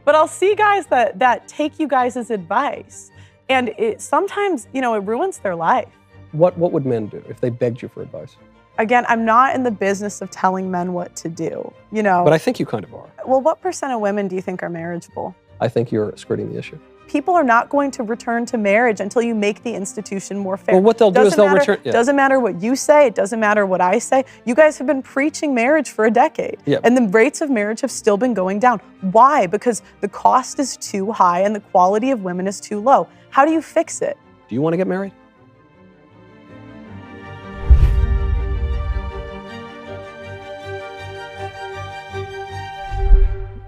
But I'll see guys that take you guys' advice. And sometimes, it ruins their life. What would men do if they begged you for advice? Again, I'm not in the business of telling men what to do, But I think you kind of are. Well, what percent of women do you think are marriageable? I think you're skirting the issue. People are not going to return to marriage until you make the institution more fair. Well, what they'll do is they'll return. Yeah. Doesn't matter what you say. It doesn't matter what I say. You guys have been preaching marriage for a decade. Yeah. And the rates of marriage have still been going down. Why? Because the cost is too high and the quality of women is too low. How do you fix it? Do you want to get married?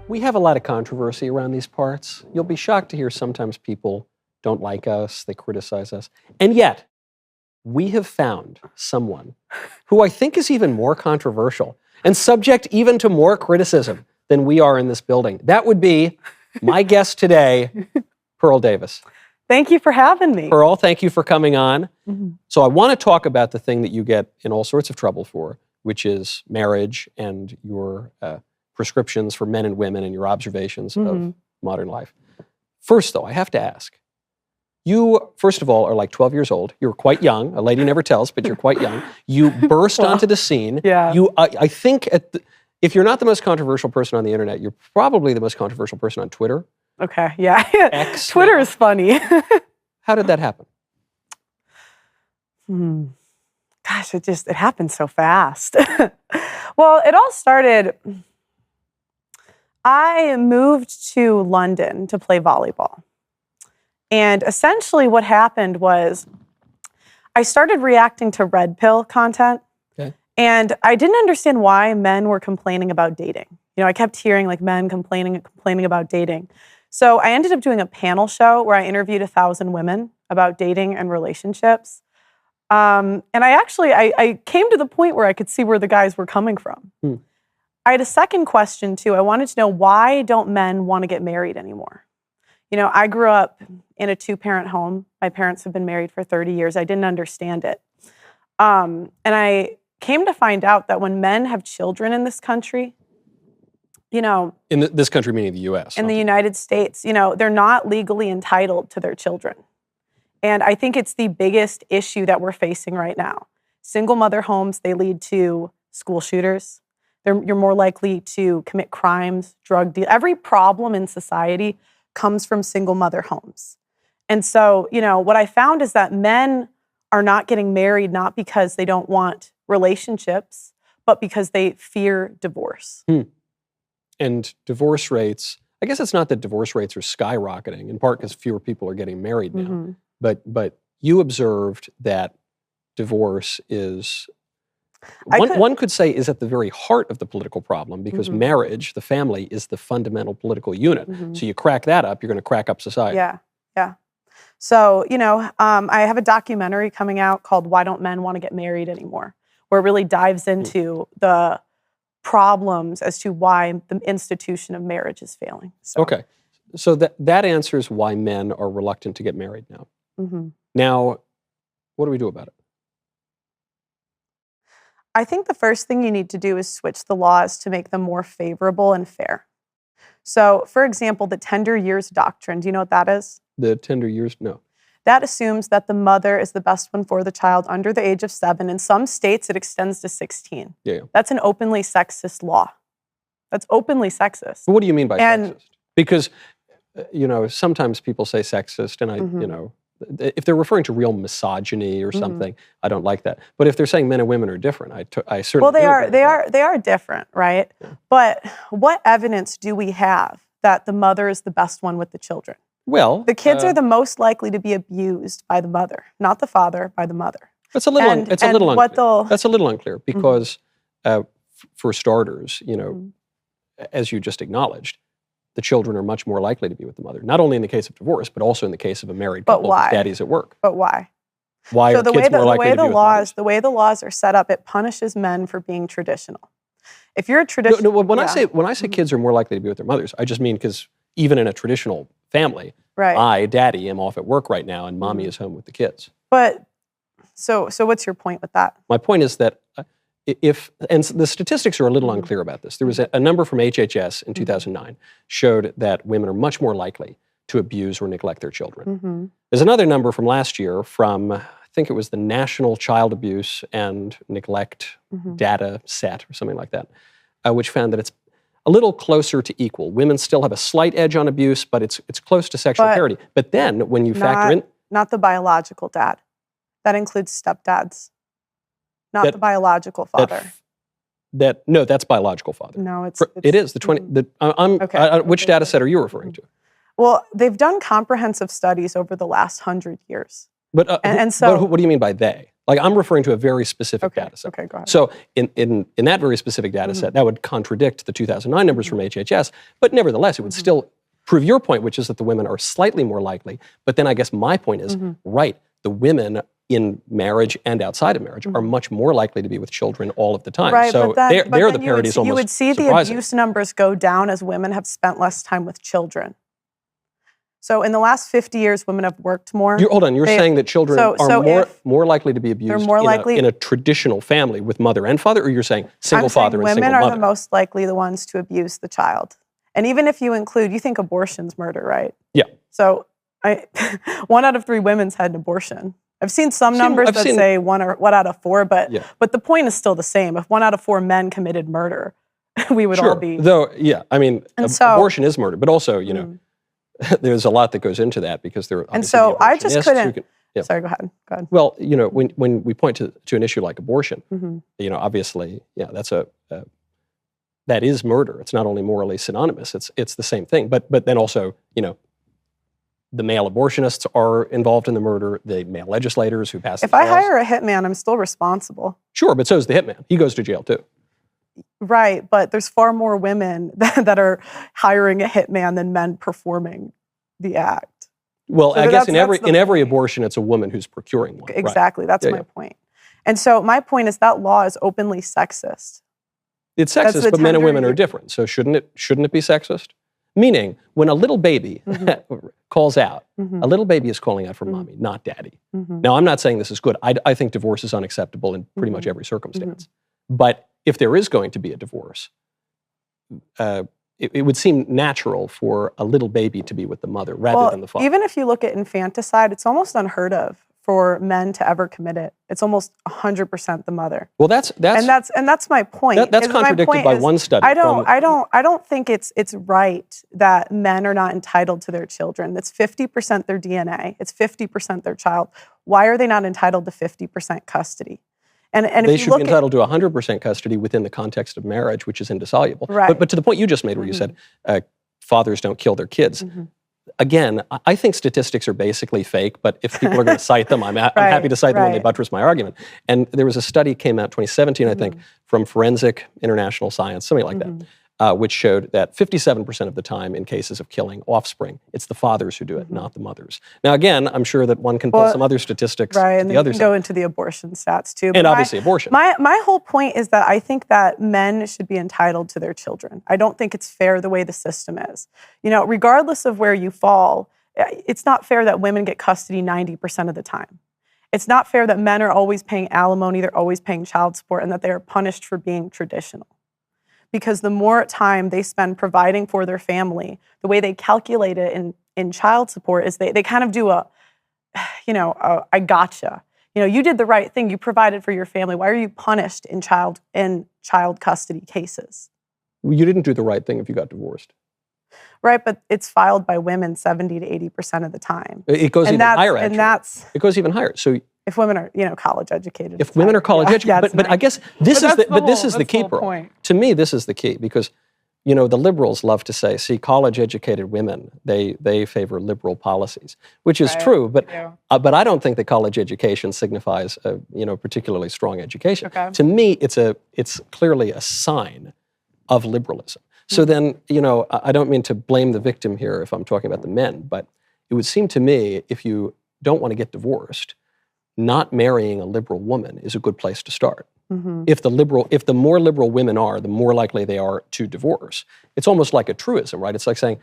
We have a lot of controversy around these parts. You'll be shocked to hear sometimes people don't like us, they criticize us. And yet, we have found someone who I think is even more controversial and subject even to more criticism than we are in this building. That would be my guest today, Pearl Davis. Thank you for having me. Pearl, thank you for coming on. Mm-hmm. So I want to talk about the thing that you get in all sorts of trouble for, which is marriage and your prescriptions for men and women and your observations of modern life. First, though, I have to ask, you, first of all, are like 12 years old. You're quite young. A lady never tells, but you're quite young. You burst onto the scene. Yeah. I think if you're not the most controversial person on the internet, you're probably the most controversial person on Twitter. Okay, yeah. X Twitter is funny. How did that happen? Gosh, it happened so fast. Well, it all started, I moved to London to play volleyball. And essentially what happened was I started reacting to red pill content. Okay. And I didn't understand why men were complaining about dating. I kept hearing like men complaining about dating. So I ended up doing a panel show where I interviewed 1,000 women about dating and relationships. And I came to the point where I could see where the guys were coming from. I had a second question too. I wanted to know, why don't men want to get married anymore? I grew up in a 2-parent home. My parents have been married for 30 years. I didn't understand it. And I came to find out that when men have children in this country, in this country, meaning the U.S. In the United States, they're not legally entitled to their children. And I think it's the biggest issue that we're facing right now. Single mother homes, they lead to school shooters. You're more likely to commit crimes, drug deal. Every problem in society comes from single mother homes. And so, what I found is that men are not getting married not because they don't want relationships, but because they fear divorce. And divorce rates, I guess it's not that divorce rates are skyrocketing, in part because fewer people are getting married now. But you observed that divorce is, one could say, is at the very heart of the political problem, because marriage, the family, is the fundamental political unit. So you crack that up, you're going to crack up society. Yeah. So, I have a documentary coming out called Why Don't Men Want to Get Married Anymore, where it really dives into the problems as to why the institution of marriage is failing. Okay. So that answers why men are reluctant to get married now. Now, what do we do about it? I think the first thing you need to do is switch the laws to make them more favorable and fair. So, for example, the tender years doctrine, do you know what that is? The tender years? No. That assumes that the mother is the best one for the child under the age of 7. In some states, it extends to 16. Yeah. That's an openly sexist law. That's openly sexist. What do you mean by sexist? Because, sometimes people say sexist, and if they're referring to real misogyny or something, I don't like that. But if they're saying men and women are different, I certainly they are different, right? Yeah. But what evidence do we have that the mother is the best one with the children? Well, the kids are the most likely to be abused by the mother, not the father, by the mother. That's a little unclear. That's a little unclear because, for starters, as you just acknowledged, the children are much more likely to be with the mother. Not only in the case of divorce, but also in the case of a married couple. But why? Daddy's at work. But why? Why are kids more likely to be with mothers? The way the laws are set up, it punishes men for being traditional. If you're a traditional... No, when I say kids are more likely to be with their mothers, I just mean because even in a traditional family, right. Daddy, am off at work right now, and Mommy is home with the kids. But, so what's your point with that? My point is that and the statistics are a little unclear about this. There was a number from HHS in 2009 showed that women are much more likely to abuse or neglect their children. There's another number from last year from, I think it was the National Child Abuse and Neglect Data Set or something like that, which found that it's a little closer to equal. Women still have a slight edge on abuse, but it's close to sexual parity. But then when you factor in... Not the biological dad. That includes stepdads. Not the biological father. No, that's biological father. No, it's it is the 20. Which data set are you referring to? Well, they've done comprehensive studies over the last 100 years. But what do you mean by they? Like, I'm referring to a very specific data set. Okay, go ahead. So in that very specific data set, that would contradict the 2009 numbers from HHS, but nevertheless, it would still prove your point, which is that the women are slightly more likely. But then I guess my point is, right, the women in marriage and outside of marriage are much more likely to be with children all of the time. Right, so there the parity is almost you would see surprising. The abuse numbers go down as women have spent less time with children. So in the last 50 years, women have worked more. Hold on, you're saying that children are more likely to be abused in a traditional family with mother and father, or you're saying single father and single mother? Women are the most likely the ones to abuse the child. And even if you include, you think abortion's murder, right? Yeah. So 1 out of 3 women's had an abortion. I've seen some numbers that say 1 out of 4, but the point is still the same. If 1 out of 4 men committed murder, we would all be... Though, yeah, I mean, abortion is murder, but also, you know, there's a lot that goes into that because there are... And so I just couldn't... Sorry, go ahead. Well, you know, when we point to an issue like abortion, you know, obviously, that's that is murder. It's not only morally synonymous, it's the same thing. But then also, you know, the male abortionists are involved in the murder, the male legislators who pass the laws. If I hire a hitman, I'm still responsible. Sure, but so is the hitman. He goes to jail too. Right, but there's far more women that are hiring a hitman than men performing the act. Well, so I guess in every abortion, it's a woman who's procuring one. Exactly, right? That's my point. And so my point is that law is openly sexist. It's sexist, but men and women are different. So shouldn't it be sexist? Meaning, when a little baby calls out, a little baby is calling out for mommy, not daddy. Now, I'm not saying this is good. I think divorce is unacceptable in pretty much every circumstance. But if there is going to be a divorce, it would seem natural for a little baby to be with the mother rather than the father. Even if you look at infanticide, it's almost unheard of for men to ever commit it. It's almost 100% the mother. Well, that's my point. That's contradicted by one study. I don't think it's right that men are not entitled to their children. It's 50% their DNA. It's 50% their child. Why are they not entitled to 50% custody? And they should be entitled to 100% custody within the context of marriage, which is indissoluble. Right. But to the point you just made, where you said fathers don't kill their kids. Again, I think statistics are basically fake, but if people are going to cite them, I'm happy to cite them when they buttress my argument. And there was a study came out 2017, I think, from Forensic International Science, something like that, which showed that 57% of the time in cases of killing offspring, it's the fathers who do it, not the mothers. Now, again, I'm sure that one can pull some other statistics to and the other side. Go into the abortion stats too. And obviously abortion. My whole point is that I think that men should be entitled to their children. I don't think it's fair the way the system is. You know, regardless of where you fall, it's not fair that women get custody 90% of the time. It's not fair that men are always paying alimony, they're always paying child support, and that they are punished for being traditional. Because the more time they spend providing for their family, the way they calculate it in child support is they kind of do I gotcha. You know, you did the right thing, you provided for your family. Why are you punished in child custody cases? Well, you didn't do the right thing if you got divorced. Right, but it's filed by women 70 to 80% of the time. It goes even higher, actually. It goes even higher. So if women are, college educated. If women are college educated, but I guess this is the key point. To me, this is the key because, the liberals love to say, see, college educated women, they favor liberal policies, which is true, but I don't think that college education signifies a, particularly strong education. Okay. To me, it's clearly a sign of liberalism. So then, I don't mean to blame the victim here if I'm talking about the men, but it would seem to me if you don't want to get divorced, not marrying a liberal woman is a good place to start. If the more liberal women are, the more likely they are to divorce. It's almost like a truism, right? It's like saying,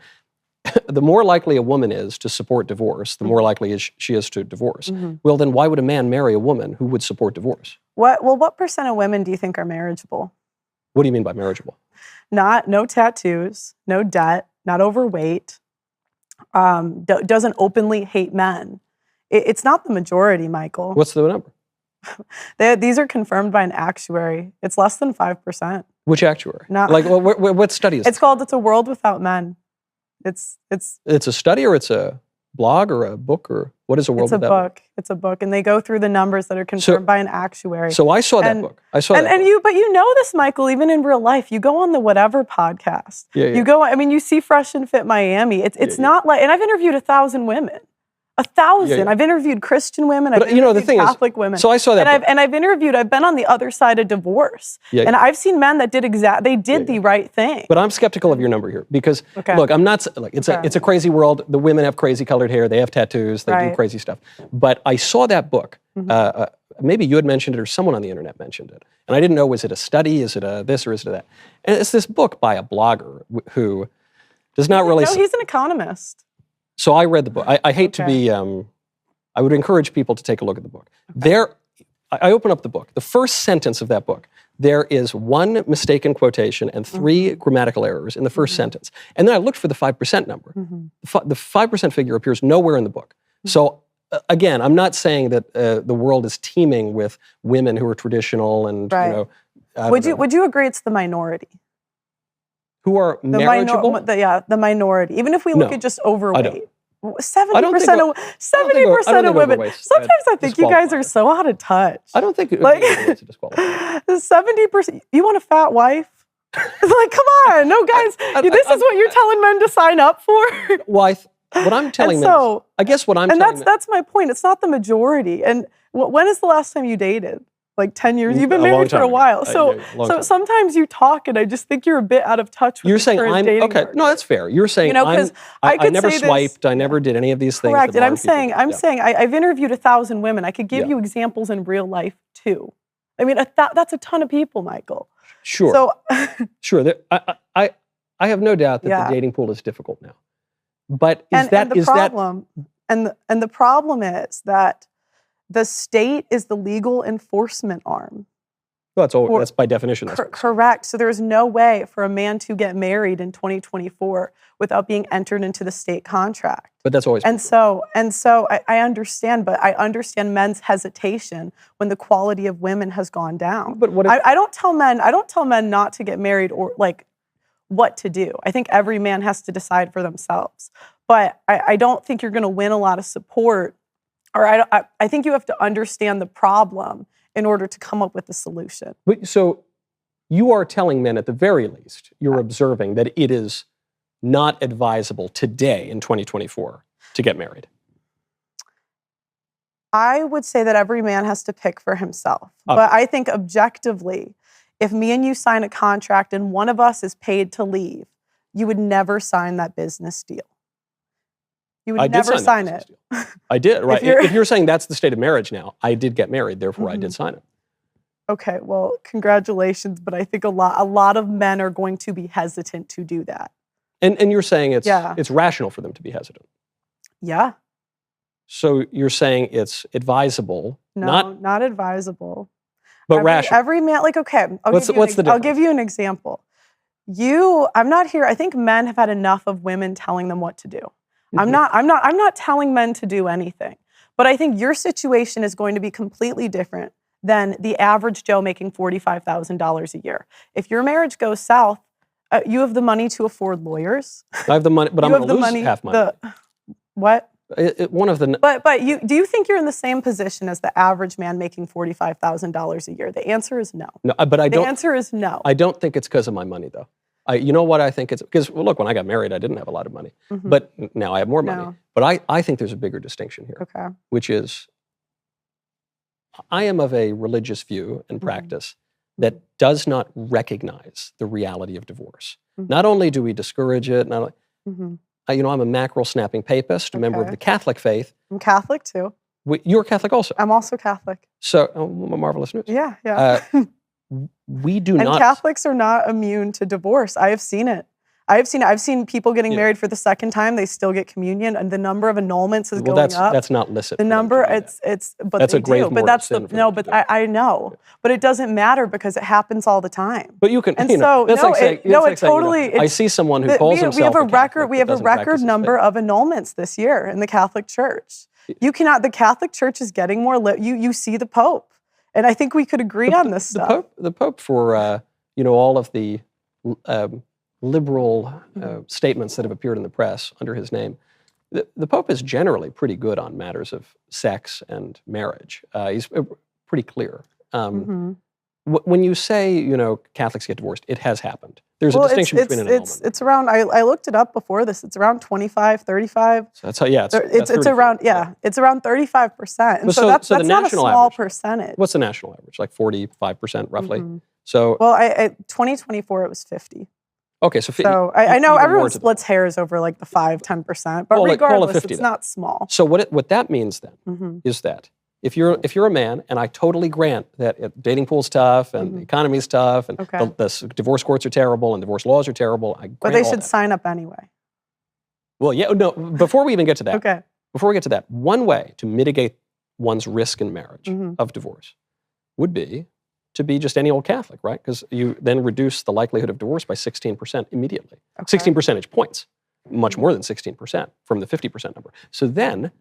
the more likely a woman is to support divorce, the more likely she is to divorce. Well, then why would a man marry a woman who would support divorce? What percent of women do you think are marriageable? What do you mean by marriageable? No tattoos, no debt, not overweight, doesn't openly hate men. It's not the majority, Michael. What's the number? These are confirmed by an actuary. It's less than 5%. Which actuary? Not, like what study is It's called It's a World Without Men. It's a study, or it's a blog, or a book, or what is a world without men? It's a book, and they go through the numbers that are confirmed by an actuary. So I saw that book. I saw that book. But you know this, Michael, even in real life. You go on the Whatever podcast. Yeah. You go, you see Fresh and Fit Miami. It's not like, and I've interviewed 1,000 women. 1,000. Yeah. I've interviewed Christian women. I've But interviewed the thing Catholic women. So I saw that. And I've been on the other side of divorce. Yeah. And I've seen men that did the right thing. But I'm skeptical of your number here because look, I'm not like it's a crazy world. The women have crazy colored hair. They have tattoos. They do crazy stuff. But I saw that book. Maybe you had mentioned it, or someone on the internet mentioned it, and I didn't know, was it a study? Is it a this or is it a that? And it's this book by a blogger who does not really. No, he's an economist. So I read the book. I hate to be. I would encourage people to take a look at the book. I open up the book. The first sentence of that book, there is one mistaken quotation and 3 grammatical errors in the first sentence. And then I looked for the 5% number. The 5% figure appears nowhere in the book. So again, I'm not saying that the world is teeming with women who are traditional and Would you agree it's the minority? Who are marriageable? The minority. Even if we look at just overweight. 70% of women. Sometimes I think you guys are so out of touch. I don't think like 70%. You want a fat wife? It's like, come on, no, guys. This is what you're telling men to sign up for. Well, what I'm telling men, I guess what I'm telling men. That's my point. It's not the majority. And when is the last time you dated? Like 10 years? You've been married for a while. So sometimes you talk, and I just think you're a bit out of touch with the current dating market. No, that's fair. You're saying I never swiped, I never did any of these things. Correct. And I'm saying I've interviewed 1,000 women. I could give you examples in real life too. I mean, that's a ton of people, Michael. Sure. So sure. I have no doubt that the dating pool is difficult now. But the problem is that the state is the legal enforcement arm. Well, that's by definition. Correct. So there's no way for a man to get married in 2024 without being entered into the state contract. But that's always and so I understand, but I understand men's hesitation when the quality of women has gone down. But what if, I don't tell men not to get married or like what to do. I think every man has to decide for themselves. But I don't think you're going to win a lot of support. Or I think you have to understand the problem in order to come up with a solution. So you are telling men, at the very least, you're observing that it is not advisable today in 2024 to get married. I would say that every man has to pick for himself. But I think objectively, if me and you sign a contract and one of us is paid to leave, you would never sign that business deal. You would never sign it. I did, right. If you're saying that's the state of marriage now, I did get married, therefore I did sign it. Okay, well, congratulations, but I think a lot of men are going to be hesitant to do that. And you're saying it's rational for them to be hesitant. Yeah. So you're saying it's advisable, not advisable. But rational. Every man, like, okay, what's the difference? I'll give you an example. I'm not here. I think men have had enough of women telling them what to do. I'm not telling men to do anything. But I think your situation is going to be completely different than the average Joe making $45,000 a year. If your marriage goes south, you have the money to afford lawyers. I have the money, but I'm going to lose half my money. What? But do you think you're in the same position as the average man making $45,000 a year? The answer is no. No, but I don't. The answer is no. I don't think it's because of my money, though. You know what I think it's because, well, look, when I got married, I didn't have a lot of money, but now I have more money. But I think there's a bigger distinction here, which is I am of a religious view and practice that does not recognize the reality of divorce. Not only do we discourage it, not only, I'm a mackerel-snapping papist, a member of the Catholic faith. I'm Catholic too. You're Catholic also? I'm also Catholic. So, marvelous news. Yeah. We do not. And Catholics are not immune to divorce. I have seen it. I've seen people getting married for the second time. They still get communion, and the number of annulments is going up. That's not licit. The number, but that's they a grave do. But moral that's sin the for no. them to But do. I know. But it doesn't matter because it happens all the time. But you can, And you know, so that's no, like saying, it, no, it's it like saying, totally. you know, I see someone who calls himself we have a Catholic record. We but have a doesn't practice record his number faith. of annulments this year in the Catholic Church. You cannot. The Catholic Church is getting more. You see the Pope, and I think we could agree on this stuff. The Pope for you know, all of the liberal statements that have appeared in the press under his name. The Pope is generally pretty good on matters of sex and marriage. He's pretty clear. When you say, you know, Catholics get divorced, it has happened. There's a distinction between an annulment. It's around, I looked it up before this, it's around 25, 35. So that's how, yeah. It's around, it's around 35%. And so that's not a small percentage. What's the national average? Like 45% roughly? So, well, 2024, it was 50. Okay, so I know everyone splits hairs over like the 5-10%, but regardless, 50 it's not small. So what that means then is that if you're a man, and I totally grant that dating pool's tough and the economy's tough and the divorce courts are terrible and divorce laws are terrible, but they should sign up anyway. Well, yeah, no. Before we even get to that, okay. One way to mitigate one's risk in marriage of divorce would be to be just any old Catholic, right? Because you then reduce the likelihood of divorce by 16% immediately. 16 percentage points, much more than 16% from the 50% number. So then,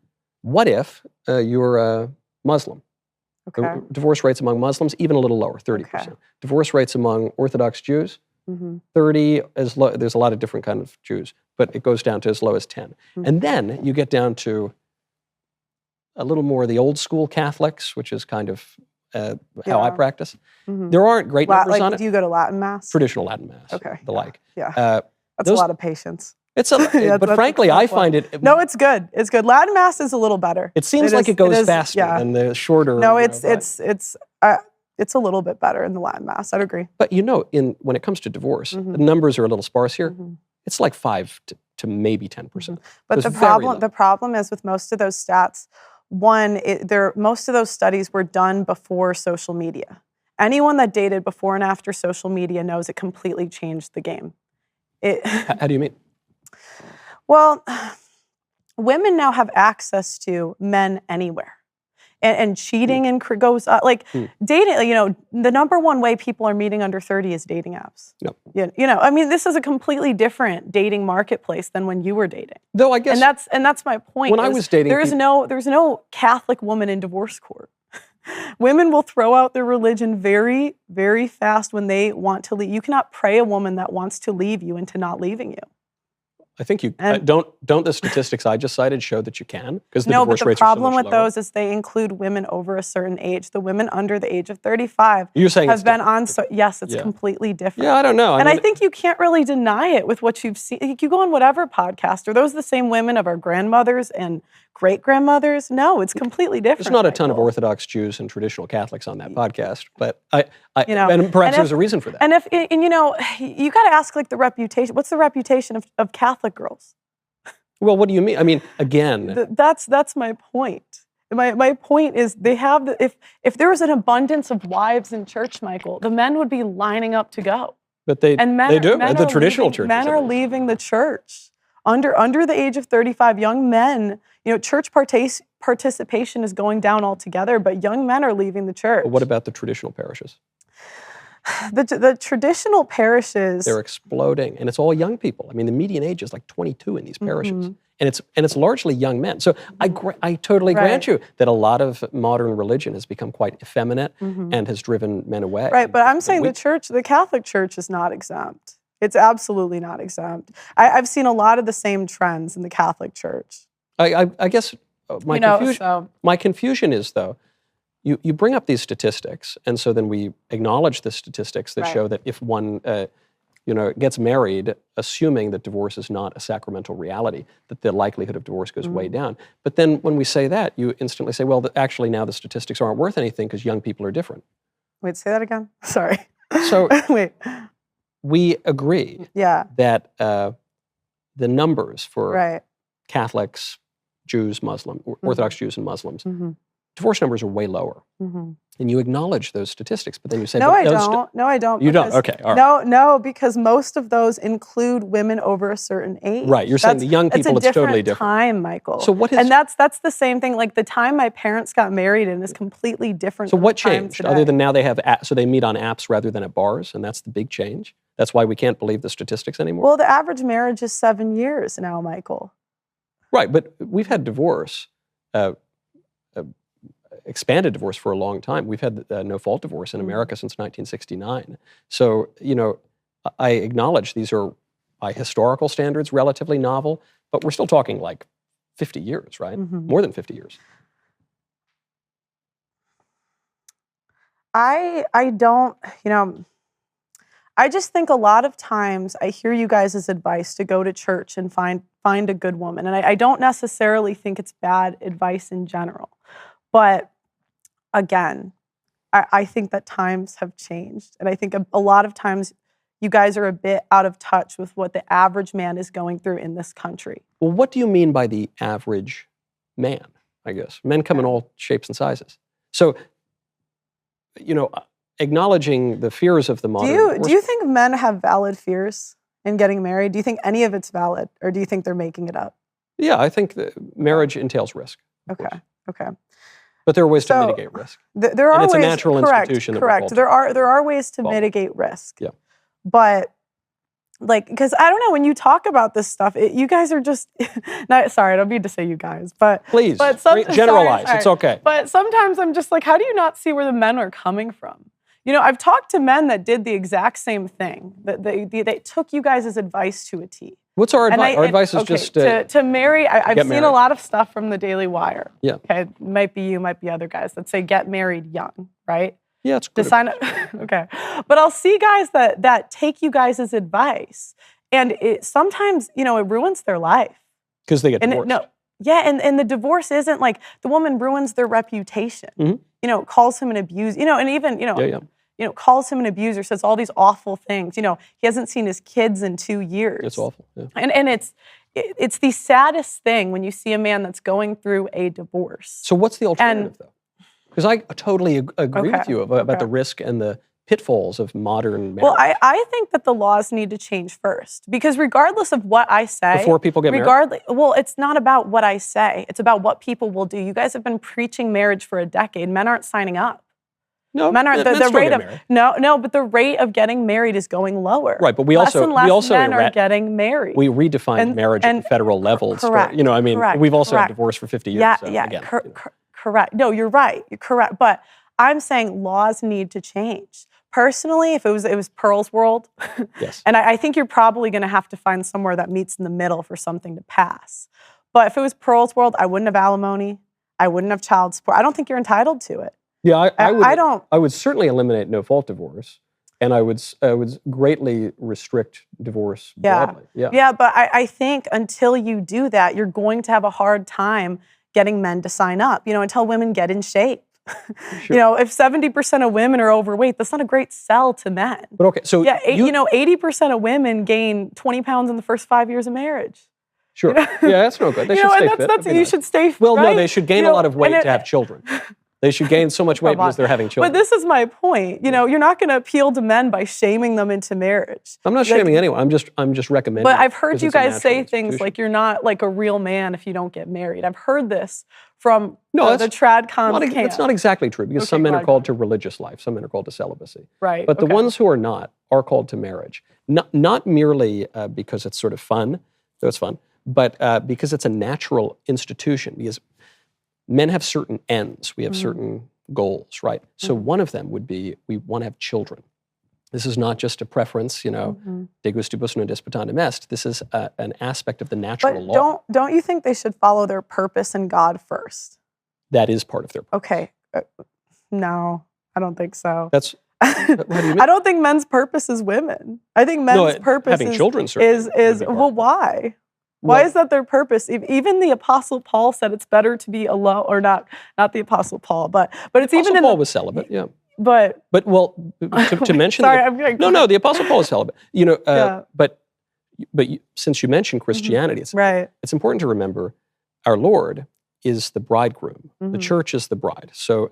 what if you're Muslim? Divorce rates among Muslims, even a little lower, 30%. Divorce rates among Orthodox Jews, 30, as low, there's a lot of different kinds of Jews, but it goes down to as low as 10. And then you get down to a little more of the old school Catholics, which is kind of how I practice. There aren't great numbers on it. Do you go to Latin Mass? Traditional Latin Mass. Okay. The like. Yeah. That's a lot of patience. It's but frankly, I find it. No, it's good. It's good. Latin Mass is a little better. It seems like it goes faster than the shorter. No, it's a little bit better in the Latin Mass. I'd agree. But you know, when it comes to divorce, the numbers are a little sparse here. It's like 5 to maybe 10%. But the problem is with most of those stats. One, most of those studies were done before social media. Anyone that dated before and after social media knows it completely changed the game. How do you mean? Well, women now have access to men anywhere. And cheating goes up. Like dating, you know, the number one way people are meeting under 30 is dating apps. Yep. You know, I mean, this is a completely different dating marketplace than when you were dating. Though I guess, and that's my point. When I was dating, there's no Catholic woman in divorce court. Women will throw out their religion very, very fast when they want to leave. You cannot pray a woman that wants to leave you into not leaving you. I think you don't the statistics I just cited show that you can, because the divorce rates are so much lower. No, but the problem with those is they include women over a certain age. The women under the age of 35 You're saying have been on. So yes, it's completely different. Yeah, I don't know. I think you can't really deny it with what you've seen. You go on whatever podcast. Are those the same women of our grandmothers and great-grandmothers? No, it's completely different. There's not a ton of Orthodox Jews and traditional Catholics on that podcast, but and perhaps there's a reason for that. And you know, you got to ask like the reputation. What's the reputation of Catholic girls? Well, what do you mean? I mean, again, that's my point. My point is they have if there was an abundance of wives in church, Michael, the men would be lining up to go. But they do. The traditional church. Men are leaving the church under the age of 35. Young men, you know, church participation is going down altogether, but young men are leaving the church. But what about the traditional parishes? The traditional parishes, they're exploding, and it's all young people. I mean, the median age is like 22 in these parishes, and it's largely young men. So I totally grant you that a lot of modern religion has become quite effeminate and has driven men away. Right, but I'm saying the Catholic Church is not exempt. It's absolutely not exempt. I've seen a lot of the same trends in the Catholic Church. I guess my confusion is, though, you bring up these statistics, and so then we acknowledge the statistics that show that if one gets married, assuming that divorce is not a sacramental reality, that the likelihood of divorce goes way down. But then when we say that, you instantly say, well, actually now the statistics aren't worth anything because young people are different. Wait, say that again? Sorry. So wait. We agree that the numbers for Catholics, Jews, Orthodox Jews and Muslims divorce numbers are way lower. And you acknowledge those statistics, but then you say, no, I don't. No, I don't. You don't? Okay, all right. No, because most of those include women over a certain age. Right, you're saying the young people, it's totally different. Time, Michael. So what is... And that's the same thing, like the time my parents got married in is completely different So than what the time changed, today. other than now they have, so they meet on apps rather than at bars, and that's the big change? That's why we can't believe the statistics anymore? Well, the average marriage is 7 years now, Michael. Right, but we've had divorce, expanded divorce for a long time. We've had no-fault divorce in America since 1969. So, I acknowledge these are, by historical standards, relatively novel, but we're still talking like 50 years, right? More than 50 years. I don't, I just think a lot of times I hear you guys' advice to go to church and find a good woman. And I don't necessarily think it's bad advice in general. But again, I think that times have changed. And I think a lot of times you guys are a bit out of touch with what the average man is going through in this country. Well, what do you mean by the average man, I guess? Men come in all shapes and sizes. So, acknowledging the fears of the modern... Do you think men have valid fears in getting married? Do you think any of it's valid? Or do you think they're making it up? Yeah, I think that marriage entails risk. Okay. But there are ways to mitigate risk. There are and it's ways, a natural institution. Correct. There are ways to mitigate risk. Yeah. But because I don't know, when you talk about this stuff, you guys are just sorry, I don't mean to say you guys, but please, but generalize. Sorry. It's okay. But sometimes I'm just like, how do you not see where the men are coming from? I've talked to men that did the exact same thing. That they took you guys' advice to a T. What's our advice? Our advice is just to marry. I've seen a lot of stuff from the Daily Wire. Yeah. Okay, might be you, might be other guys that say get married young, right? Yeah, it's good. Okay, but I'll see guys that take you guys' advice, and sometimes it ruins their life because they get divorced. And the divorce isn't like the woman ruins their reputation. Calls him an abuser. And even calls him an abuser, says all these awful things. He hasn't seen his kids in 2 years. It's awful. Yeah. And it's the saddest thing when you see a man that's going through a divorce. So what's the alternative, though? Because I totally agree with you about the risk and the pitfalls of modern marriage. Well, I think that the laws need to change first. Because regardless of what I say... Before people get married? Well, it's not about what I say. It's about what people will do. You guys have been preaching marriage for a decade. Men aren't signing up. No, men aren't. The rate of no, but the rate of getting married is going lower. Right, but less men are getting married. We redefined marriage at the federal level. Correct. We've also had divorce for 50 years. Correct. No, you're right. You're correct. But I'm saying laws need to change. Personally, if it was Pearl's world, yes. And I think you're probably going to have to find somewhere that meets in the middle for something to pass. But if it was Pearl's world, I wouldn't have alimony. I wouldn't have child support. I don't think you're entitled to it. Yeah, I would certainly eliminate no-fault divorce, and I would greatly restrict divorce broadly. Yeah, but I think until you do that, you're going to have a hard time getting men to sign up. Until women get in shape. Sure. If 70% of women are overweight, that's not a great sell to men. But okay, so 80% of women gain 20 pounds in the first 5 years of marriage. Sure. Yeah, that's no good. They should stay fit. You should stay fit. Well, no, they should gain a lot of weight to have children. They should gain so much weight because they're having children. But this is my point. You're not going to appeal to men by shaming them into marriage. I'm not shaming anyone. I'm just recommending. But I've heard you guys say things like you're not like a real man if you don't get married. I've heard this from the trad camp. That's not exactly true because some men are called to religious life. Some men are called to celibacy. Right. But the ones who are not are called to marriage. Not merely because it's sort of fun, though it's fun, but because it's a natural institution. Because men have certain ends. We have certain goals, right? So one of them would be we want to have children. This is not just a preference, de gustibus non disputandum est. This is an aspect of the natural law. Don't you think they should follow their purpose in God first? That is part of their purpose. Okay. No, I don't think so. That's what do you mean? I don't think men's purpose is women. I think men's purpose having children is well, why? Why is that their purpose? Even the Apostle Paul said it's better to be alone, or not the Apostle Paul, but it's Apostle even Paul was celibate, yeah. But to mention sorry, the Apostle Paul is celibate. But since you mentioned Christianity, it's important to remember our Lord is the bridegroom. The church is the bride. So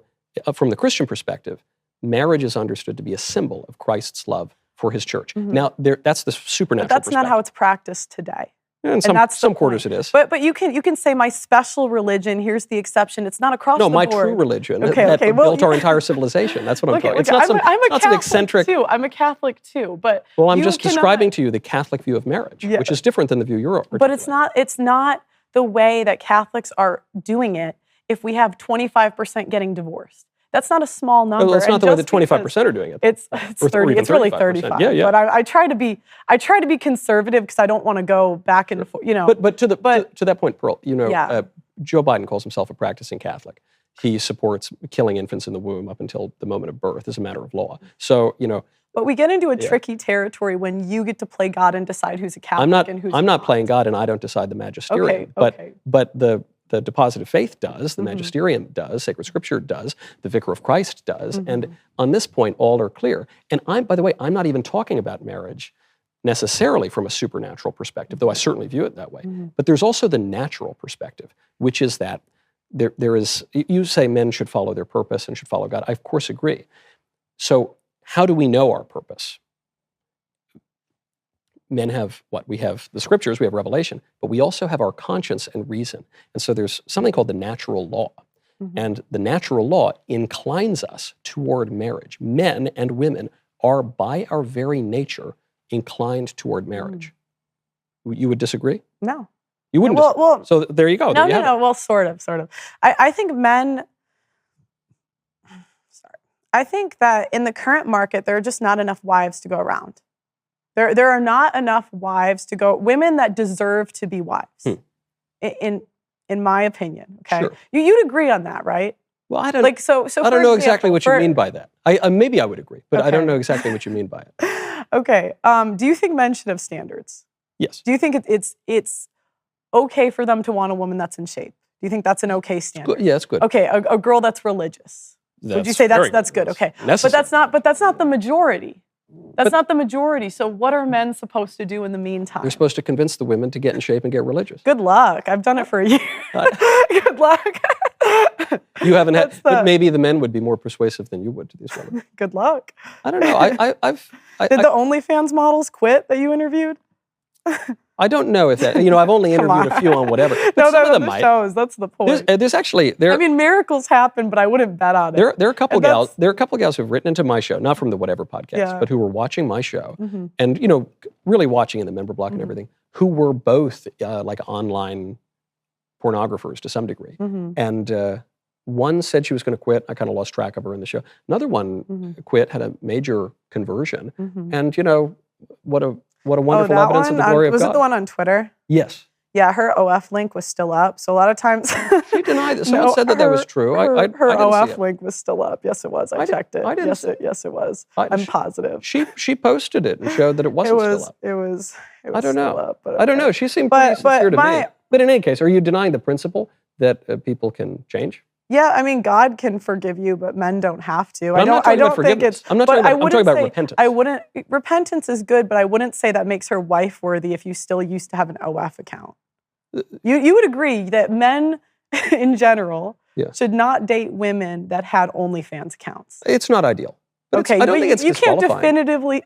from the Christian perspective, marriage is understood to be a symbol of Christ's love for his church. Now, that's the supernatural But that's not perspective. how it's practiced today. And that's some quarters it is. But you can say my special religion, here's the exception. It's not across the board. No, my true religion that built our entire civilization. That's what I'm talking about. I'm a not some Catholic eccentric. too. I'm a Catholic too. But well, I'm just describing to you the Catholic view of marriage, which is different than the view you're articulating. But it's not the way that Catholics are doing it if we have 25% getting divorced. That's not a small number. Well, it's not the way that 25% are doing it. It's 30. It's really 35. Yeah. But I try to be conservative because I don't want to go back and forth. But to that point, Pearl, Joe Biden calls himself a practicing Catholic. He supports killing infants in the womb up until the moment of birth as a matter of law. So But we get into a tricky territory when you get to play God and decide who's a Catholic and who's not. I'm not playing God, and I don't decide the magisterium. Okay. But the deposit of faith does, the magisterium does, sacred scripture does, the vicar of Christ does, and on this point, all are clear. And by the way, I'm not even talking about marriage necessarily from a supernatural perspective, though I certainly view it that way. But there's also the natural perspective, which is that there is, you say men should follow their purpose and should follow God. I of course agree. So how do we know our purpose? Men have what? We have the scriptures, we have revelation, but we also have our conscience and reason. And so there's something called the natural law. And the natural law inclines us toward marriage. Men and women are, by our very nature, inclined toward marriage. You would disagree? No. You wouldn't. Well, so there you go. No. Well, sort of. I think men. Sorry. I think that in the current market, there are just not enough wives to go around. There are not enough wives to go. Women that deserve to be wives. In my opinion. Okay. Sure. You'd agree on that, right? Well, I don't. I don't know exactly what you mean by that. Maybe I would agree, but I don't know exactly what you mean by it. Okay. Do you think men should have standards? Yes. Do you think it's okay for them to want a woman that's in shape? Do you think that's an okay standard? Yeah, it's good. Okay, a girl that's religious. Would you say that's good? Okay. Necessary. But that's not the majority. That's not the majority. So what are men supposed to do in the meantime? They're supposed to convince the women to get in shape and get religious. Good luck. I've done it for a year. Good luck. You haven't had. But maybe the men would be more persuasive than you would to these women. Good luck. I don't know. Did the OnlyFans models quit that you interviewed? I don't know if that. I've only interviewed a few on whatever. But some of them might. Shows. That's the point. There's actually I mean, miracles happen, but I wouldn't bet on it. There are a couple gals. There are a couple gals who've written into my show, not from the Whatever podcast, but who were watching my show and really watching in the member block and everything. Who were both like online pornographers to some degree, and one said she was going to quit. I kind of lost track of her in the show. Another one quit, had a major conversion, and what a wonderful evidence of the glory of God. Was it the one on Twitter? Yes. Yeah, her OF link was still up. So a lot of times she denied it. Someone said that was true. Her OF link was still up. Yes, it was. I checked it. Yes, it was. I'm positive. She posted it and showed that it wasn't still up. It was. I don't know. Still up, but I don't know. She seemed pretty sincere to me. But in any case, are you denying the principle that people can change? Yeah, I mean, God can forgive you, but men don't have to. I don't think it's. I'm talking about repentance. Repentance is good, but I wouldn't say that makes her wife worthy if you still used to have an OF account. You would agree that men, in general, should not date women that had OnlyFans accounts. It's not ideal. Okay, I don't think it's disqualifying.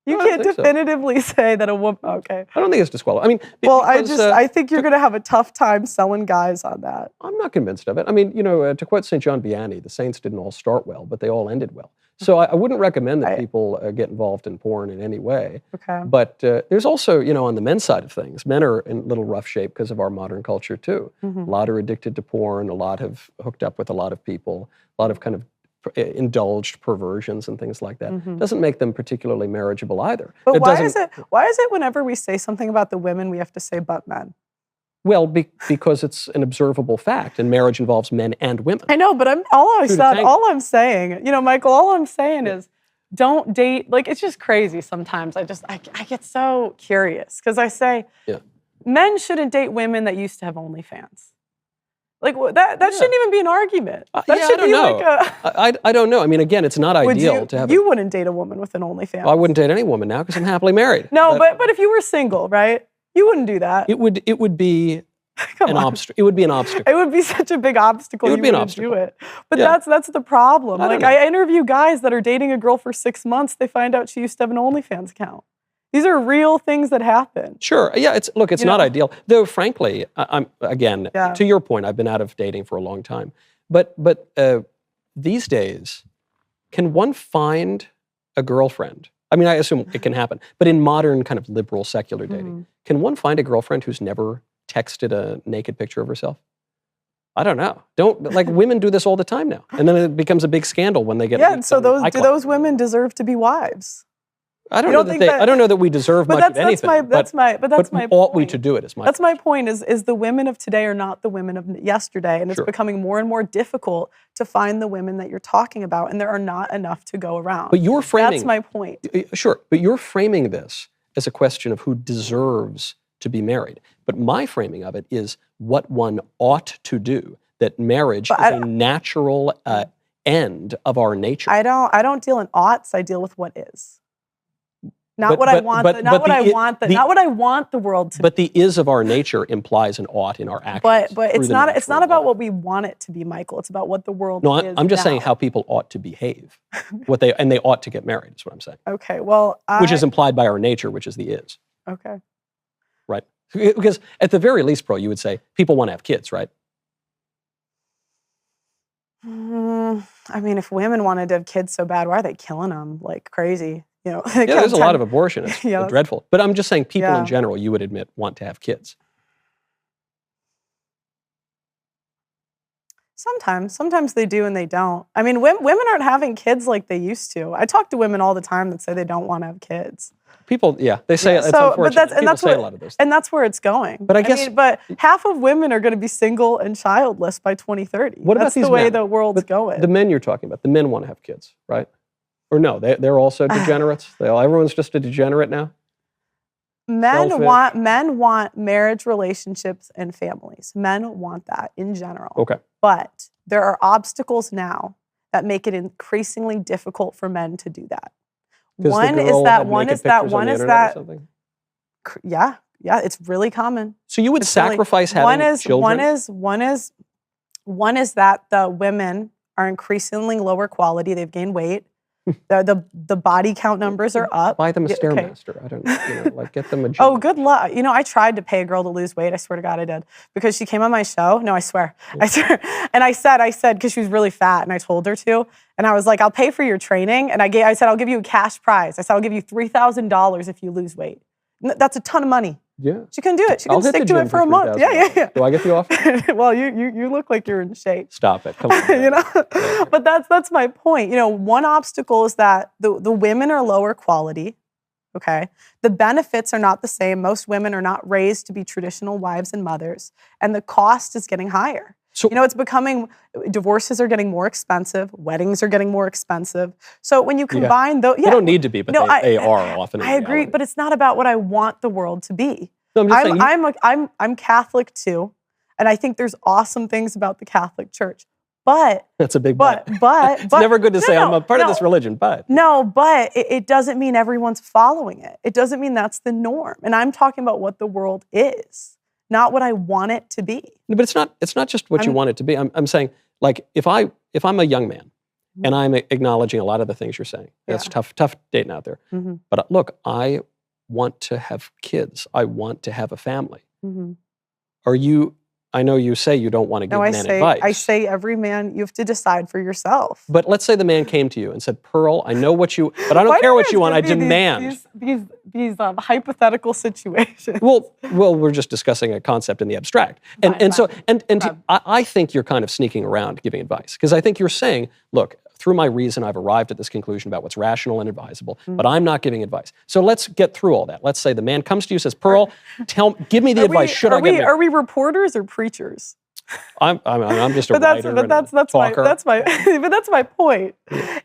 You can't definitively say that a woman. Okay. I don't think it's disqualifying. I think you're going to have a tough time selling guys on that. I'm not convinced of it. I mean, to quote St. John Vianney, the saints didn't all start well, but they all ended well. So I wouldn't recommend that people get involved in porn in any way. Okay. But there's also, on the men's side of things, men are in a little rough shape because of our modern culture too. A lot are addicted to porn. A lot have hooked up with a lot of people. A lot of kind of indulged perversions and things like that. Doesn't make them particularly marriageable either. But why is it whenever we say something about the women, we have to say but men? Well, because it's an observable fact, and marriage involves men and women. I know, but all I'm saying, Michael, all I'm saying is don't date. Like, it's just crazy sometimes. I get so curious because I say men shouldn't date women that used to have OnlyFans. Like that shouldn't even be an argument. I don't know. I don't know. I mean, again, it's not ideal to have. You wouldn't date a woman with an OnlyFans. Well, I wouldn't date any woman now because I'm happily married. No, but if you were single, right? You wouldn't do that. It would be Come on. It would be an obstacle. It would be such a big obstacle. It would you be an wouldn't obstacle. do it. But Yeah. that's the problem. I don't Like know. I interview guys that are dating a girl for 6 months. They find out she used to have an OnlyFans account. These are real things that happen. Sure. Yeah. It's You not know? ideal. Though, frankly, I'm again Yeah. to your point. I've been out of dating for a long time, but these days, can one find a girlfriend? I mean, I assume it can happen, but in modern kind of liberal secular dating, can one find a girlfriend who's never texted a naked picture of herself? I don't know. Like women do this all the time now, and then it becomes a big scandal when they get. Yeah. So do iCloud. those women deserve to be wives? I don't You know don't that think they. that- I don't know that we deserve But much of anything. that's my ought we point. to do it? Is my That's my point. Is the women of today are not the women of yesterday, and Sure. it's becoming more and more difficult to find the women that you're talking about, and there are not enough to go around. But you're framing. That's my point. Sure, but you're framing this as a question of who deserves to be married. But my framing of it is what one ought to do. That marriage is a natural end of our nature. I don't deal in oughts. I deal with what is. Not But- what I but- want. but- Not but what the I i- want. the- Not what I want the world to be. But the is of our nature implies an ought in our actions. But through it's the not natural about law. what we want it to be, Michael. It's about what the world No, is. I'm just saying now. how people ought to behave. They ought to get married. Is what I'm saying. Okay. Well, Which is implied by our nature, which is the is. okay. Right? Because at the very least, Pro, you would say people want to have kids, right? I mean, if women wanted to have kids so bad, why are they killing them like crazy? You know, Yeah, there's a lot of abortion. It's Yeah. dreadful. But I'm just saying people Yeah. in general, you would admit, want to have kids. Sometimes they do and they don't. I mean, women aren't having kids like they used to. I talk to women all the time that say they don't want to have kids. People, yeah, they say it's So, unfortunate. but that's People say what, a lot of those things. and that's where it's going. But I guess- but half of women are going to be single and childless by 2030. What about that's these the way men? the world's But going. The men you're talking about, the men want to have kids, right? Or no, they're also degenerates. Everyone's just a degenerate now. Men selfish. want marriage relationships and families. Men want that in general. Okay. But there are obstacles now that make it increasingly difficult for men to do that. One is that yeah, it's really common. So you would It's really- sacrifice having children? One is that the women are increasingly lower quality. They've gained weight. The body count numbers are up. Buy them a Yeah, okay. Stairmaster. I don't, like get them a gym. Oh, good luck. You know, I tried to pay a girl to lose weight. I swear to God I did. Because she came on my show. No, I swear. I swear. And I said, because she was really fat and I told her to. And I was like, I'll pay for your training. And I said, I'll give you a cash prize. I said, I'll give you $3,000 if you lose weight. That's a ton of money. Yeah. She couldn't do it. She I'll couldn't hit stick the to gym it for a month. Yeah. Do I get the offer? Well, you look like you're in shape. Stop it. Come on. You know, but that's my point. You know, one obstacle is that the women are lower quality. Okay, the benefits are not the same. Most women are not raised to be traditional wives and mothers, and the cost is getting higher. So, You know, it's becoming, divorces are getting more expensive, weddings are getting more expensive. So when you combine those, they don't need to be, but they are often. I agree, but it's not about what I want the world to be. No, I'm just saying I'm Catholic too, and I think there's awesome things about the Catholic Church. But that's a big but. It's never good to say I'm a part of this religion, but it doesn't mean everyone's following it. It doesn't mean that's the norm. And I'm talking about what the world is, not what I want it to be. But it's not just what you want it to be. I'm saying, like, if I'm a young man and I'm acknowledging a lot of the things you're saying, that's tough dating out there. Mm-hmm. But look, I want to have kids. I want to have a family. Mm-hmm. Are you? I know you say you don't want to give men advice. I say every man, you have to decide for yourself. But let's say the man came to you and said, "Pearl, I know what you, but I don't care what you want. I demand." These hypothetical situations. Well, we're just discussing a concept in the abstract, I think you're kind of sneaking around giving advice because I think you're saying, "Look, through my reason, I've arrived at this conclusion about what's rational and advisable, but I'm not giving advice." So let's get through all that. Let's say the man comes to you and says, "Pearl, give me the advice. Should I get married?" Are we reporters or preachers? I'm just a writer and a talker. That's my point.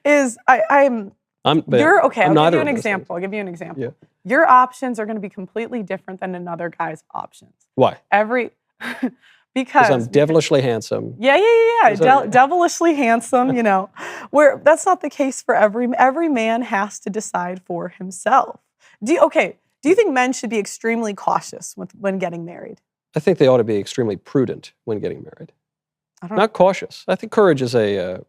Is I'm I'll give you an of those example. things. I'll give you an example. Yeah. Your options are going to be completely different than another guy's options. Why? Because I'm devilishly handsome. Yeah. Devilishly handsome, you know. Where that's not the case for every man has to decide for himself. Do you think men should be extremely cautious when getting married? I think they ought to be extremely prudent when getting married. Not cautious. I think courage is a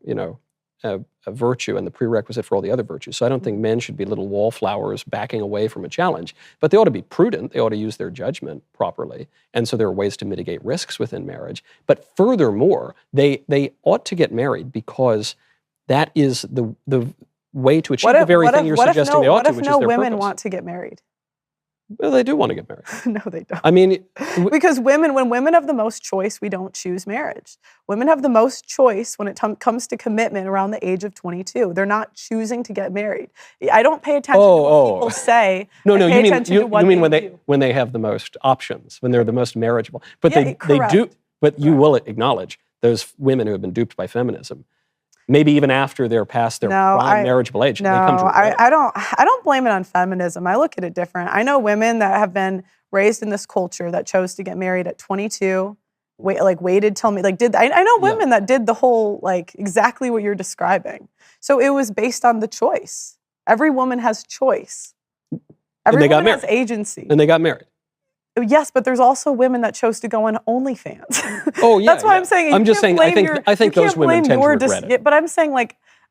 virtue and the prerequisite for all the other virtues. So I don't think men should be little wallflowers backing away from a challenge, but they ought to be prudent. They ought to use their judgment properly. And so there are ways to mitigate risks within marriage. But furthermore, they ought to get married because that is the way to achieve the very thing you're suggesting they ought to, which is their purpose. What if no women want to get married? Well, they do want to get married. No, they don't. I mean, because when women have the most choice, we don't choose marriage. Women have the most choice when it comes to commitment around the age of 22. They're not choosing to get married. I don't pay attention to what people say. No, you mean when they have the most options, when they're the most marriageable. But they do. But you will acknowledge those women who have been duped by feminism. Maybe even after they're past their prime marriageable age. No, I don't blame it on feminism. I look at it different. I know women that have been raised in this culture that chose to get married at 22, waited till me, I know women that did the whole, exactly what you're describing. So it was based on the choice. Every woman has choice. Every woman has agency. And they got married. Yes, but there's also women that chose to go on OnlyFans. Oh, yeah. That's why I'm saying. I'm just saying. I think those women tend to regret it. But I'm saying,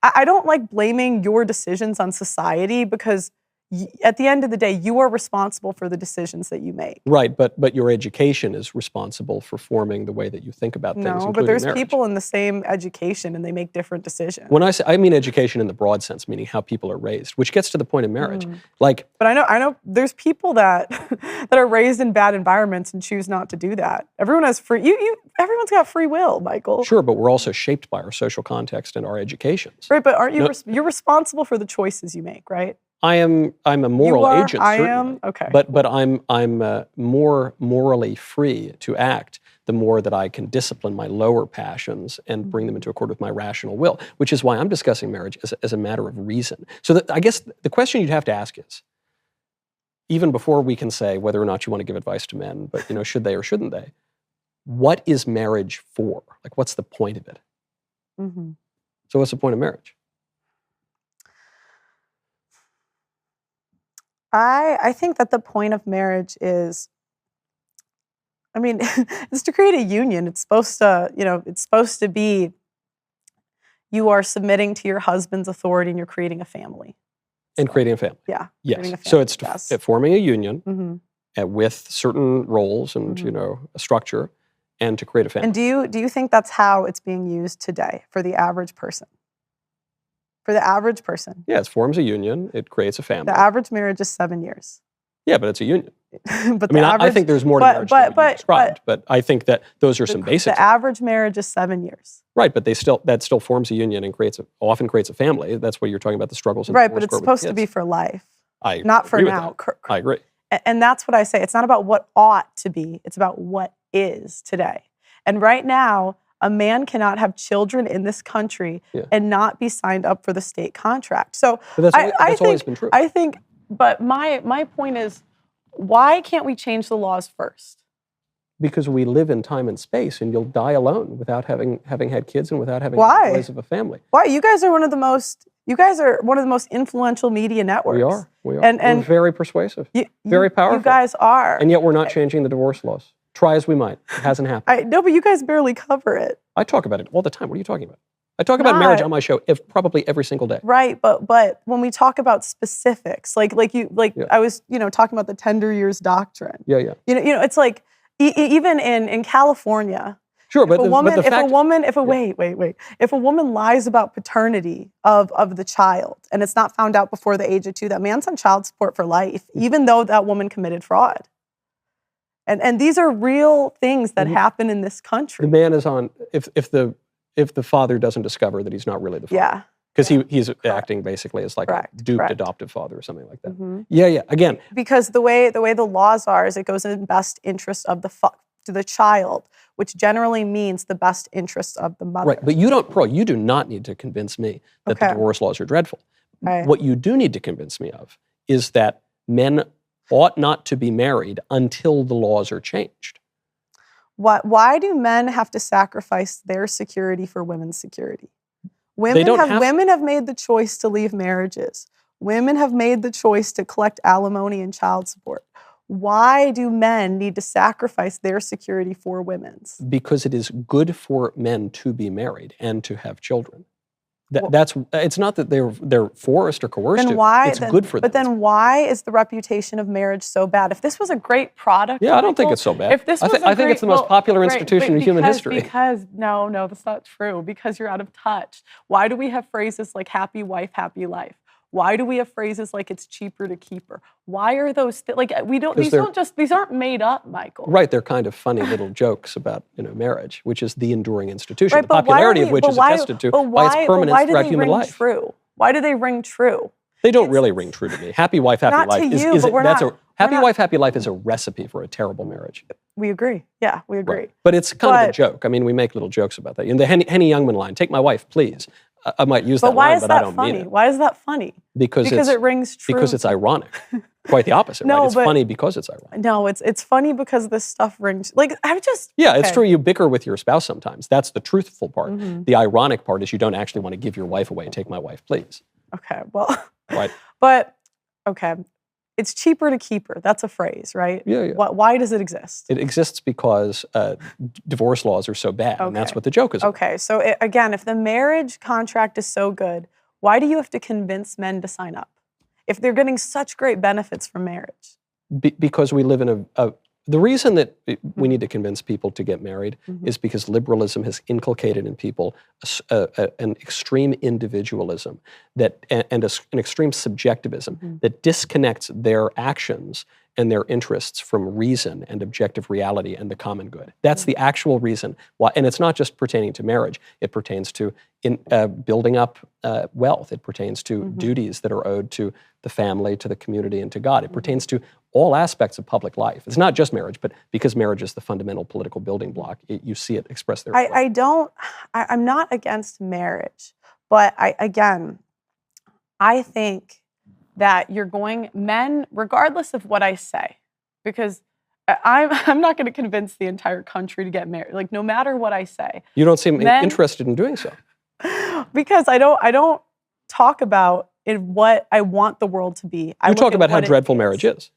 I don't like blaming your decisions on society because at the end of the day, you are responsible for the decisions that you make. Right, but your education is responsible for forming the way that you think about things. No, but there's people in the same education and they make different decisions. When I mean education in the broad sense, meaning how people are raised, which gets to the point of marriage. But I know there's people that that are raised in bad environments and choose not to do that. Everyone has everyone's got free will, Michael. Sure, but we're also shaped by our social context and our educations. Right, but aren't you you're responsible for the choices you make, right? I'm a moral agent, certainly. I am? Okay. But I'm more morally free to act the more that I can discipline my lower passions and bring them into accord with my rational will, which is why I'm discussing marriage as a matter of reason. So I guess the question you'd have to ask is, even before we can say whether or not you want to give advice to men, but should they or shouldn't they, what is marriage for? What's the point of it? Mm-hmm. So what's the point of marriage? I think that the point of marriage is, it's to create a union. It's supposed to be you are submitting to your husband's authority and you're creating a family. And creating a family. Yeah. Yes. So it's forming a union with certain roles and, a structure and to create a family. And do you think that's how it's being used today for the average person? For the average person. Yeah, it forms a union. It creates a family. The average marriage is 7 years. Yeah, but it's a union. But I think there's more to marriage than what you described, but I think that those are some basics. The average marriage is 7 years. Right, but that still forms a union and often creates a family. That's what you're talking about, the struggles. Right, but it's supposed to be for life, not for now. I agree. And that's what I say. It's not about what ought to be. It's about what is today. And right now, a man cannot have children in this country and not be signed up for the state contract. So that's always been true. I think, but my point is, why can't we change the laws first? Because we live in time and space, and you'll die alone without having had kids and without having the joys of a family. Why? You guys are one of the most influential media networks. We are. And we're very persuasive, very powerful. You guys are. And yet we're not changing the divorce laws. Try as we might. It hasn't happened. No, but you guys barely cover it. I talk about it all the time. What are you talking about? I talk about marriage on my show probably every single day. Right, but when we talk about specifics, I was talking about the tender years doctrine. Yeah. It's like even in California. Sure, if a woman lies about paternity of the child and it's not found out before the age of 2, that man's on child support for life, even though that woman committed fraud. And these are real things that happen in this country. The man is on if the father doesn't discover that he's not really the father. Yeah. Because he's acting basically as a duped adoptive father or something like that. Mm-hmm. Yeah. Again. Because the way the laws are is it goes in the best interest of the child, which generally means the best interest of the mother. Right. But you do not need to convince me that the divorce laws are dreadful. Right. What you do need to convince me of is that men ought not to be married until the laws are changed. Why do men have to sacrifice their security for women's security? Women have made the choice to leave marriages. Women have made the choice to collect alimony and child support. Why do men need to sacrifice their security for women's? Because it is good for men to be married and to have children. Well, It's not that they're forced or coerced then to. why? It's good for them. But then why is the reputation of marriage so bad? If this was a great product, Yeah, I don't think Michael, it's so bad. If this was I think it's the most popular great, institution in human history. Because no, that's not true. Because you're out of touch. Why do we have phrases like "happy wife, happy life"? Why do we have phrases like "it's cheaper to keep her"? Why are those like we don't? These aren't made up, Michael. Right, they're kind of funny little jokes about marriage, which is the enduring institution, Right, the popularity of which is attested to by its permanence throughout human life. True? Why do they ring true? They don't really ring true to me. Happy wife, happy not life to you, but we're not. Happy wife, happy life is a recipe for a terrible marriage. We agree. Yeah, we agree. Right. But it's kind of a joke. I mean, we make little jokes about that. In the Henny Youngman line, "Take my wife, please." I might use that line, but I don't mean it. Why is that funny? Because it rings true. Because it's ironic. Quite the opposite, right? It's funny because it's ironic. No, it's funny because this stuff rings. Like, it's true. You bicker with your spouse sometimes. That's the truthful part. Mm-hmm. The ironic part is you don't actually want to give your wife away. "Take my wife, please." Okay, well. Right. But, okay. It's cheaper to keep her. That's a phrase, right? Yeah. Why does it exist? It exists because divorce laws are so bad, and that's what the joke is about. Okay, so again, if the marriage contract is so good, why do you have to convince men to sign up? If they're getting such great benefits from marriage? Because we live in the reason that we need to convince people to get married is because liberalism has inculcated in people an extreme individualism and an extreme subjectivism that disconnects their actions and their interests from reason and objective reality and the common good. That's the actual reason why, and it's not just pertaining to marriage. It pertains to building up wealth. It pertains to duties that are owed to the family, to the community, and to God. It pertains to all aspects of public life. It's not just marriage, but because marriage is the fundamental political building block, you see it expressed there. I'm not against marriage, but I think that men, regardless of what I say, because I'm not going to convince the entire country to get married. Like, no matter what I say. You don't seem interested in doing so. Because I don't talk about what I want the world to be. You talk about how dreadful marriage is.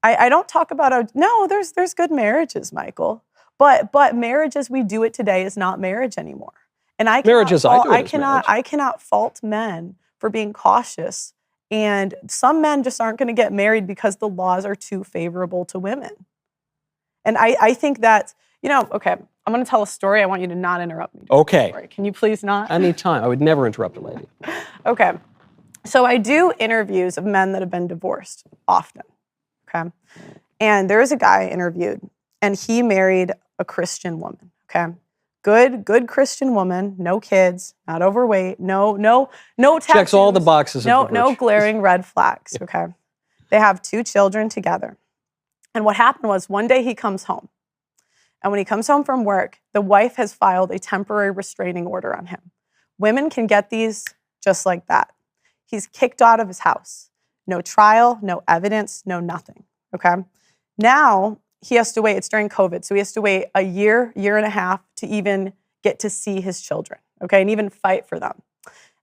I don't talk about there's good marriages, Michael. But marriage as we do it today is not marriage anymore. And I cannot fault men for being cautious. And some men just aren't going to get married because the laws are too favorable to women. And I think that, okay, I'm going to tell a story. I want you to not interrupt me. Okay. Can you please not? Anytime. I would never interrupt a lady. Okay. So I do interviews of men that have been divorced often. Okay. And there is a guy I interviewed, and he married a Christian woman. Okay. Good Christian woman, no kids, not overweight, no tattoos. Checks all the boxes. No glaring red flags. Yeah. Okay. They have 2 children together. And what happened was one day he comes home. And when he comes home from work, the wife has filed a temporary restraining order on him. Women can get these just like that. He's kicked out of his house. No trial, no evidence, no nothing. Okay. Now he has to wait. It's during COVID. So he has to wait a year and a half to even get to see his children. Okay. And even fight for them.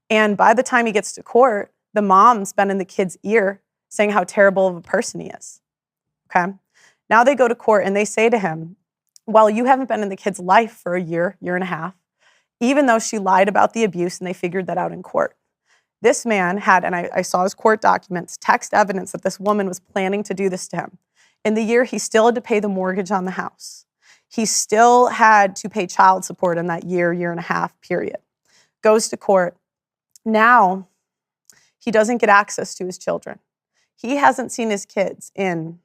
And by the time he gets to court, the mom's been in the kid's ear saying how terrible of a person he is. Okay. Now they go to court and they say to him, well, you haven't been in the kid's life for a year and a half, even though she lied about the abuse and they figured that out in court. This man had, and I saw his court documents, text evidence that this woman was planning to do this to him. In the year, he still had to pay the mortgage on the house. He still had to pay child support in that year and a half period. Goes to court. Now, he doesn't get access to his children. He hasn't seen his kids in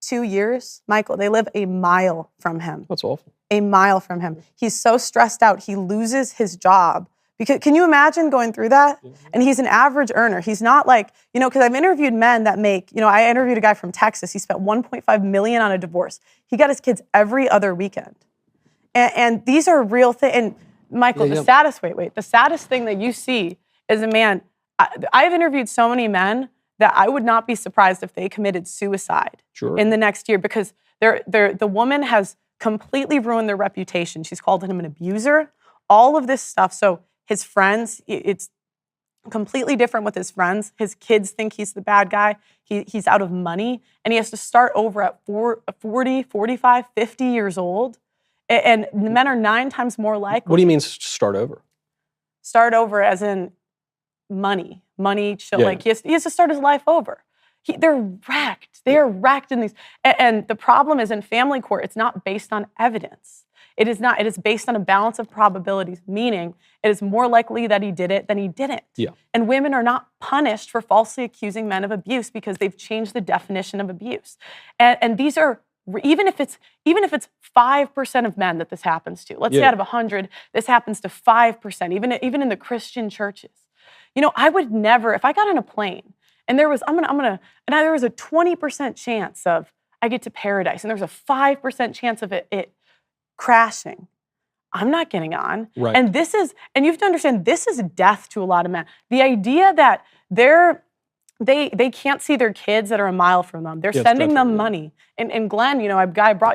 2 years. Michael, they live a mile from him. That's awful. A mile from him. He's so stressed out, he loses his job. Because can you imagine going through that? And he's an average earner. He's not like, because I've interviewed men that make, I interviewed a guy from Texas. He spent $1.5 million on a divorce. He got his kids every other weekend. And these are real things. And Michael, the saddest thing that you see is a man. I've interviewed so many men that I would not be surprised if they committed suicide in the next year because the woman has completely ruined their reputation. She's called him an abuser, all of this stuff. So his friends, it's completely different with his friends. His kids think he's the bad guy. He's out of money, and he has to start over at 40, 45, 50 years old. And men are 9 times more likely. What do you mean start over? Start over as in money, Yeah. like he has to start his life over. They're wrecked. They are wrecked in these. And the problem is in family court, it's not based on evidence. It is not. It is based on a balance of probabilities, meaning it is more likely that he did it than he didn't. Yeah. And women are not punished for falsely accusing men of abuse because they've changed the definition of abuse. And these are, even if it's 5% of men that this happens to, let's say out of 100, this happens to 5%, even in the Christian churches. You know, I would never, if I got on a plane and there was, there was a 20% chance of I get to paradise and there's a 5% chance of it crashing, I'm not getting on. Right. And you have to understand, this is death to a lot of men. The idea that they can't see their kids that are a mile from them. They're sending them money. And Glenn, you know,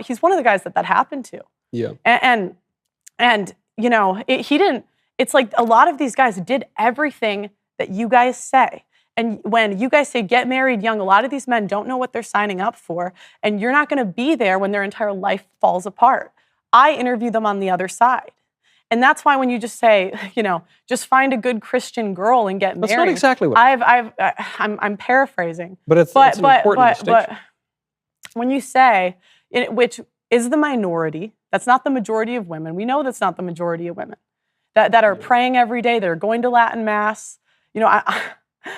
he's one of the guys that happened to. Yeah. And you know, it's like a lot of these guys did everything that you guys say. And when you guys say get married young, a lot of these men don't know what they're signing up for. And you're not going to be there when their entire life falls apart. I interview them on the other side. And that's why when you just say, you know, just find a good Christian girl and get married. That's not exactly what I'm paraphrasing. But it's an important distinction. But when you say, which is the minority, that's not the majority of women. We know that's not the majority of women that are praying every day, that are going to Latin Mass. You know,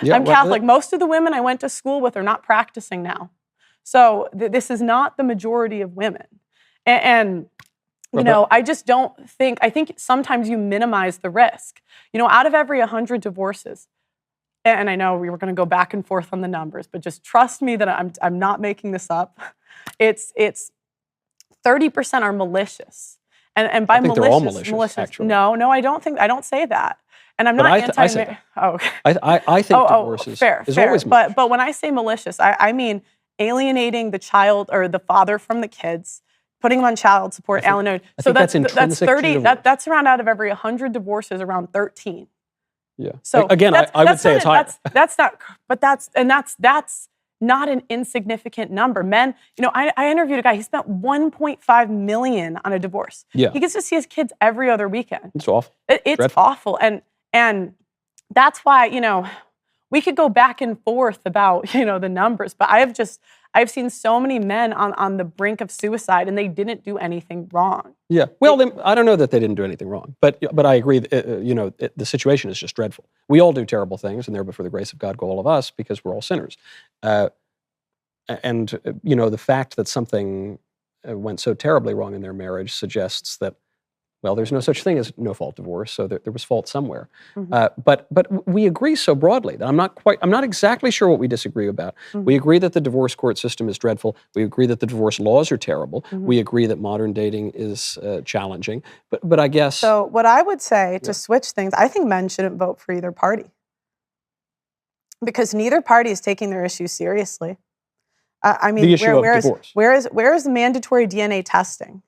I'm Catholic. Most of the women I went to school with are not practicing now. So this is not the majority of women. And you know, I just don't think, I think sometimes you minimize the risk. You know, out of every 100 divorces, and I know we were going to go back and forth on the numbers, but just trust me that I'm not making this up. It's 30% are malicious. And by malicious, they're all malicious, actually. No, I don't say that. And I'm not I say that. Oh, okay. I think divorce is always malicious. But when I say malicious, I mean alienating the child or the father from the kids, putting them on child support, alimony. So that's 30. That's around out of every 100 divorces, around 13. Yeah. So again, I would say it's higher. That's not. But that's not an insignificant number. Men, you know, I interviewed a guy. He spent $1.5 million on a divorce. Yeah. He gets to see his kids every other weekend. It's awful. It's awful, and that's why, you know, we could go back and forth about, you know, the numbers, but I've seen so many men on the brink of suicide, and they didn't do anything wrong. Yeah. Well, I don't know that they didn't do anything wrong, but I agree. You know, the situation is just dreadful. We all do terrible things, and there before the grace of God go all of us, because we're all sinners. And you know, the fact that something went so terribly wrong in their marriage suggests that, well, there's no such thing as no-fault divorce, so there was fault somewhere. Mm-hmm. But we agree so broadly that I'm not exactly sure what we disagree about. Mm-hmm. We agree that the divorce court system is dreadful. We agree that the divorce laws are terrible. Mm-hmm. We agree that modern dating is challenging. But I guess... So what I would say, to switch things, I think men shouldn't vote for either party. Because neither party is taking their issues seriously. I mean, the issue of divorce. Where is the mandatory DNA testing?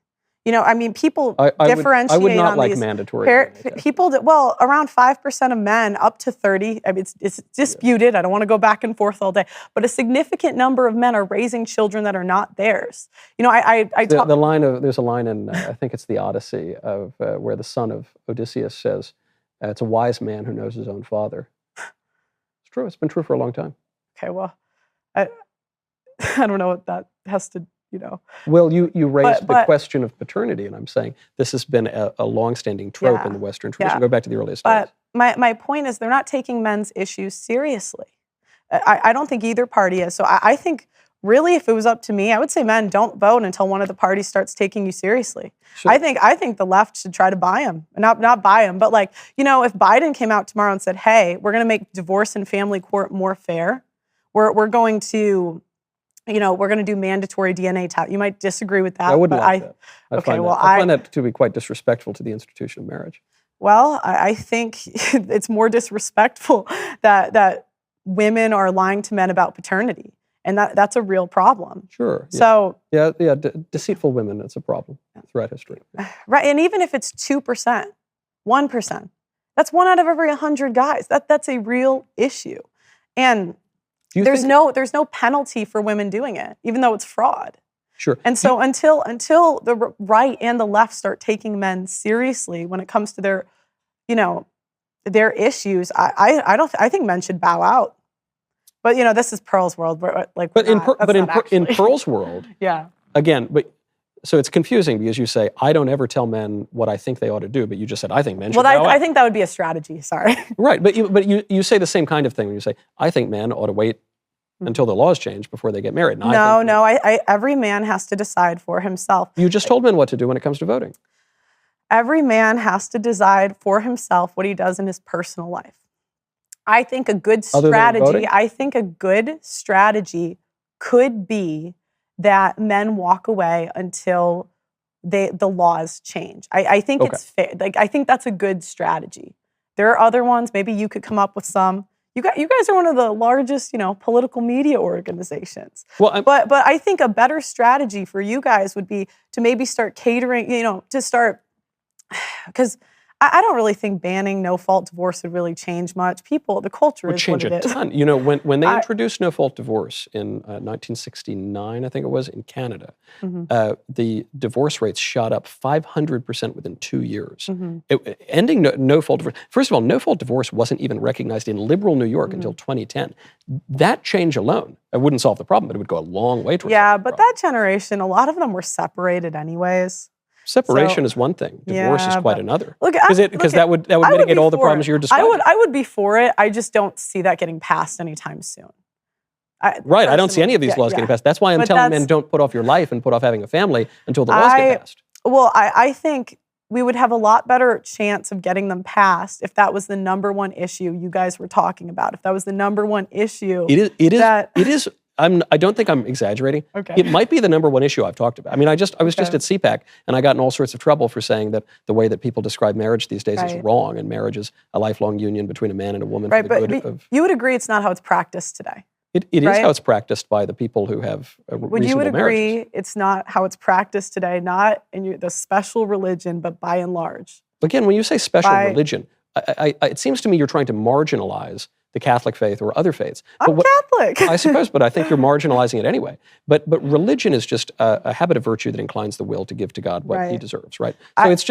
You know, I mean, people differentiate I would not on like these. mandatory. People around 5% of men, up to 30. I mean, it's disputed. I don't want to go back and forth all day, but a significant number of men are raising children that are not theirs. You know, there's a line in I think it's the Odyssey of where the son of Odysseus says, "It's a wise man who knows his own father." It's true. It's been true for a long time. Okay, well, I don't know what that has to. You know. Well, you raised the question of paternity, and I'm saying this has been a longstanding trope in the Western tradition. Go back to the earliest days. But my point is, they're not taking men's issues seriously. I don't think either party is. So I think, really, if it was up to me, I would say, men, don't vote until one of the parties starts taking you seriously. Sure. I think the left should try to buy them. Not buy them, but like, you know, if Biden came out tomorrow and said, hey, we're going to make divorce and family court more fair, we're going to... You know, we're going to do mandatory DNA tests. You might disagree with that. I wouldn't like that. I find that to be quite disrespectful to the institution of marriage. Well, I think it's more disrespectful that women are lying to men about paternity, and that's a real problem. Sure. Yeah. So deceitful women, that's a problem throughout history. Right, and even if it's 2%, 1%, That's 1 out of every 100 guys. That's a real issue. And Do you there's think, no penalty for women doing it, even though it's fraud. sure. And so until the right and the left start taking men seriously when it comes to their, their issues, I think men should bow out. But this is Pearl's world. In Pearl's world, yeah. again, so it's confusing because you say, I don't ever tell men what I think they ought to do, but you just said, I think men should bow out. I think that would be a strategy, sorry. Right, but you say the same kind of thing when you say, I think men ought to wait until the laws change before they get married. Every man has to decide for himself. You just told men what to do when it comes to voting. Every man has to decide for himself what he does in his personal life. I think a good strategy could be that men walk away until the laws change. I think it's fair. I think that's a good strategy. There are other ones. Maybe you could come up with some. You guys are one of the largest, political media organizations. Well, but I think a better strategy for you guys would be to maybe start catering, because I don't really think banning no-fault divorce would really change much. The culture is what it is. Would change a ton. When they introduced no-fault divorce in 1969, I think it was, in Canada, the divorce rates shot up 500% within 2 years. Ending no-fault divorce. First of all, no-fault divorce wasn't even recognized in liberal New York until 2010. That change alone, it wouldn't solve the problem, but it would go a long way towards solving the problem. That generation, a lot of them were separated anyways. Separation is one thing. Divorce is quite another. Because that would mitigate all the problems you're describing. I would be for it. I just don't see that getting passed anytime soon. I don't see any of these laws getting passed. That's why I'm telling men, don't put off your life and put off having a family until the laws get passed. Well, I think we would have a lot better chance of getting them passed if that was the number one issue you guys were talking about. If that was the number one issue. It is. I don't think I'm exaggerating. Okay. It might be the number one issue I've talked about. I mean, I was just at CPAC, and I got in all sorts of trouble for saying that the way that people describe marriage these days is wrong, and marriage is a lifelong union between a man and a woman. Right, but you would agree it's not how it's practiced today. It is how it's practiced by the people who have reasonable marriages. You would agree it's not how it's practiced today, not in the special religion, but by and large? Again, when you say special religion, it seems to me you're trying to marginalize the Catholic faith or other faiths. I'm Catholic. I suppose, but I think you're marginalizing it anyway. But religion is just a habit of virtue that inclines the will to give to God what he deserves, right? So it's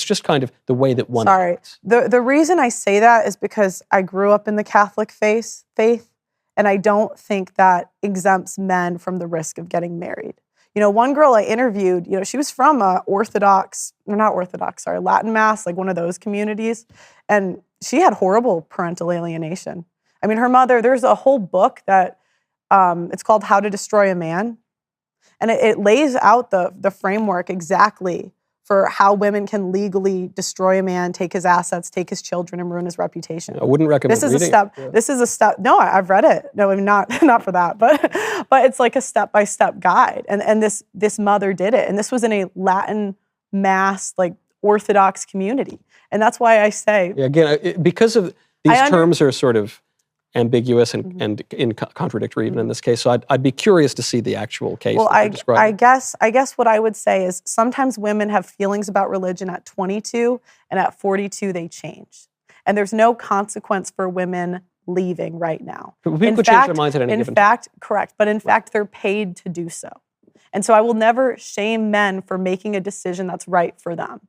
just kind of the way that one acts. The reason I say that is because I grew up in the Catholic faith, and I don't think that exempts men from the risk of getting married. One girl I interviewed, she was from Latin Mass, like one of those communities, and she had horrible parental alienation. I mean, her mother, there's a whole book that it's called How to Destroy a Man. And it lays out the framework exactly for how women can legally destroy a man, take his assets, take his children, and ruin his reputation. I wouldn't recommend reading it. This is a step. No, I've read it. No, I mean, not for that, but it's like a step-by-step guide. And this mother did it. And this was in a Latin Mass, like Orthodox community. And that's why I say... Yeah, again, because of these terms are sort of ambiguous and contradictory even in this case. So I'd be curious to see the actual case that you're describing. I guess what I would say is sometimes women have feelings about religion at 22, and at 42 they change. And there's no consequence for women leaving right now. People could change their minds at any given time. Correct. But in fact, they're paid to do so. And so I will never shame men for making a decision that's right for them.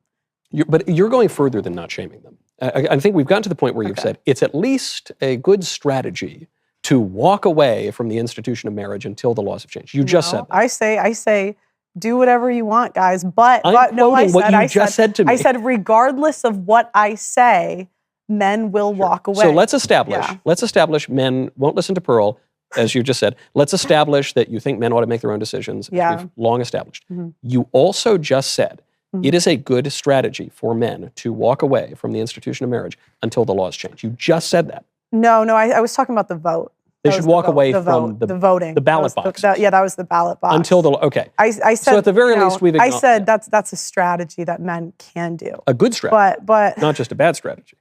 But you're going further than not shaming them. I think we've gotten to the point where you've said it's at least a good strategy to walk away from the institution of marriage until the laws have changed. You just said that. I say, do whatever you want, guys. But said to me. I said, regardless of what I say, men will walk away. So let's establish men won't listen to Pearl, as you just said. Let's establish that you think men ought to make their own decisions. Yeah. We've long established. You also just said it is a good strategy for men to walk away from the institution of marriage until the laws change. You just said that. No, I was talking about the vote. They should walk away from the voting. The ballot box. That was the ballot box. Until I said, so at the very least, we've I said that's a strategy that men can do. A good strategy. But not just a bad strategy.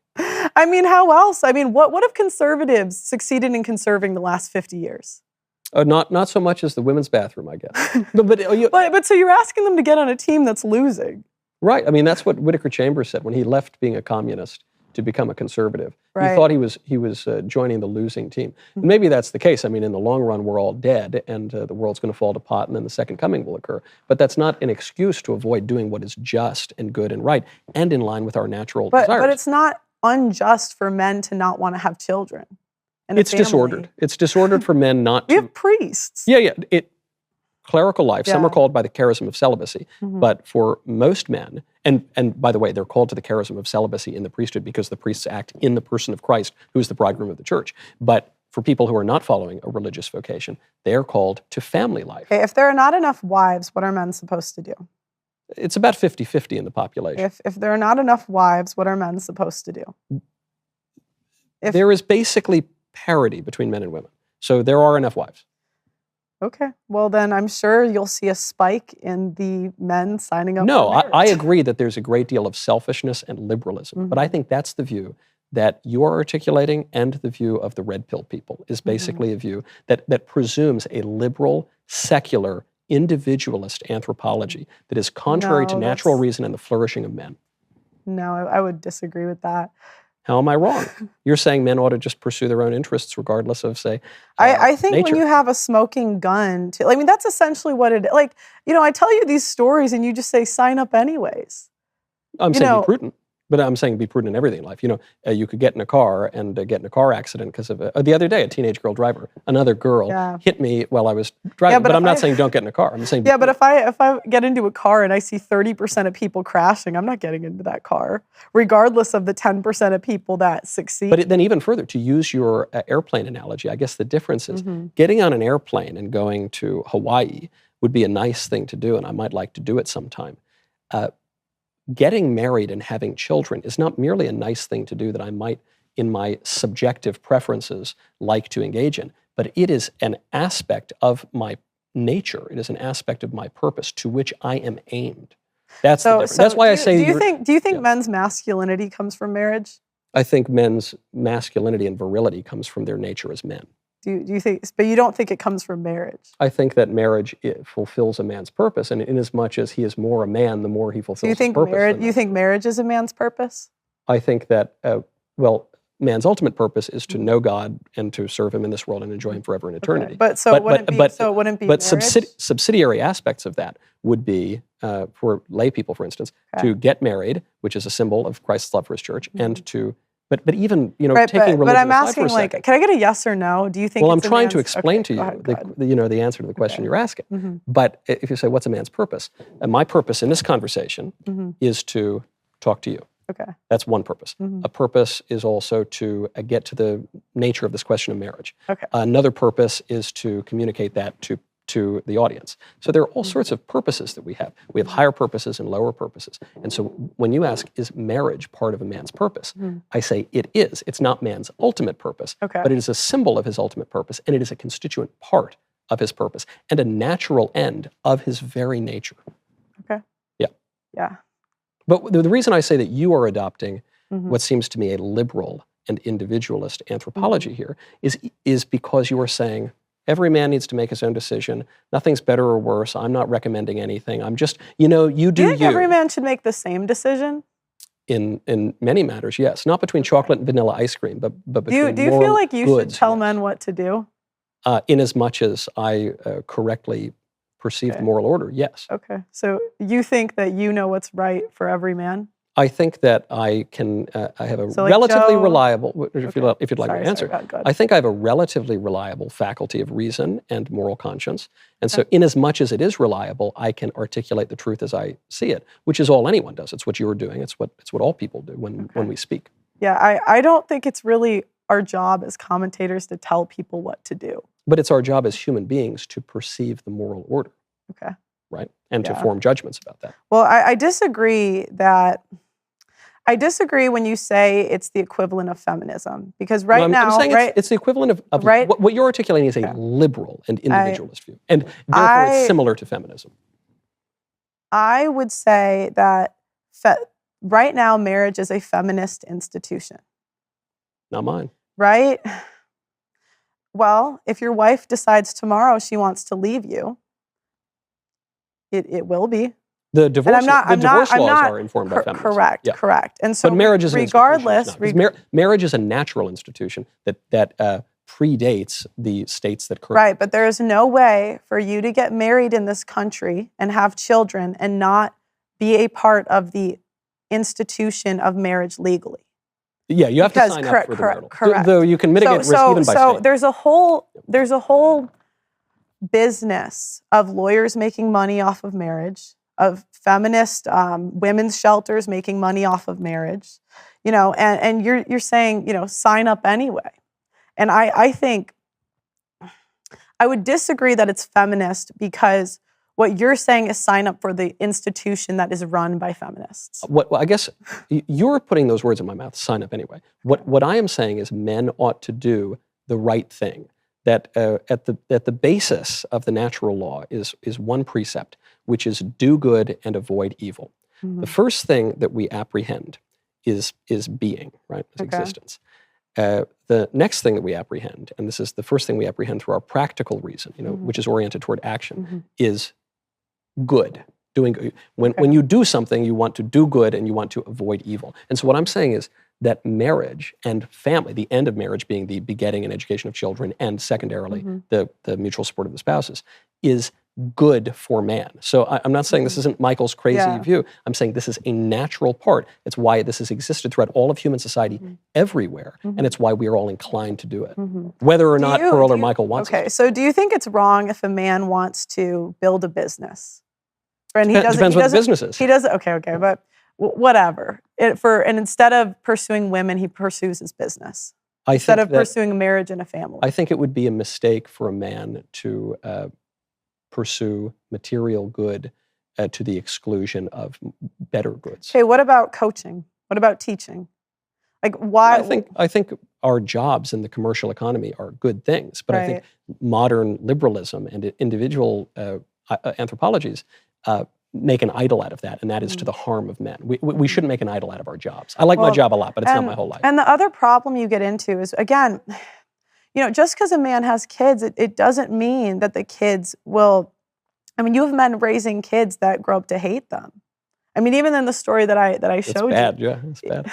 I mean, how else? I mean, what have conservatives succeeded in conserving the last 50 years? Not so much as the women's bathroom, I guess. But so you're asking them to get on a team that's losing. Right. I mean, that's what Whittaker Chambers said when he left being a communist to become a conservative. Right. He thought he was joining the losing team. And maybe that's the case. I mean, in the long run, we're all dead, and the world's going to fall to pot, and then the second coming will occur. But that's not an excuse to avoid doing what is just and good and right, and in line with our natural desires. But it's not unjust for men to not want to have children. It's disordered. It's disordered for men not to. We have priests. Yeah. Clerical life, some Yeah. are called by the charism of celibacy, but for most men, and by the way, they're called to the charism of celibacy in the priesthood because the priests act in the person of Christ, who is the bridegroom of the church. But for people who are not following a religious vocation, they are called to family life. Okay, if there are not enough wives, what are men supposed to do? It's about 50-50 in the population. If there are not enough wives, what are men supposed to do? There is basically parity between men and women. So there are enough wives. Okay. Well, then I'm sure you'll see a spike in the men signing up No, for marriage. I agree that there's a great deal of selfishness and liberalism, but I think that's the view that you are articulating, and the view of the red pill people is basically a view that presumes a liberal, secular, individualist anthropology that is contrary to natural reason and the flourishing of men. No, I would disagree with that. How am I wrong? You're saying men ought to just pursue their own interests regardless of, say, I think nature. when you have a smoking gun, I mean, that's essentially what it is. Like, I tell you these stories and you just say, sign up anyways. I'm saying be prudent. But I'm saying be prudent in everything in life. You could get in a car and get in a car accident because of the other day, a teenage girl driver, another girl hit me while I was driving. But I'm not saying don't get in a car. I'm saying but if I get into a car and I see 30% of people crashing, I'm not getting into that car, regardless of the 10% of people that succeed. But then even further, to use your airplane analogy, I guess the difference is getting on an airplane and going to Hawaii would be a nice thing to do, and I might like to do it sometime. Getting married and having children is not merely a nice thing to do that I might, in my subjective preferences, like to engage in, but it is an aspect of my nature. It is an aspect of my purpose to which I am aimed. That's the difference. That's why I say. Do you think men's masculinity comes from marriage? I think men's masculinity and virility comes from their nature as men. Do you think? But you don't think it comes from marriage? I think that marriage fulfills a man's purpose, and in as much as he is more a man, the more he fulfills his purpose. You think marriage is a man's purpose? I think that man's ultimate purpose is to know God and to serve Him in this world and enjoy Him forever in eternity. Okay. But it wouldn't be. But subsidiary aspects of that would be for lay people, for instance, to get married, which is a symbol of Christ's love for His church, and to. But even taking religion but I'm aside asking, for a second, can I get a yes or no? Do you think? Well, I'm trying to explain to you the answer to the question you're asking. But if you say, what's a man's purpose? And my purpose in this conversation is to talk to you. Okay. That's one purpose. A purpose is also to get to the nature of this question of marriage. Okay. Another purpose is to communicate that to the audience. So there are all sorts of purposes that we have. We have higher purposes and lower purposes. And so when you ask, is marriage part of a man's purpose? I say it is. It's not man's ultimate purpose, but it is a symbol of his ultimate purpose, and it is a constituent part of his purpose and a natural end of his very nature. Okay. Yeah. Yeah. But the reason I say that you are adopting what seems to me a liberal and individualist anthropology here is because you are saying, every man needs to make his own decision. Nothing's better or worse. I'm not recommending anything. I'm just, you do you. Do you think every man should make the same decision? In many matters, yes. Not between chocolate and vanilla ice cream, but between Do you feel like you should tell yes. men what to do? In as much as I correctly perceive the moral order, yes. Okay. So you think that you know what's right for every man? I think that I can. I have a relatively reliable. If you'd like me to answer, I think I have a relatively reliable faculty of reason and moral conscience, and so in as much as it is reliable, I can articulate the truth as I see it, which is all anyone does. It's what you're doing. It's what all people do when we speak. Yeah, I don't think it's really our job as commentators to tell people what to do. But it's our job as human beings to perceive the moral order. Okay. Right, and to form judgments about that. Well, I disagree that. I disagree when you say it's the equivalent of feminism, because I'm saying it's the equivalent of what you're articulating is a liberal and individualist view, and therefore it's similar to feminism. I would say that right now marriage is a feminist institution. Not mine. Right? Well, if your wife decides tomorrow she wants to leave you, it will be. The divorce, I'm divorce not, I'm laws not, are informed by feminism. correct, Yeah. correct. And so But marriage is an regardless, institution. It's not, 'cause marriage is a natural institution that predates the states that currently. right, but there is no way for you to get married in this country and have children and not be a part of the institution of marriage legally. Yeah, you have to sign up for the marital. Though you can mitigate risk even by So state. there's a whole business of lawyers making money off of marriage, of feminist women's shelters making money off of marriage, and you're saying, sign up anyway. And I think I would disagree that it's feminist, because what you're saying is sign up for the institution that is run by feminists. Well, I guess you're putting those words in my mouth, sign up anyway. What I am saying is men ought to do the right thing. That at the basis of the natural law is one precept, which is do good and avoid evil. Mm-hmm. The first thing that we apprehend is being, right, is existence. The next thing that we apprehend, and this is the first thing we apprehend through our practical reason, which is oriented toward action, is good. Doing good. When you do something, you want to do good and you want to avoid evil. And so what I'm saying is that marriage and family, the end of marriage being the begetting and education of children, and secondarily the mutual support of the spouses, is good for man. So I'm not saying this isn't Michael's crazy view. I'm saying this is a natural part. It's why this has existed throughout all of human society everywhere, and it's why we are all inclined to do it, whether or not Pearl or Michael wants it. Okay, so do you think it's wrong if a man wants to build a business? And Depends what the business is. He doesn't. Okay, but whatever. And instead of pursuing women, he pursues his business. Instead of pursuing a marriage and a family. I think it would be a mistake for a man to pursue material good to the exclusion of better goods. Okay, what about coaching? What about teaching? Like, why? I think our jobs in the commercial economy are good things, but I think modern liberalism and individual anthropologies make an idol out of that, and that is to the harm of men. We shouldn't make an idol out of our jobs. I like my job a lot, but it's not my whole life. And the other problem you get into is, again, just because a man has kids, it doesn't mean that the kids will. I mean, you have men raising kids that grow up to hate them. I mean, even in the story that I showed you. It's bad.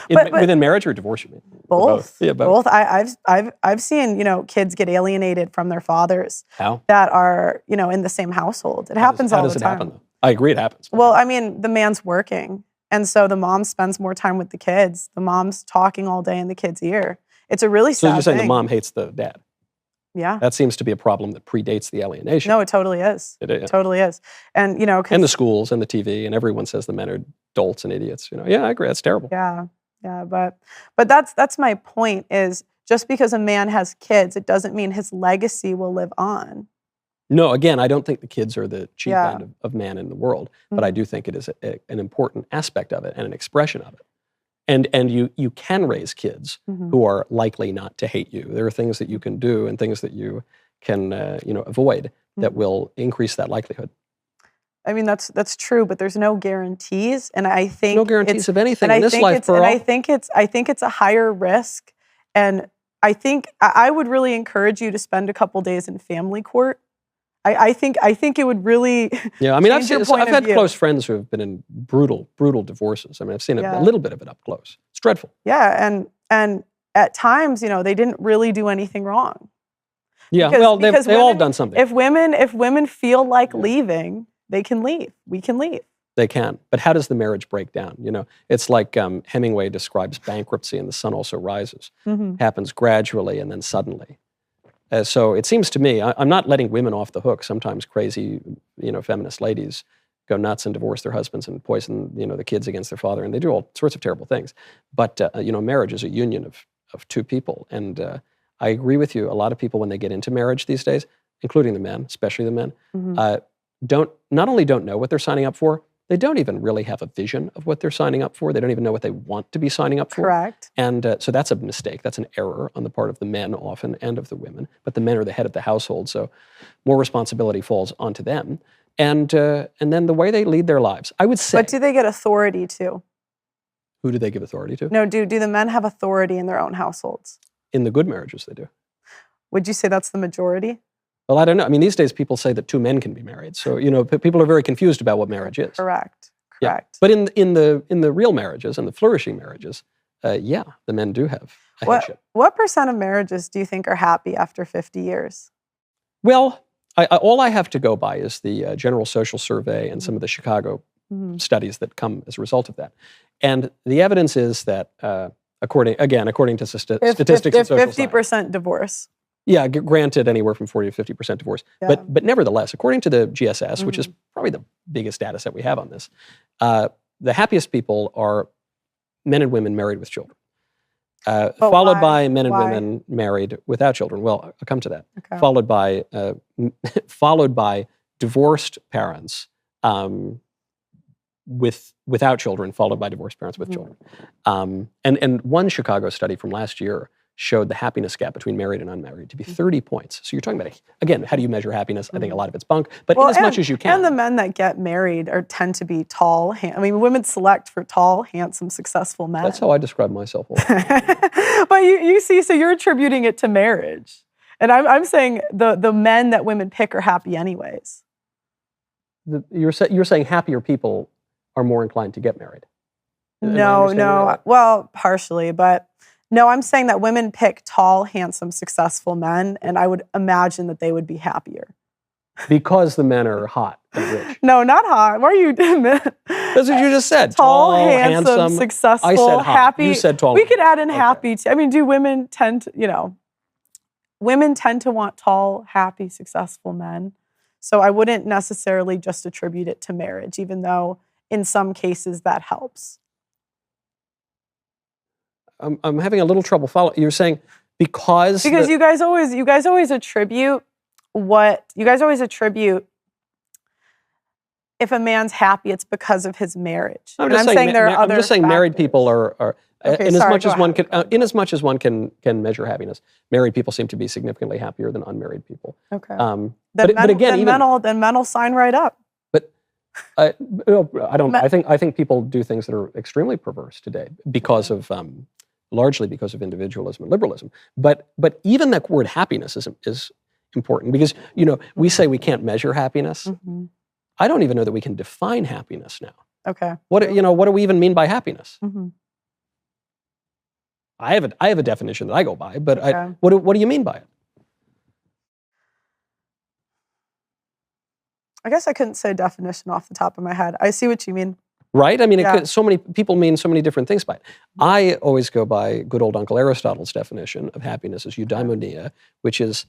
But within marriage or divorce, you mean? Both. Yeah, both. I've seen kids get alienated from their fathers. How? That are in the same household. It happens all the time. How does it happen, though? I agree, it happens. Well, I mean, the man's working, and so the mom spends more time with the kids. The mom's talking all day in the kid's ear. It's a really sad thing. So you're saying the mom hates the dad? Yeah. That seems to be a problem that predates the alienation. No, it totally is. It totally is. And, and the schools and the TV, and everyone says the men are dolts and idiots. Yeah, I agree. That's terrible. Yeah. But that's my point, is just because a man has kids, it doesn't mean his legacy will live on. No, again, I don't think the kids are the chief end of man in the world, but I do think it is an important aspect of it and an expression of it. And you can raise kids who are likely not to hate you. There are things that you can do and things that you can avoid that will increase that likelihood. I mean, that's true, but there's no guarantees, and I think no guarantees of anything in this life, Pearl. And I think it's a higher risk, and I think I would really encourage you to spend a couple days in family court. I think it would really. Yeah, I mean, I've had close friends who have been in brutal divorces. I mean, I've seen a little bit of it up close. It's dreadful. Yeah, and at times, they didn't really do anything wrong. Yeah, they've all done something. If women feel like leaving, they can leave. We can leave. They can, but how does the marriage break down? It's like Hemingway describes bankruptcy in The Sun Also Rises. Happens gradually and then suddenly. So it seems to me, I'm not letting women off the hook. Sometimes crazy, feminist ladies go nuts and divorce their husbands and poison, the kids against their father, and they do all sorts of terrible things. But marriage is a union of two people, and I agree with you. A lot of people, when they get into marriage these days, including the men, especially the men, not only don't know what they're signing up for, they don't even really have a vision of what they're signing up for. They don't even know what they want to be signing up for. Correct. And so that's a mistake. That's an error on the part of the men often and of the women. But the men are the head of the household, so more responsibility falls onto them. And then the way they lead their lives, I would say. But do they get authority too? Who do they give authority to? No, do the men have authority in their own households? In the good marriages, they do. Would you say that's the majority? Well, I don't know. I mean, these days people say that two men can be married. So, people are very confused about what marriage is. Correct. Yeah. But in the real marriages and the flourishing marriages, the men do have a headship. What percent of marriages do you think are happy after 50 years? Well, all I have to go by is the General Social Survey and some of the Chicago studies that come as a result of that. And the evidence is that, according to statistics and social science, 50% divorce. Yeah, granted, anywhere from 40 to 50% divorce. Yeah. But nevertheless, according to the GSS, which is probably the biggest data set we have on this, the happiest people are men and women married with children, followed by men and women married without children. Well, I'll come to that. Okay. Followed by divorced parents without children, followed by divorced parents with children. And one Chicago study from last year showed the happiness gap between married and unmarried to be 30 points. So you're talking about, again, how do you measure happiness? I think a lot of it's bunk, but in as much as you can. And the men that get married tend to be tall. Women select for tall, handsome, successful men. That's how I describe myself. But you see, so you're attributing it to marriage. And I'm saying the men that women pick are happy anyways. You're saying happier people are more inclined to get married. No. Well, partially, but no, I'm saying that women pick tall, handsome, successful men, and I would imagine that they would be happier. Because the men are hot and rich. No, not hot. What are you doing? That's what you just said. Tall, handsome, successful, I said hot. Happy. You said tall. We could add in happy. Do women tend to, women tend to want tall, happy, successful men. So I wouldn't necessarily just attribute it to marriage, even though in some cases that helps. I'm having a little trouble following. You're saying because you guys always attribute if a man's happy, it's because of his marriage. I'm just saying married people are Okay, in as much as one can measure happiness, married people seem to be significantly happier than unmarried people. Okay. Then men will sign right up. But I don't. I think people do things that are extremely perverse today because of largely because of individualism and liberalism. But even that word happiness is important because we say we can't measure happiness. Mm-hmm. I don't even know that we can define happiness now. Okay. What do we even mean by happiness? Mm-hmm. I have a definition that I go by, but Okay. What do you mean by it? I guess I couldn't say a definition off the top of my head. I see what you mean. Right? I mean, so many people mean so many different things by it. I always go by good old Uncle Aristotle's definition of happiness as eudaimonia, which is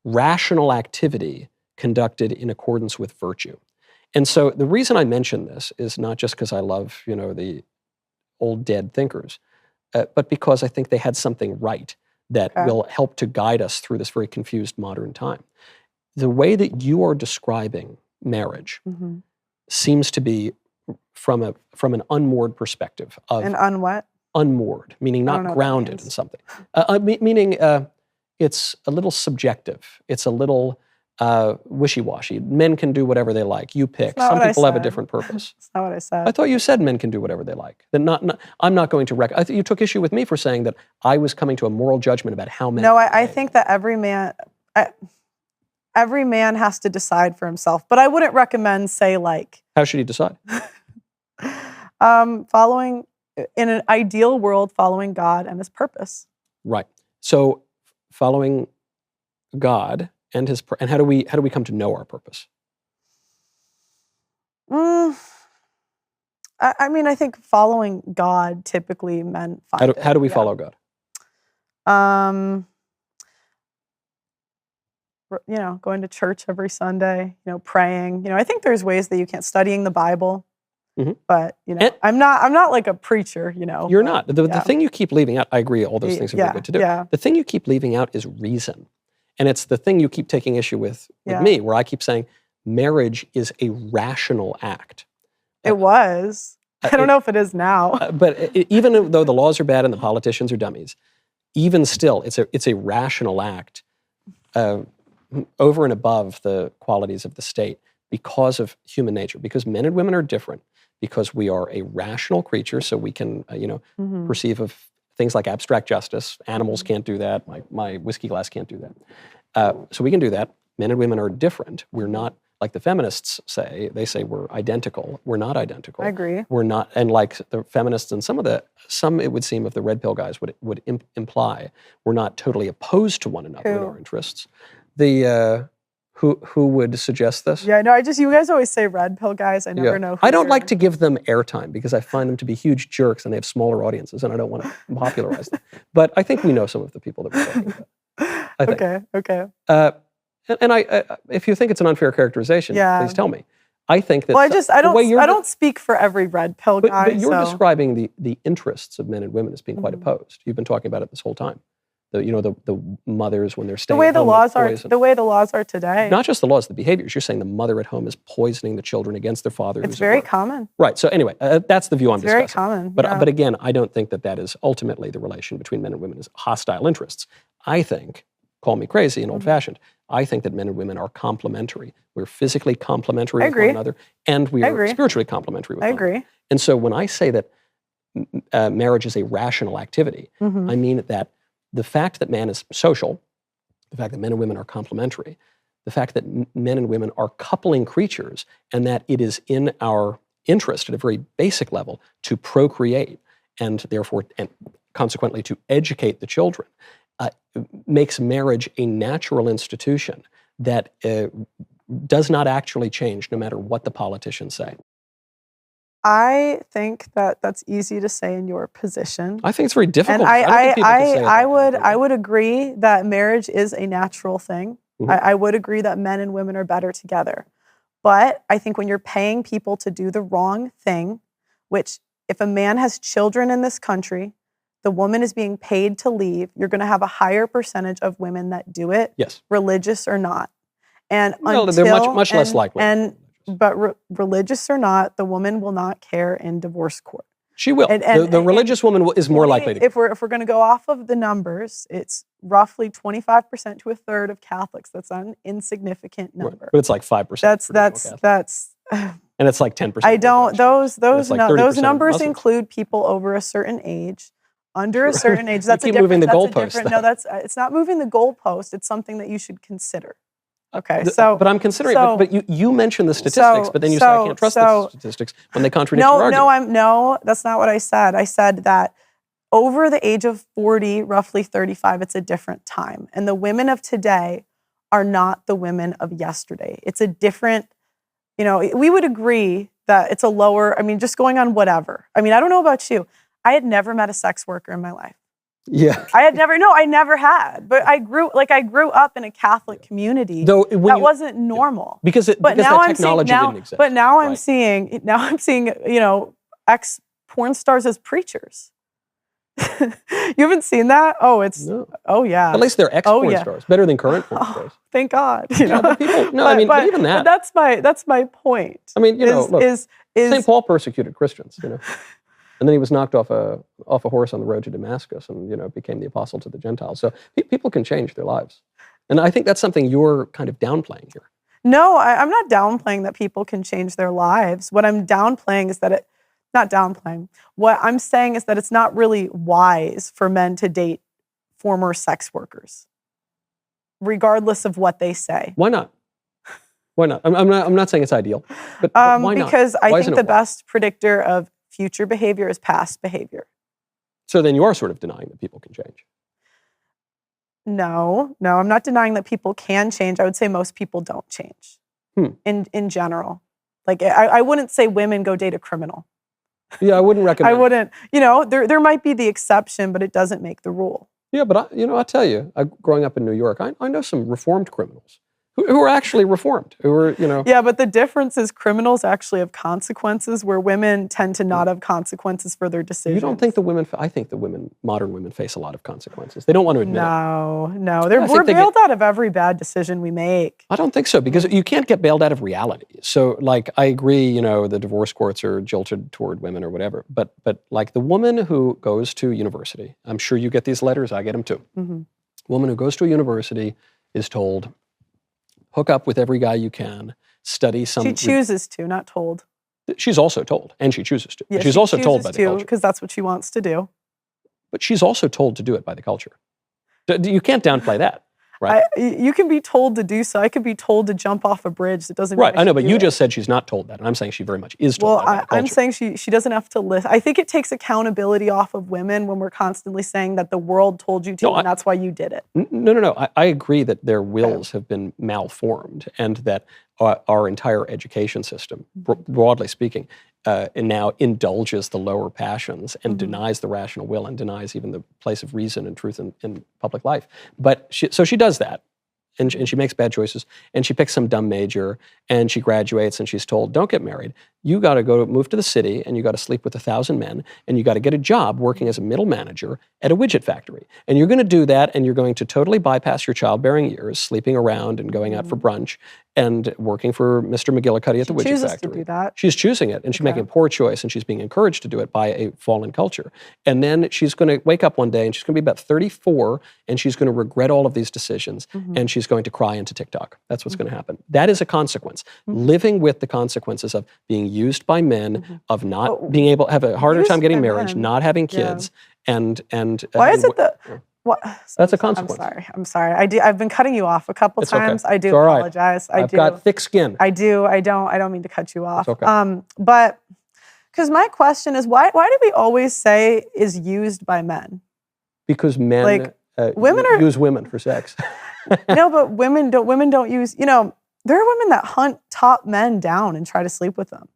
rational activity conducted in accordance with virtue. And so the reason I mention this is not just because I love, the old dead thinkers, but because I think they had something right that will help to guide us through this very confused modern time. The way that you are describing marriage seems to be from an unmoored perspective of an what? Unmoored, meaning not grounded in something. Meaning it's a little subjective. It's a little wishy-washy. Men can do whatever they like. You pick. Some people have a different purpose. That's not what I said. I thought you said men can do whatever they like. That I'm not going to I think you took issue with me for saying that I was coming to a moral judgment about how men. No, I think that every man has to decide for himself. But I wouldn't recommend, say, like. How should he decide? Following, in an ideal world, following God and His purpose. Right. So, following God and how do we come to know our purpose? I think following God typically meant. How do we follow God? Going to church every Sunday. Praying. I think there's ways that you can't studying the Bible. Mm-hmm. But I'm not like a preacher. You're not. The thing you keep leaving out. I agree. All those things are very good to do. Yeah. The thing you keep leaving out is reason, and it's the thing you keep taking issue with me, where I keep saying marriage is a rational act. It was. I don't know if it is now. But even though the laws are bad and the politicians are dummies, even still, it's a rational act over and above the qualities of the state because of human nature. Because men and women are different. Because we are a rational creature, so we can, perceive of things like abstract justice. Animals can't do that. My whiskey glass can't do that. So we can do that. Men and women are different. We're not, like the feminists say, they say we're identical. We're not identical. I agree. We're not, and like the feminists and some it would seem of the red pill guys would imply, we're not totally opposed to one another in our interests. Who would suggest this? Yeah, no, you guys always say red pill guys. I never know. I don't like to give them airtime because I find them to be huge jerks and they have smaller audiences and I don't want to popularize them. But I think we know some of the people that we're talking about. Okay. And if you think it's an unfair characterization, please tell me. I think that. Well, I don't speak for every red pill guy. But you're describing the interests of men and women as being quite opposed. You've been talking about it this whole time. The mothers when they're staying at home. The way the laws are today. Not just the laws, the behaviors. You're saying the mother at home is poisoning the children against their father. It's very common. Right. So anyway, that's the view I'm discussing. Very common. But again, I don't think that is ultimately the relation between men and women is hostile interests. I think, call me crazy and old-fashioned, I think that men and women are complementary. We're physically complementary with one another, and we are spiritually complementary with one another. I agree. And so when I say that marriage is a rational activity, I mean that the fact that man is social, the fact that men and women are complementary, the fact that men and women are coupling creatures, and that it is in our interest at a very basic level to procreate and therefore, and consequently, to educate the children, makes marriage a natural institution that does not actually change no matter what the politicians say. I think that that's easy to say in your position. I think it's very difficult. And I would agree that marriage is a natural thing. I would agree that men and women are better together. But I think when you're paying people to do the wrong thing, which if a man has children in this country, the woman is being paid to leave, you're going to have a higher percentage of women that do it, religious or not. And they're much less likely. But religious or not, the woman will not care in divorce court. She will. The religious woman is more likely to. If we're going to go off of the numbers, it's roughly 25% to a third of Catholics. That's not an insignificant number. Right. But it's like 5%. That's. And it's like 10%. I don't. Those numbers include people over a certain age. Under a certain age, that's keep moving the goalpost. It's not moving the goalpost. It's something that you should consider. Okay, but I'm considering. But you mentioned the statistics, but then you say I can't trust the statistics when they contradict your argument. No, that's not what I said. I said that over the age of 40, roughly 35, it's a different time, and the women of today are not the women of yesterday. It's a different. We would agree that it's a lower. I mean, just going on whatever. I mean, I don't know about you. I had never met a sex worker in my life. Yeah. I never had. But I grew up in a Catholic community that wasn't normal. Because that technology didn't exist. But now I'm seeing, ex porn stars as preachers. You haven't seen that? Oh yeah. At least they're ex porn stars. Better than current porn stars. Thank God. But even that. But that's my point. I mean, St. Paul persecuted Christians, And then he was knocked off a horse on the road to Damascus and, became the apostle to the Gentiles. So people can change their lives. And I think that's something you're kind of downplaying here. No, I'm not downplaying that people can change their lives. What I'm downplaying is that what I'm saying is that it's not really wise for men to date former sex workers, regardless of what they say. Why not? Why not? I'm not saying it's ideal, but why not? Because I think the best predictor of future behavior is past behavior. So then you are sort of denying that people can change. No, I'm not denying that people can change. I would say most people don't change in general. Like I wouldn't say women go date a criminal. Yeah, I wouldn't recommend. I wouldn't. There might be the exception, but it doesn't make the rule. Yeah, but I tell you, growing up in New York, I know some reformed criminals. Who are actually reformed, who are, Yeah, but the difference is criminals actually have consequences where women tend to not have consequences for their decisions. You don't think I think modern women face a lot of consequences. They don't want to admit it. No. We're bailed out of every bad decision we make. I don't think so, because you can't get bailed out of reality. So, I agree, the divorce courts are jilted toward women or whatever, but like the woman who goes to university, I'm sure you get these letters, I get them too. Mm-hmm. Woman who goes to a university is told, hook up with every guy you can, study some... She chooses to, not told. She's also told, and she chooses to. Yeah, she's also told by the culture. Because that's what she wants to do. But she's also told to do it by the culture. You can't downplay that, Right. You can be told to do so. I could be told to jump off a bridge. That doesn't mean Right, I know, but should you do just it. said she's not told that, and I'm saying she very much is told Well, that by the I'm culture. saying she doesn't have to listen. I think it takes accountability off of women when we're constantly saying that the world told you to, No, and that's why you did it. No. I agree that their wills have been malformed, and that our entire education system, broadly speaking, and now indulges the lower passions and denies the rational will and denies even the place of reason and truth in public life. But so she does that. And she makes bad choices, and she picks some dumb major, and she graduates, and she's told, don't get married. You got to move to the city, and you got to sleep with 1,000 men, and you got to get a job working as a middle manager at a widget factory. And you're going to do that, and you're going to totally bypass your childbearing years, sleeping around and going out for brunch and working for Mr. McGillicuddy at the widget chooses factory. to do that. She's choosing it, and she's making a poor choice, and she's being encouraged to do it by a fallen culture. And then she's going to wake up one day, and she's going to be about 34, and she's going to regret all of these decisions, and she's going to cry into TikTok. That's what's going to happen. That is a consequence. Living with the consequences of being used by men, of not being able to have a harder time getting married, not having kids, and why is it that? What? That's a consequence. I'm sorry. I've been cutting you off a couple times. Okay. I do It's all right. apologize. I've got thick skin. I do. I don't mean to cut you off. It's okay. But because my question is, why do we always say is used by men? Because men women use women for sex. No, but women don't use. You know, there are women that hunt top men down and try to sleep with them.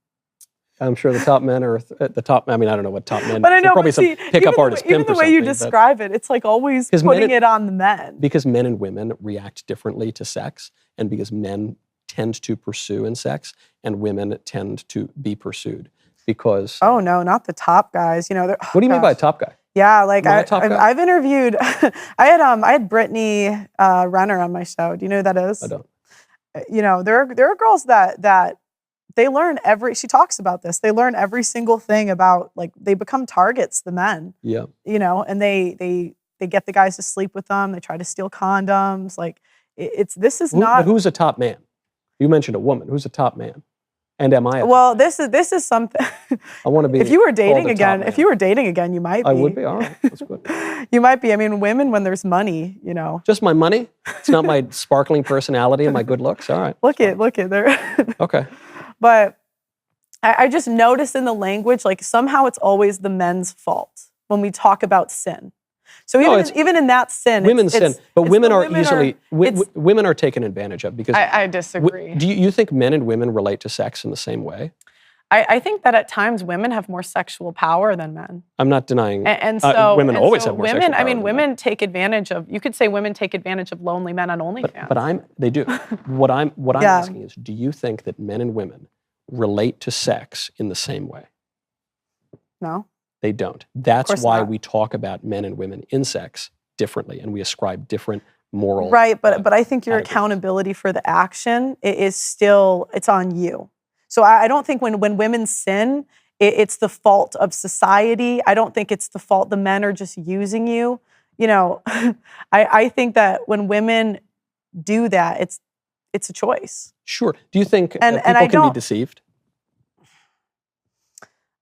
I'm sure the top men are at the top. I mean, I don't know what top men. But I know, probably some pickup artist even pimp the or way you something, describe it, it's like always putting it on the men. Because men and women react differently to sex, and because men tend to pursue in sex, and women tend to be pursued. Because oh no, not the top guys. You know, what do you mean by a top guy? Yeah, like I've interviewed. I had Brittany Renner on my show. Do you know who that is? I don't. You know, there are girls that they learn she talks about this. They learn every single thing about, like, they become targets, the men. Yeah. You know, and they get the guys to sleep with them. They try to steal condoms. Like, this is not. But who's a top man? You mentioned a woman. Who's a top man? And am I? Well, this is something. I want to be. If you were dating again, you might be. I would be. All right, that's good. You might be. I mean, women, when there's money, you know. Just my money. It's not my sparkling personality and my good looks. All right. Look at there. Okay. But I just notice in the language, like, somehow it's always the men's fault when we talk about sin. So even in that sin, women sin, but women are easily women are taken advantage of because I disagree. Do you think men and women relate to sex in the same way? I think that at times women have more sexual power than men. I'm not denying. And so women always have more sexual power. I mean, women take advantage of. You could say women take advantage of lonely men on OnlyFans. But they do. What I'm asking is, do you think that men and women relate to sex in the same way? No. They don't. That's why we talk about men and women in sex differently, and we ascribe different moral. Right, but I think your accountability for the action is still, it's on you. So I don't think when women sin, it's the fault of society. I don't think it's the fault the men are just using you. You know, I think that when women do that, it's a choice. Sure. Do you think people can be deceived?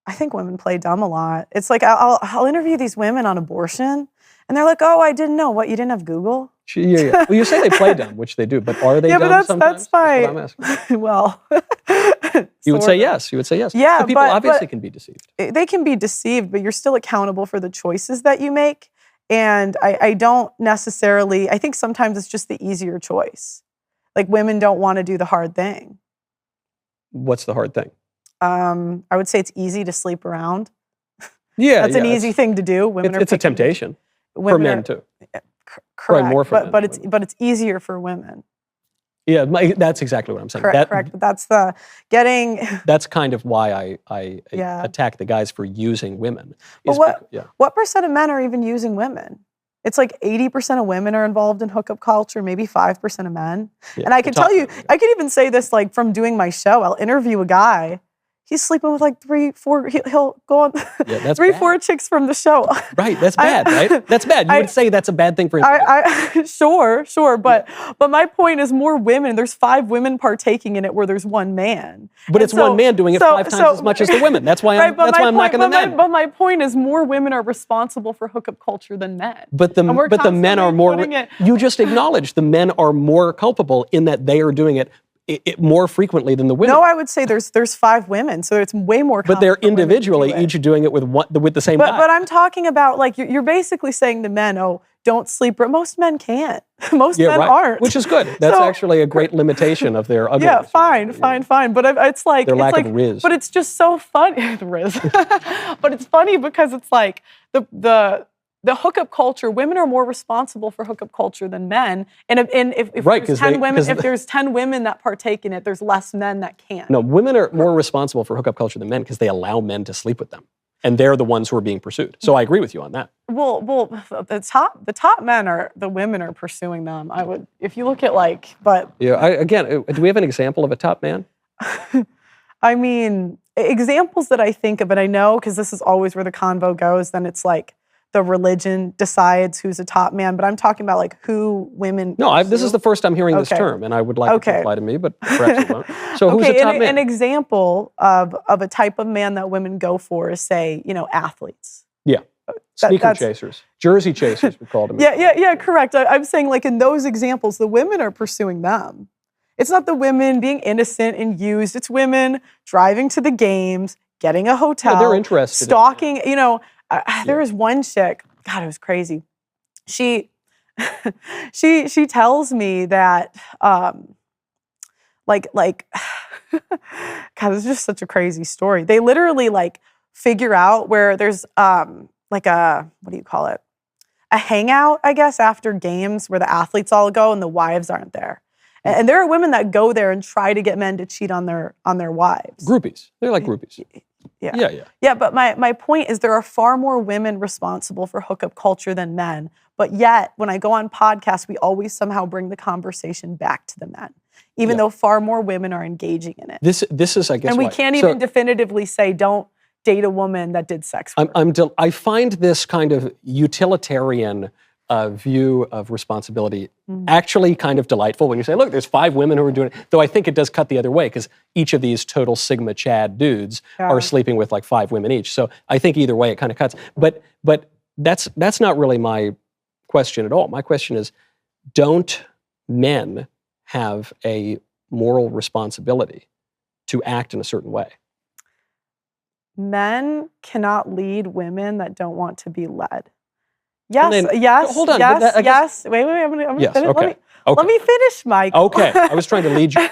I think women play dumb a lot. It's like I'll interview these women on abortion, and they're like, "Oh, I didn't know. What, you didn't have Google?" Yeah. Well, you say they play dumb, which they do, but are they dumb sometimes? That's fine. That's what I'm asking. Well, you would say yes. You would say yes. Yeah, so people obviously can be deceived. They can be deceived, but you're still accountable for the choices that you make. And I don't necessarily. I think sometimes it's just the easier choice. Like, women don't want to do the hard thing. What's the hard thing? I would say it's easy to sleep around. Yeah, that's an easy thing to do. Women it's a temptation for men too. Correct, more for but it's easier for women. Yeah, that's exactly what I'm saying. Correct. But that's the getting. That's kind of why I attack the guys for using women. What percent of men are even using women? It's like 80% of women are involved in hookup culture, maybe 5% of men. Yeah, and I can tell you, I could even say this, like, from doing my show. I'll interview a guy, He's sleeping with like 3, 4. He'll go on Yeah, that's 3, bad. 4 chicks from the show. Right, that's bad, right? That's bad. You would say that's a bad thing for him to do. Sure, but my point is more women. There's 5 women partaking in it where there's 1 man. But it's one man doing it 5 times as much as the women. That's why I'm knocking the men. But my point is more women are responsible for hookup culture than men. But the men are more. You just acknowledged the men are more culpable in that they are doing it more frequently than the women. No, I would say there's 5 women, so it's way more common. But they're individually each doing it with the same guy. But I'm talking about, like, you're basically saying to men, oh, don't sleep. Most men can't. Most men aren't. Which is good. That's actually a great limitation of their ugliness. Yeah, fine. But it's like their lack of riz. But it's just so funny. The riz. But it's funny because it's like the hookup culture, women are more responsible for hookup culture than men. And if there's 10 women, if there's 10 women that partake in it, there's less men that can't. No, women are more responsible for hookup culture than men because they allow men to sleep with them. And they're the ones who are being pursued. So I agree with you on that. Well, the top men are, the women are pursuing them. I would, if you look at do we have an example of a top man? I mean, examples that I think of, and I know because this is always where the convo goes, then it's like the religion decides who's a top man, but I'm talking about like who women. No, this is the first time hearing this term, and I would like it to apply to me, but perhaps it won't. So who's a top man? An example of a type of man that women go for is, say, athletes. Yeah, sneaker chasers, jersey chasers, we call them. Yeah, correct. I'm saying, like, in those examples, the women are pursuing them. It's not the women being innocent and used. It's women driving to the games, getting a hotel. Yeah, they're interested. Stalking, there was one chick, God, it was crazy. She tells me that, God, this is just such a crazy story. They literally figure out where there's what do you call it? A hangout, I guess, after games where the athletes all go and the wives aren't there. And there are women that go there and try to get men to cheat on their wives. Groupies. They're like groupies. Yeah, but my point is there are far more women responsible for hookup culture than men. But yet, when I go on podcasts, we always somehow bring the conversation back to the men, even though far more women are engaging in it. This is, I guess, and we can't even definitively say don't date a woman that did sex work. I find this kind of utilitarian view of responsibility actually kind of delightful when you say, look, there's 5 women who are doing it. Though I think it does cut the other way because each of these total Sigma Chad dudes are sleeping with 5 women each. So I think either way it kind of cuts. But that's not really my question at all. My question is, don't men have a moral responsibility to act in a certain way? Men cannot lead women that don't want to be led. Yes. Hold on. Yes. Wait. I'm gonna yes, finish. okay. Let me finish, Mike. Okay. I was trying to lead you.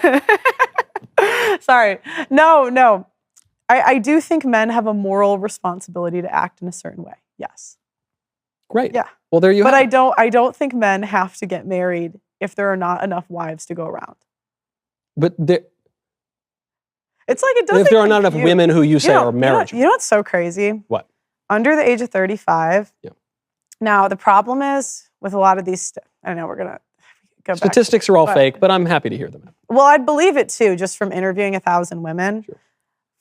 Sorry. No. I do think men have a moral responsibility to act in a certain way. Yes. Great. Yeah. Well, there you have it. But I don't think men have to get married if there are not enough wives to go around. But it's like it doesn't. If there are not enough women who you say are marriageable. You know what's so crazy? What? Under the age of 35. Yeah. Now, the problem is with a lot of these, I don't know, we're going to go Statistics are all fake, but I'm happy to hear them. Well, I'd believe it too, just from interviewing 1,000 women. Sure.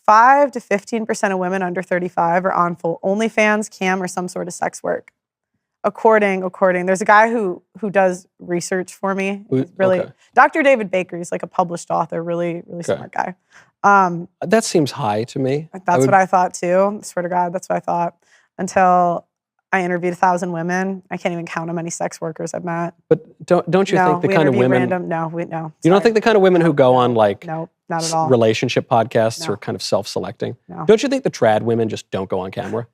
5 to 15% of women under 35 are on full OnlyFans, cam, or some sort of sex work. According, there's a guy who does research for me. He's really, Dr. David Baker, he's like a published author, really smart guy. That seems high to me. That's what I thought too. I swear to God, that's what I thought. Until I interviewed 1,000 women. I can't even count how many sex workers I've met. But don't you think the kind of women? No. You don't think the kind of women who go on no, not at all. Relationship podcasts are kind of self-selecting? No. Don't you think the trad women just don't go on camera?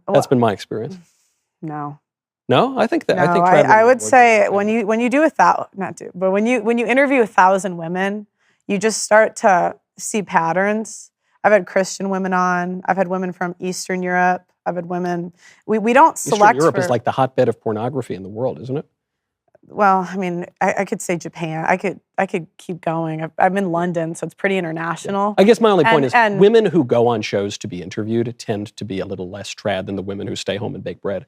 That's been my experience. No. No, I think that. No, I think I would say when you do when you interview 1,000 women, you just start to see patterns. I've had Christian women on. I've had women from Eastern Europe. I've had women. We don't select. Eastern Europe is like the hotbed of pornography in the world, isn't it? Well, I mean, I could say Japan. I could keep going. I'm in London, so it's pretty international. I guess my only point is women who go on shows to be interviewed tend to be a little less trad than the women who stay home and bake bread.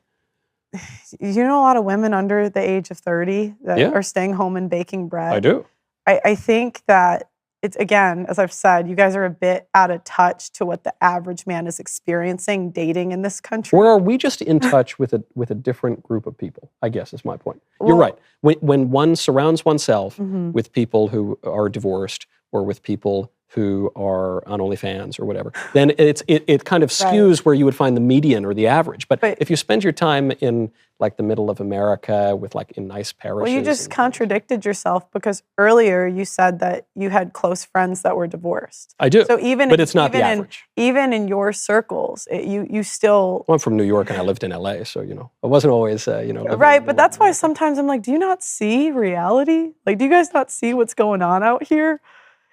You know a lot of women under the age of 30 that are staying home and baking bread. I do. I think that it's, again, as I've said, you guys are a bit out of touch to what the average man is experiencing dating in this country. Or are we just in touch with a different group of people, I guess is my point. You're Well- right. When one surrounds oneself Mhm. with people who are divorced or with people who are on OnlyFans or whatever, then it kind of skews where you would find the median or the average. But if you spend your time in like the middle of America with like in nice parishes. Well, you just contradicted yourself because earlier you said that you had close friends that were divorced. I do. So but it's not the average. Even in your circles, you still. Well, I'm from New York and I lived in LA, so I wasn't always living Right, in but that's why America. sometimes I'm like, do you not see reality? Like, do you guys not see what's going on out here?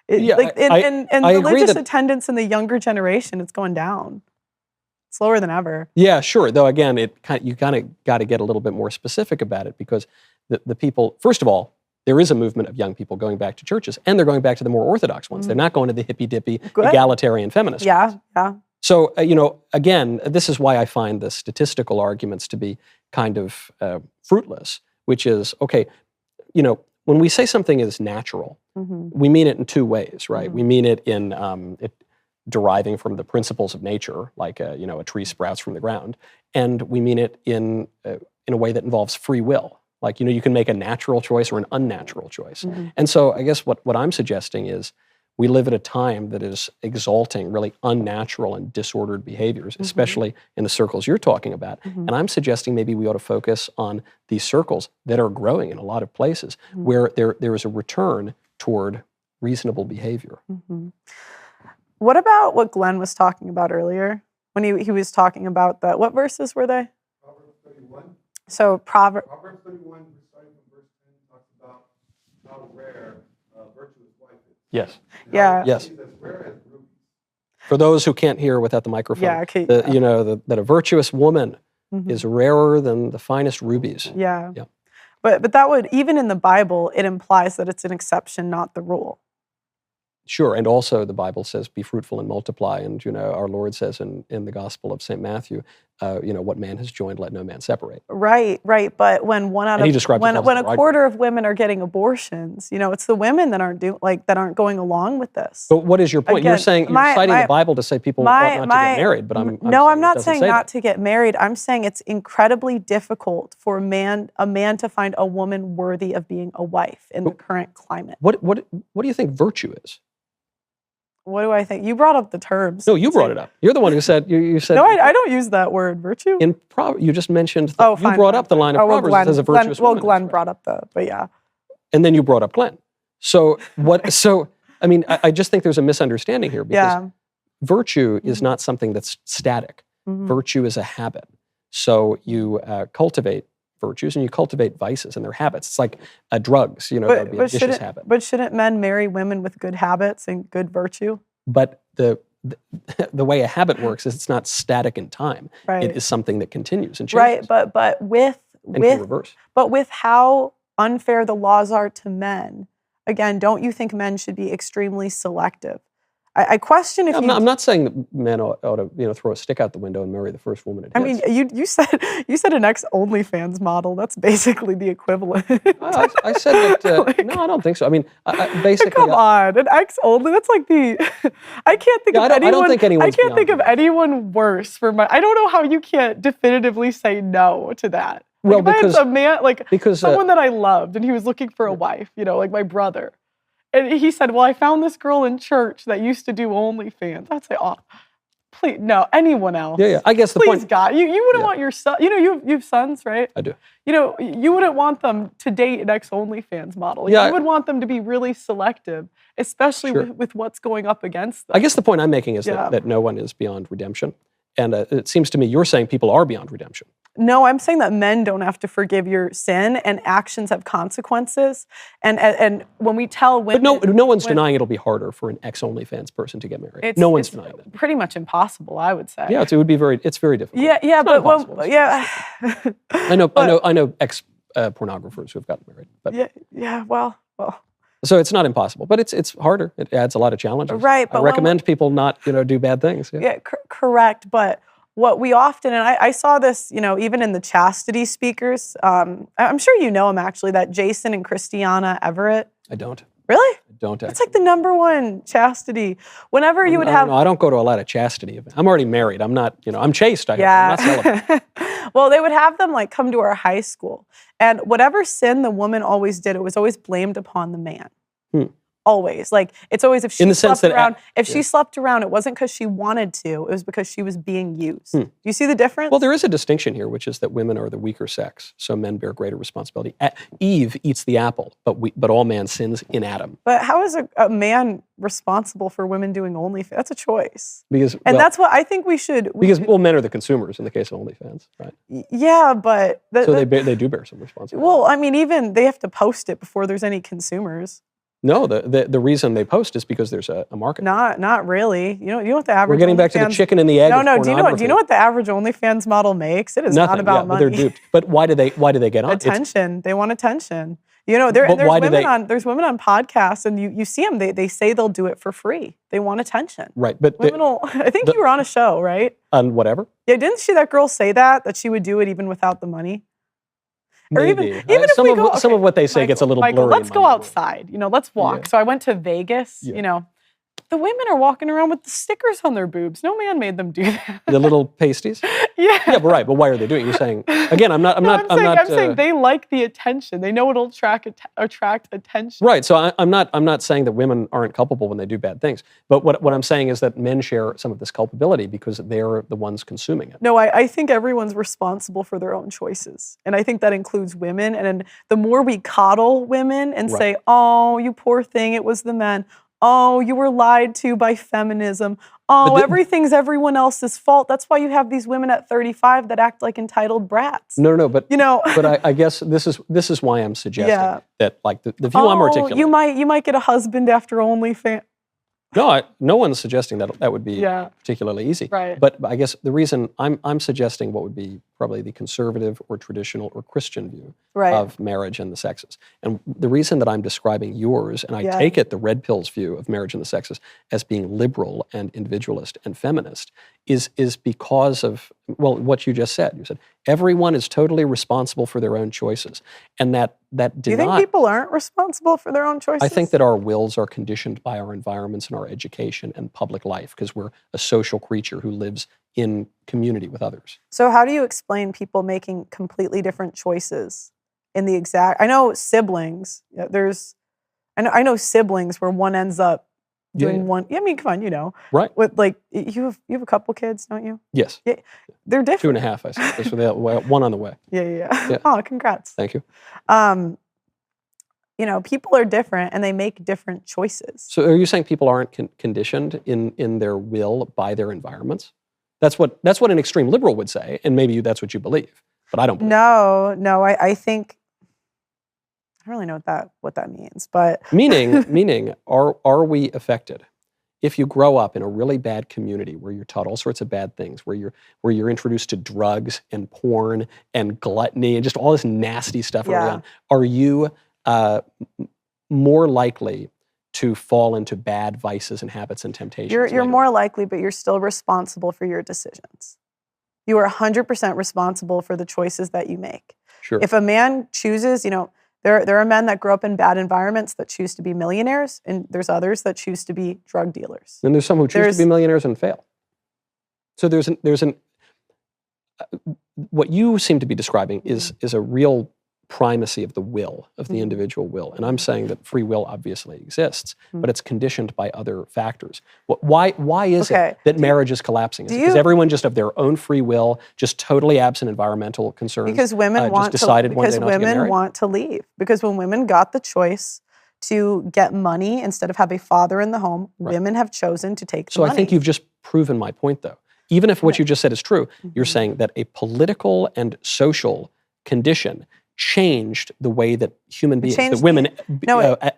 Yeah, And I agree religious that- attendance in the younger generation, it's going down. Slower than ever. Yeah, sure. Though again, you kind of got to get a little bit more specific about it because the people, first of all, there is a movement of young people going back to churches, and they're going back to the more orthodox ones. They're not going to the hippy-dippy, egalitarian feminist ones. Yeah. So, again, this is why I find the statistical arguments to be kind of fruitless, which is, okay, when we say something is natural, we mean it in two ways, right? We mean it in it deriving from the principles of nature, like a tree sprouts from the ground, and we mean it in a way that involves free will. Like, you can make a natural choice or an unnatural choice. And so I guess what I'm suggesting is we live at a time that is exalting really unnatural and disordered behaviors, especially in the circles you're talking about. And I'm suggesting maybe we ought to focus on these circles that are growing in a lot of places where there is a return toward reasonable behavior. What about what Glenn was talking about earlier when he was talking about what verses were they? Proverbs 31. So Proverbs 31, starting from verse 10, talks about how rare a virtuous wife is. Yes. Yeah. Yes. She's as rare as rubies. For those who can't hear without the microphone, Yeah, okay, that a virtuous woman is rarer than the finest rubies. Yeah. Yeah. But that would, even in the Bible, it implies that it's an exception, not the rule. Sure, and also the Bible says, "Be fruitful and multiply." And our Lord says in the Gospel of St. Matthew, what man has joined, let no man separate. Right. But when And he describes it as when the a bridegroom. quarter of women are getting abortions, it's the women that aren't going along with this. But what is your point? Again, You're saying you're citing the Bible to say people ought not to get married, but I'm not saying not to get married. I'm saying it's incredibly difficult for a man to find a woman worthy of being a wife in the current climate. What do you think virtue is? What do I think? You brought up the terms. No, you brought it up. You're the one who said you said. No, I don't use that word, virtue. You just mentioned. Oh, you brought up the line of Proverbs that says a virtuous woman. Well, Glenn brought up but yeah. And then you brought up Glenn. So what? So I mean, I just think there's a misunderstanding here because virtue is not something that's static. Virtue is a habit. So you cultivate virtues and you cultivate vices and their habits. It's like drugs, that'd be a vicious habit. But shouldn't men marry women with good habits and good virtue? But the way a habit works is it's not static in time. Right. It is something that continues and Right, changes. but with can reverse. But with how unfair the laws are to men, again, don't you think men should be extremely selective? I question if I'm not saying that men ought to throw a stick out the window and marry the first woman it hits. I mean, you said an ex-OnlyFans model. That's basically the equivalent. I said that. No, I don't think so. I mean, basically, come on, an ex-only. That's like the. I can't think of anyone. I don't think anyone's I can't think of beyond anyone worse for my. I don't know how you can't definitively say no to that. Well, if I had a man, because someone that I loved, and he was looking for a wife, like my brother. And he said, well, I found this girl in church that used to do OnlyFans. I'd say, oh, please, no, anyone else. Yeah. I guess the please, point. God, you wouldn't want your son, you have sons, right? I do. You wouldn't want them to date an ex-OnlyFans model. You would want them to be really selective, especially with what's going up against them. I guess the point I'm making is that no one is beyond redemption. And it seems to me you're saying people are beyond redemption. No, I'm saying that men don't have to forgive your sin, and actions have consequences. And when we tell women, but no one's denying it'll be harder for an ex-OnlyFans person to get married. No one's denying that. Pretty much impossible, I would say. Yeah, it's very difficult. Yeah, but I know ex-pornographers who have gotten married. But well. So it's not impossible, but it's harder. It adds a lot of challenges. Right, but I recommend people not do bad things. Yeah, correct. But what we often, and I saw this, even in the chastity speakers. I'm sure you know him actually. That Jason and Christiana Everett. I don't. Really? Don't It's actually. like the number one chastity. Whenever you would I have, don't know. I don't go to a lot of chastity events. I'm already married. I'm not, I'm chaste. I'm not celibate. yeah. Well, they would have them like come to our high school, and whatever sin the woman always did, it was always blamed upon the man. Hmm. Always. Like, it's always if she In the sense slept that around. If yeah. she slept around, it wasn't because she wanted to. It was because she was being used. Hmm. Do you see the difference? Well, there is a distinction here, which is that women are the weaker sex, so men bear greater responsibility. Eve eats the apple, but all man sins in Adam. But how is a man responsible for women doing OnlyFans? That's a choice. Because That's what I think we should. Men are the consumers in the case of OnlyFans, right? Yeah, but So they do bear some responsibility. Well, I mean, even they have to post it before there's any consumers. No, the reason they post is because there's a market. Not really. You know what the average. We're getting back to the chicken and the egg. No. Of Do you know what the average OnlyFans model makes? It is Nothing, not about money. But they're duped. But why do they get on? Attention. They want attention. There's women on podcasts, and you see them. They say they'll do it for free. They want attention. Right, but I think you were on a show, right? On whatever. Yeah, didn't that girl say that she would do it even without the money? Maybe. Or even if some we of go, some of what they say gets a little blurry. Let's go outside. Let's walk. Yeah. So I went to Vegas. Yeah. The women are walking around with the stickers on their boobs. No man made them do that. The little pasties. Yeah. Yeah, but right. But why are they doing it? You're saying again. I'm saying they like the attention. They know it'll attract attention. Right. So I'm not saying that women aren't culpable when they do bad things. But what I'm saying is that men share some of this culpability because they're the ones consuming it. No, I think everyone's responsible for their own choices, and I think that includes women. And the more we coddle women and say, "Oh, you poor thing, it was the men." Oh, you were lied to by feminism. Oh, everything's everyone else's fault. That's why you have these women at 35 that act like entitled brats. No, but but I guess this is why I'm suggesting that like the view I'm articulating. You might get a husband after OnlyFans. No one's suggesting that would be particularly easy. Right. But I guess the reason I'm suggesting what would be probably the conservative or traditional or Christian view of marriage and the sexes. And the reason that I'm describing yours, and I take it the red pill's view of marriage and the sexes as being liberal and individualist and feminist, is because of, well, what you just said. You said everyone is totally responsible for their own choices. And that Do you think people aren't responsible for their own choices? I think that our wills are conditioned by our environments and our education and public life because we're a social creature who lives in community with others. So how do you explain people making completely different choices in the exact? I know siblings. I know siblings where one ends up doing one. I mean, come on, Right. With like you have a couple kids, don't you? Yes. Yeah, they're different. 2.5, I suppose. So they have one on the way. Yeah. Oh, congrats. Thank you. People are different and they make different choices. So are you saying people aren't conditioned in their will by their environments? That's what an extreme liberal would say, and maybe that's what you believe, but I don't believe. No, I think I don't really know what that means, but meaning are we affected if you grow up in a really bad community where you're taught all sorts of bad things, where you're introduced to drugs and porn and gluttony and just all this nasty stuff early on? Are you more likely to fall into bad vices and habits and temptations? You're more likely, but you're still responsible for your decisions. You are 100% responsible for the choices that you make. Sure. If a man chooses, there are men that grow up in bad environments that choose to be millionaires, and there's others that choose to be drug dealers. And there's some who choose to be millionaires and fail. So there's what you seem to be describing is a real primacy of the will, of the individual will. And I'm saying that free will obviously exists, but it's conditioned by other factors. Why is it that marriage is collapsing? Is it because everyone just of their own free will, just totally absent environmental concerns, because women want to leave. Because when women got the choice to get money instead of have a father in the home, women have chosen to take the money. So I think you've just proven my point, though. Even if what you just said is true, you're saying that a political and social condition changed the way that human beings, that women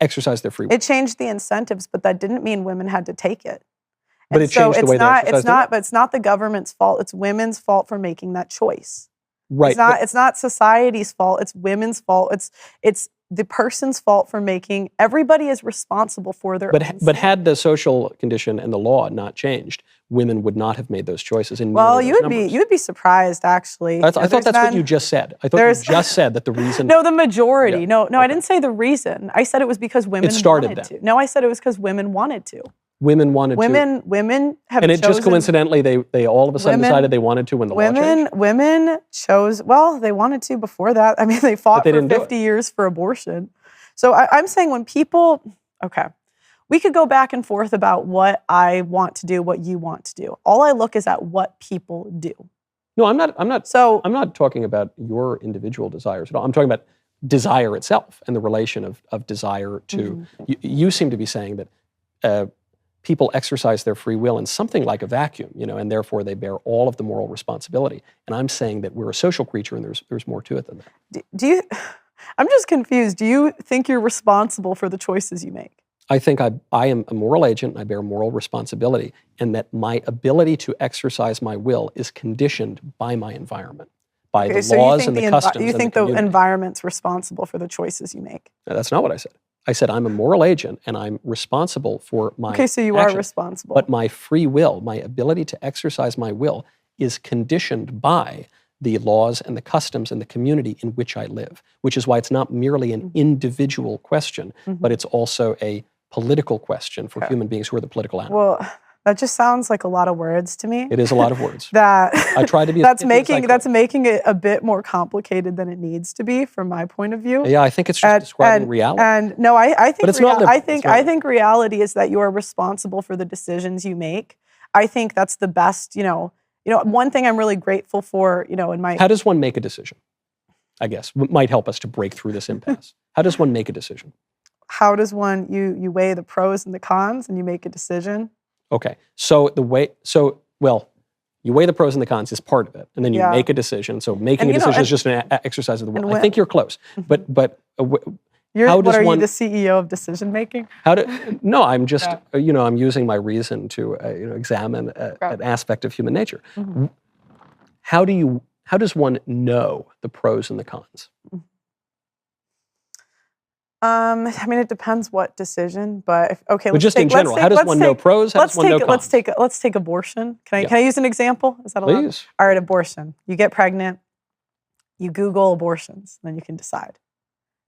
exercise their free will. It changed the incentives, but that didn't mean women had to take it. But it changed the way they exercise their will. But it's not the government's fault. It's women's fault for making that choice. Right. It's not society's fault. It's women's fault. It's the person's fault for making. Everybody is responsible for their own. But had the social condition and the law not changed, women would not have made those choices. Well, you would be surprised actually. I thought that's what you just said. I thought you just said that the reason. No, the majority. Yeah. No, Okay. I didn't say the reason. I said it was because women wanted to. No, I said it was because women wanted to. Women wanted to. Women have and it chosen, just coincidentally they all of a sudden decided they wanted to when the law changed. Women chose. Well, they wanted to before that. I mean, they fought they for 50 years for abortion. So I'm saying when people, okay, we could go back and forth about what I want to do, what you want to do. All I look is at what people do. No, I'm not. So I'm not talking about your individual desires at all. I'm talking about desire itself and the relation of desire to. You seem to be saying that people exercise their free will in something like a vacuum, and therefore they bear all of the moral responsibility. And I'm saying that we're a social creature, and there's more to it than that. Do you? I'm just confused. Do you think you're responsible for the choices you make? I think I am a moral agent, and I bear moral responsibility, and that my ability to exercise my will is conditioned by my environment, by the laws and the customs. You think the environment's responsible for the choices you make? No, that's not what I said. I said I'm a moral agent, and I'm responsible for my Okay, so you actions. are responsible. But my free will, my ability to exercise my will, is conditioned by the laws and the customs and the community in which I live, which is why it's not merely an individual question, but it's also a political question for human beings who are the political animal. Well, that just sounds like a lot of words to me. It is a lot of words. I try to be. That's making it a bit more complicated than it needs to be, from my point of view. Yeah, I think it's just describing reality. And no, I think. But it's not. I think reality is that you are responsible for the decisions you make. I think that's the best. One thing I'm really grateful for. In my. How does one make a decision? I guess might help us to break through this impasse. How does one make a decision? How does one you weigh the pros and the cons and you make a decision? Okay, so you weigh the pros and the cons is part of it, and then you make a decision. So making a decision is just an exercise of the will. I think you're close, but how does you the CEO of decision making? No, I'm just I'm using my reason to examine an aspect of human nature. How does one know the pros and the cons? It depends what decision, but in general, how does one know pros? How does one know cons? Let's take abortion. Can I use an example? Is that allowed? Please. All right, abortion. You get pregnant, you Google abortions, then you can decide.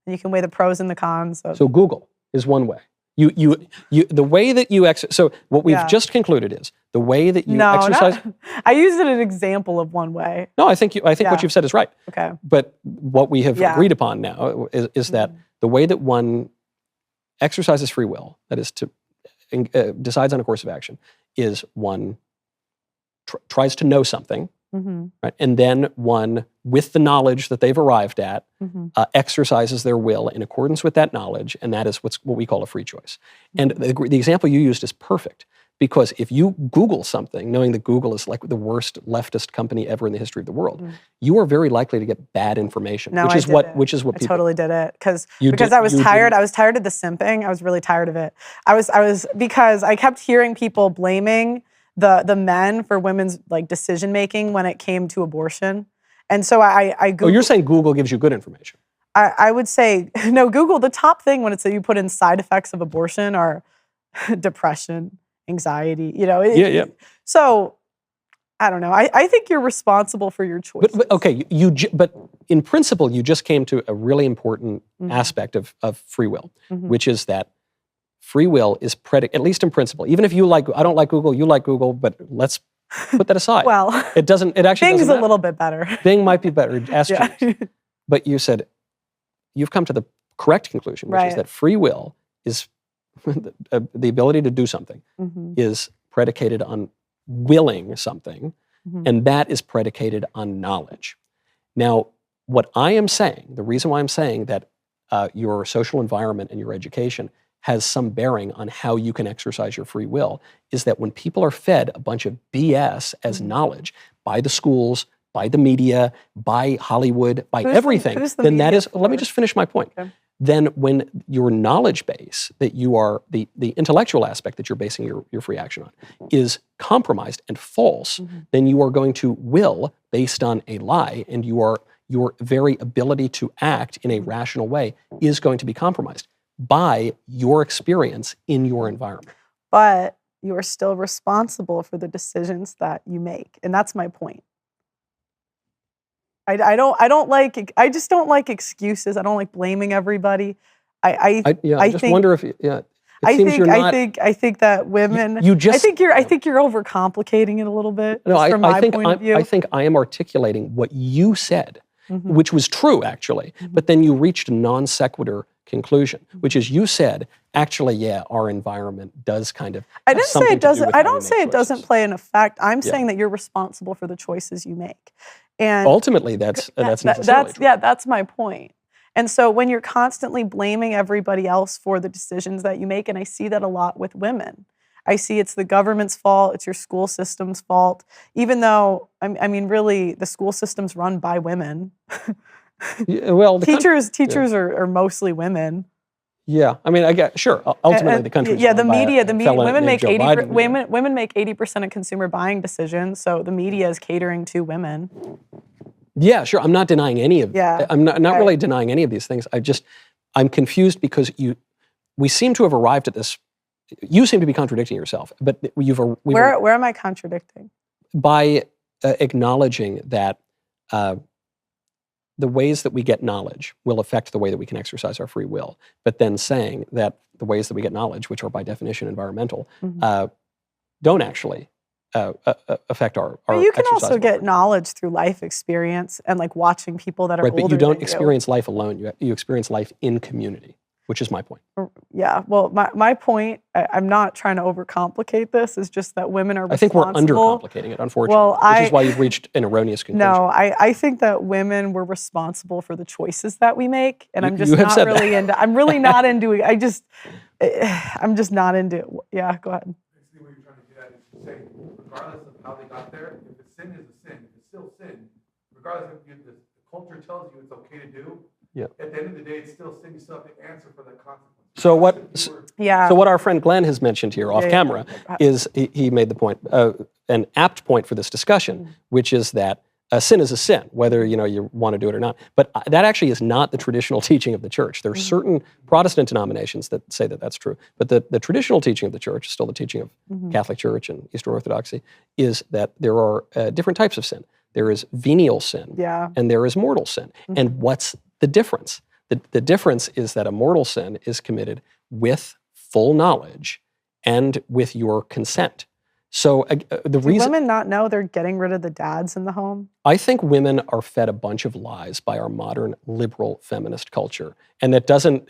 And you can weigh the pros and the cons. So Google is one way. The way that you so what we've just concluded is the way that you exercise. I used it as an example of one way. No, I think what you've said is right. Okay. But what we have agreed upon now is that the way that one exercises free will, that is to decides on a course of action, is one tries to know something, right? And then one, with the knowledge that they've arrived at, exercises their will in accordance with that knowledge, and that is what we call a free choice. And the example you used is perfect, because if you Google something, knowing that Google is like the worst leftist company ever in the history of the world, you are very likely to get bad information. No, which is what people totally did it because I was tired. I was tired of the simping. I was really tired of it. I was because I kept hearing people blaming the men for women's decision making when it came to abortion. And so I Googled. Oh, you're saying Google gives you good information? I would say no. Google, the top thing when you put in side effects of abortion are depression, anxiety. So I don't know. I think you're responsible for your choices. But in principle, you just came to a really important aspect of free will, which is that free will is at least in principle. Even if I don't like Google, you like Google, but let's put that aside. Well, it actually Bing's doesn't matter. a little bit better. Bing might be better. Ask James. But you said you've come to the correct conclusion, which is that free will is the ability to do something is predicated on willing something, and that is predicated on knowledge. Now, what I am saying, the reason why I'm saying that your social environment and your education has some bearing on how you can exercise your free will, is that when people are fed a bunch of BS as knowledge by the schools, by the media, by Hollywood, by everything, who's the then that media is, let me for? just finish my point. Okay. Then when your knowledge base, that you are, the intellectual aspect that you're basing your free action on, is compromised and false, then you are going to will based on a lie, and your very ability to act in a rational way is going to be compromised by your experience in your environment. But you are still responsible for the decisions that you make. And that's my point. I just don't like excuses. I don't like blaming everybody. I just think, wonder if, it seems you're not. I think that women, you just, I think you're overcomplicating it a little bit, no, from my point of view. I think I am articulating what you said, which was true actually, but then you reached a non sequitur conclusion, which is you said, actually, yeah, our environment does kind of. I didn't say it doesn't. I don't say it doesn't choices. play an effect. I'm saying that you're responsible for the choices you make, and Ultimately, that's necessarily true. that's my point. And so when you're constantly blaming everybody else for the decisions that you make, and I see that a lot with women. I see it's the government's fault, it's your school system's fault, even though, I mean, really, the school system's run by women. Yeah, well, teachers are mostly women. Yeah, I mean, I get sure. Ultimately, the country. Yeah, the media. Women make 80%. Women make 80% of consumer buying decisions. So the media is catering to women. Yeah, sure. I'm not denying any of. Yeah, I'm not really denying any of these things. I'm confused because we seem to have arrived at this. You seem to be contradicting yourself, but where am I contradicting? By acknowledging that. The ways that we get knowledge will affect the way that we can exercise our free will, but then saying that the ways that we get knowledge, which are by definition environmental, don't actually affect our you can exercise also of get free will. knowledge through life experience and like watching people that are right, older but you don't than experience life alone. You experience life in community, which is my point. Yeah, well, my point, I'm not trying to overcomplicate this, is just that women are responsible. I think we're undercomplicating it, unfortunately, which is why you've reached an erroneous conclusion. No, I think that women were responsible for the choices that we make, and I'm just you have not said really that. into. I'm really not into it. I'm just not into it. Yeah, go ahead. Basically, what you're trying to get at is to say, regardless of how they got there, if a sin is a sin, if it's still sin, regardless if the culture tells you it's okay to do, at the end of the day, it's still sin. You still have to answer for the consequences. So what our friend Glenn has mentioned here off camera is he made the point, an apt point for this discussion, which is that a sin is a sin, whether you want to do it or not. But that actually is not the traditional teaching of the church. There are certain Protestant denominations that say that that's true. But the traditional teaching of the church, still the teaching of Catholic Church and Eastern Orthodoxy, is that there are different types of sin. There is venial sin, and there is mortal sin. And what's the difference? The difference is that a mortal sin is committed with full knowledge and with your consent. So the reason... Do women not know they're getting rid of the dads in the home? I think women are fed a bunch of lies by our modern liberal feminist culture. And it doesn't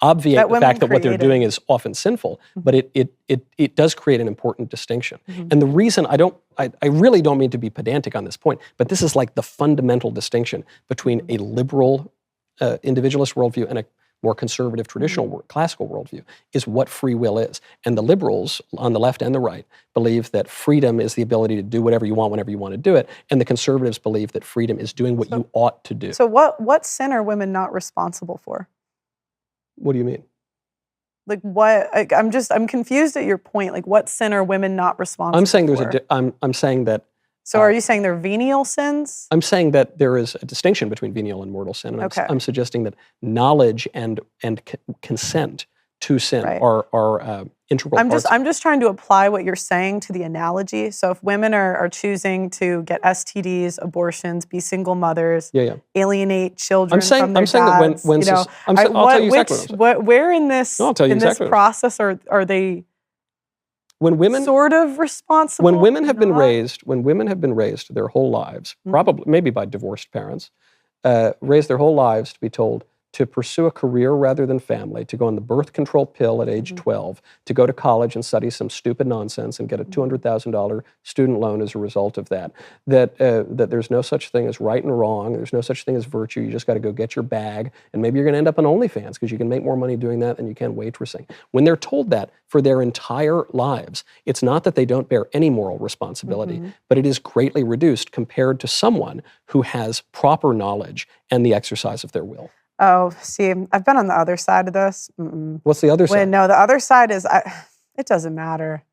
obviate the fact that what they're doing is often sinful, but it does create an important distinction. And the reason I really don't mean to be pedantic on this point, but this is like the fundamental distinction between a liberal individualist worldview and a more conservative, traditional, classical worldview, is what free will is. And the liberals, on the left and the right, believe that freedom is the ability to do whatever you want whenever you want to do it, and the conservatives believe that freedom is doing what you ought to do. So what sin are women not responsible for? What do you mean? Like what? I'm confused at your point. Like what sin are women not responsible I'm saying for? I'm saying that. So are you saying they're venial sins? I'm saying that there is a distinction between venial and mortal sin. And I'm suggesting that knowledge and consent to sin are integral parts. I'm just trying to apply what you're saying to the analogy. So if women are choosing to get STDs, abortions, be single mothers, alienate children from their dads, I'll tell you exactly where in this process are they? When women sort of responsible. When women have been raised their whole lives, probably maybe by divorced parents, raised their whole lives to be told to pursue a career rather than family, to go on the birth control pill at age 12, to go to college and study some stupid nonsense and get a $200,000 student loan as a result of that, that there's no such thing as right and wrong, there's no such thing as virtue, you just got to go get your bag, and maybe you're going to end up on OnlyFans because you can make more money doing that than you can waitressing. When they're told that for their entire lives, it's not that they don't bear any moral responsibility, but it is greatly reduced compared to someone who has proper knowledge and the exercise of their will. Oh, see, I've been on the other side of this. What's the other side? No, the other side is, it doesn't matter.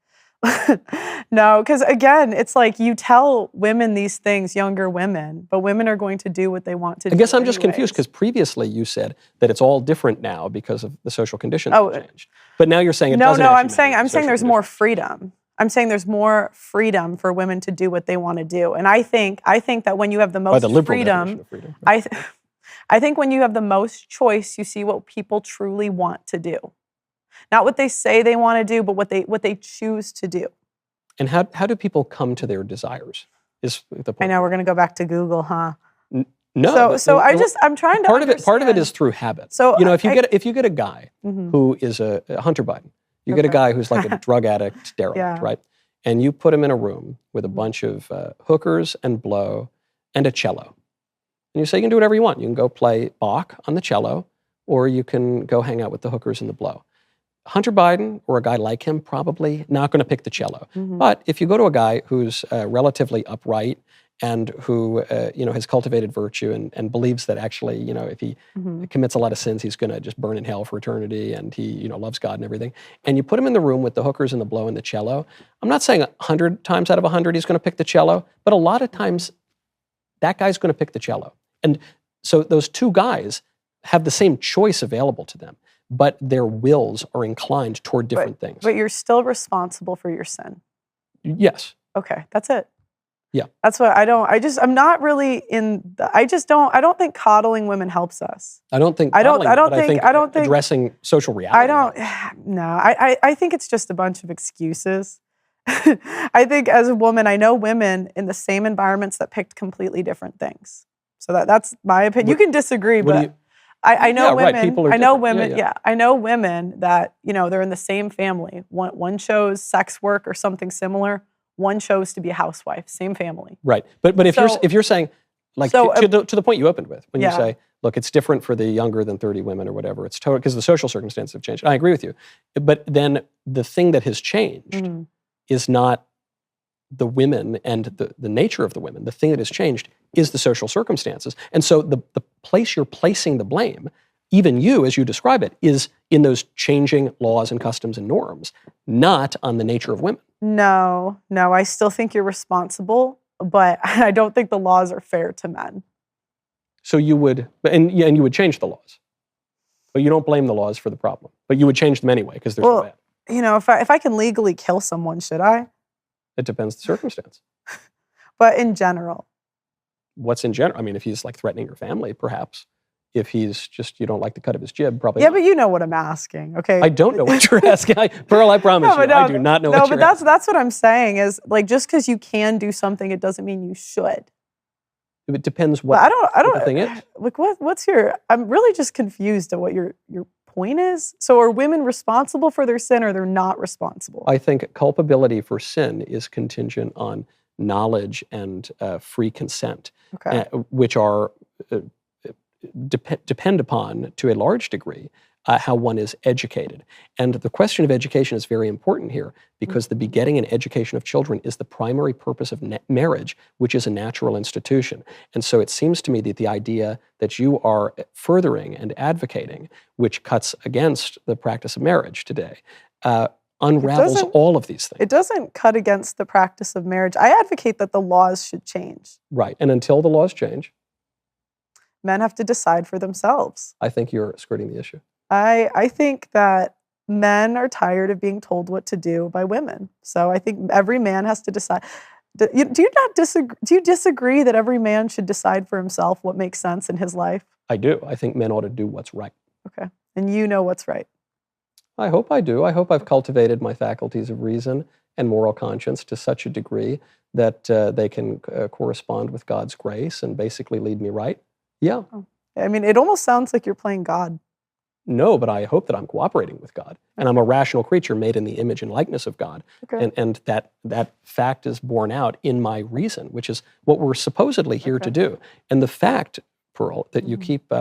No, because again, it's like you tell women these things, younger women, but women are going to do what they want to do. I guess I'm just confused because previously you said that it's all different now because of the social conditions have changed. But now you're saying it doesn't. No, I'm saying there's more freedom. I'm saying there's more freedom for women to do what they want to do. And I think that when you have the most freedom, right? I think when you have the most choice, you see what people truly want to do. Not what they say they want to do, but what they choose to do. And how do people come to their desires? Is the point. I know we're going to go back to Google, huh? No. I'm trying to understand. Part of it is through habit. So if you get a guy who is a Hunter Biden, you get a guy who's like a drug addict, derelict, right? And you put him in a room with a bunch of hookers and blow and a cello. And you say you can do whatever you want. You can go play Bach on the cello, or you can go hang out with the hookers and the blow. Hunter Biden or a guy like him probably not going to pick the cello. But if you go to a guy who's relatively upright and who has cultivated virtue and believes that actually if he commits a lot of sins he's going to just burn in hell for eternity and he loves God and everything, and you put him in the room with the hookers and the blow and the cello, I'm not saying 100 times out of 100 he's going to pick the cello, but a lot of times that guy's going to pick the cello. And so those two guys have the same choice available to them, but their wills are inclined toward different things. But you're still responsible for your sin. Yes. Okay, that's it. Yeah. That's what I don't think coddling women helps us. I don't think addressing social reality. I think it's just a bunch of excuses. I think as a woman, I know women in the same environments that picked completely different things. So that's my opinion. You can disagree, but I know women. Right. People are I know women that they're in the same family. One chose sex work or something similar. One chose to be a housewife. Same family. Right. But if you're saying to the point you opened with when you say, look, it's different for the younger than 30 women or whatever. It's total because the social circumstances have changed. I agree with you. But then the thing that has changed is not the women and the nature of the women. The thing that has changed is the social circumstances. And so the place you're placing the blame, even you, as you describe it, is in those changing laws and customs and norms, not on the nature of women. No, I still think you're responsible, but I don't think the laws are fair to men. So you would, and you would change the laws, but you don't blame the laws for the problem. But you would change them anyway because they're so bad. If I can legally kill someone, should I? It depends the circumstance. But in general. What's in general? I mean, if he's like threatening your family, perhaps. If he's just, you don't like the cut of his jib, probably not. But you know what I'm asking, okay? I don't know what you're asking. Pearl, I promise you, I do not know what you're asking. That's what I'm saying is, like, just because you can do something, it doesn't mean you should. It depends what the thing is. Like, I'm really just confused at what your point is. So are women responsible for their sin or they're not responsible? I think okay. For sin is contingent on knowledge and free consent, which are depend upon, to a large degree, how one is educated. And the question of education is very important here because the begetting and education of children is the primary purpose of marriage, which is a natural institution. And so it seems to me that the idea that you are furthering and advocating, which cuts against the practice of marriage today, unravels all of these things. It doesn't cut against the practice of marriage. I advocate that the laws should change. Right. And until the laws change, men have to decide for themselves. I think you're skirting the issue. I think that men are tired of being told what to do by women. So I think every man has to decide. Do you disagree that every man should decide for himself what makes sense in his life? I do. I think men ought to do what's right. Okay. And you know what's right. I hope I do. I hope I've cultivated my faculties of reason and moral conscience to such a degree that they can correspond with God's grace and basically lead me right. Yeah. I mean, it almost sounds like you're playing God. No, but I hope that I'm cooperating with God. And I'm a rational creature made in the image and likeness of God. Okay. And that fact is borne out in my reason, which is what we're supposedly here to do. And the fact, Pearl, that you keep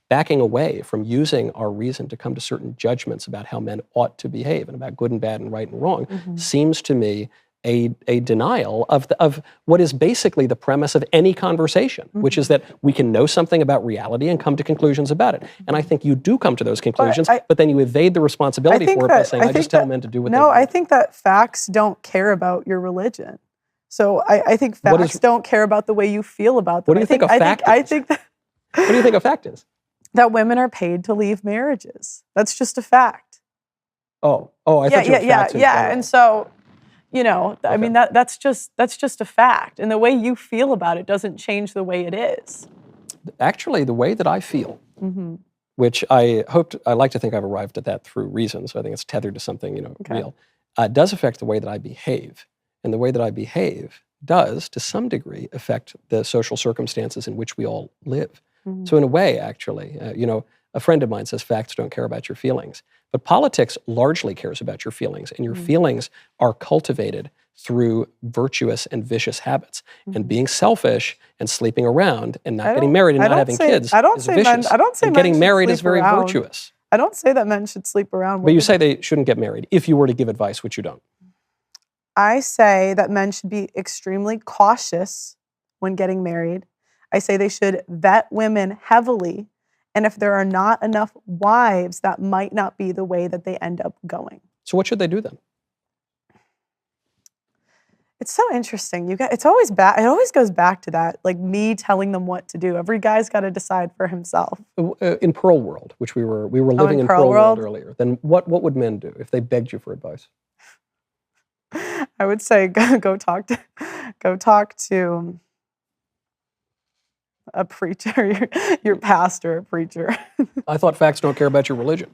backing away from using our reason to come to certain judgments about how men ought to behave and about good and bad and right and wrong seems to me a denial of what is basically the premise of any conversation, which is that we can know something about reality and come to conclusions about it. And I think you do come to those conclusions, but then you evade the responsibility for it by saying, I just tell men to do what they want. No, I think that facts don't care about your religion. So I think facts don't care about the way you feel about them. What do you think a fact is? I think that what do you think a fact is? That women are paid to leave marriages. That's just a fact. I thought you were facts in general. And so, I mean, that's just a fact. And the way you feel about it doesn't change the way it is. Actually, the way that I feel, which I like to think I've arrived at that through reason, so I think it's tethered to something, real, does affect the way that I behave. And the way that I behave does, to some degree, affect the social circumstances in which we all live. So in a way, actually, a friend of mine says facts don't care about your feelings. But politics largely cares about your feelings, and your feelings are cultivated through virtuous and vicious habits. And being selfish and sleeping around and not getting married and not having kids is vicious. And getting married is very virtuous. I don't say that men should sleep around. But you say they shouldn't get married, if you were to give advice, which you don't. I say that men should be extremely cautious when getting married. I say they should vet women heavily. And if there are not enough wives, that might not be the way that they end up going. So what should they do then? It's so interesting. It always goes back to that, like me telling them what to do. Every guy's got to decide for himself. In Pearl World, which we were living in Pearl World earlier, then what would men do if they begged you for advice? I would say go talk to a preacher, your pastor, a preacher. I thought facts don't care about your religion.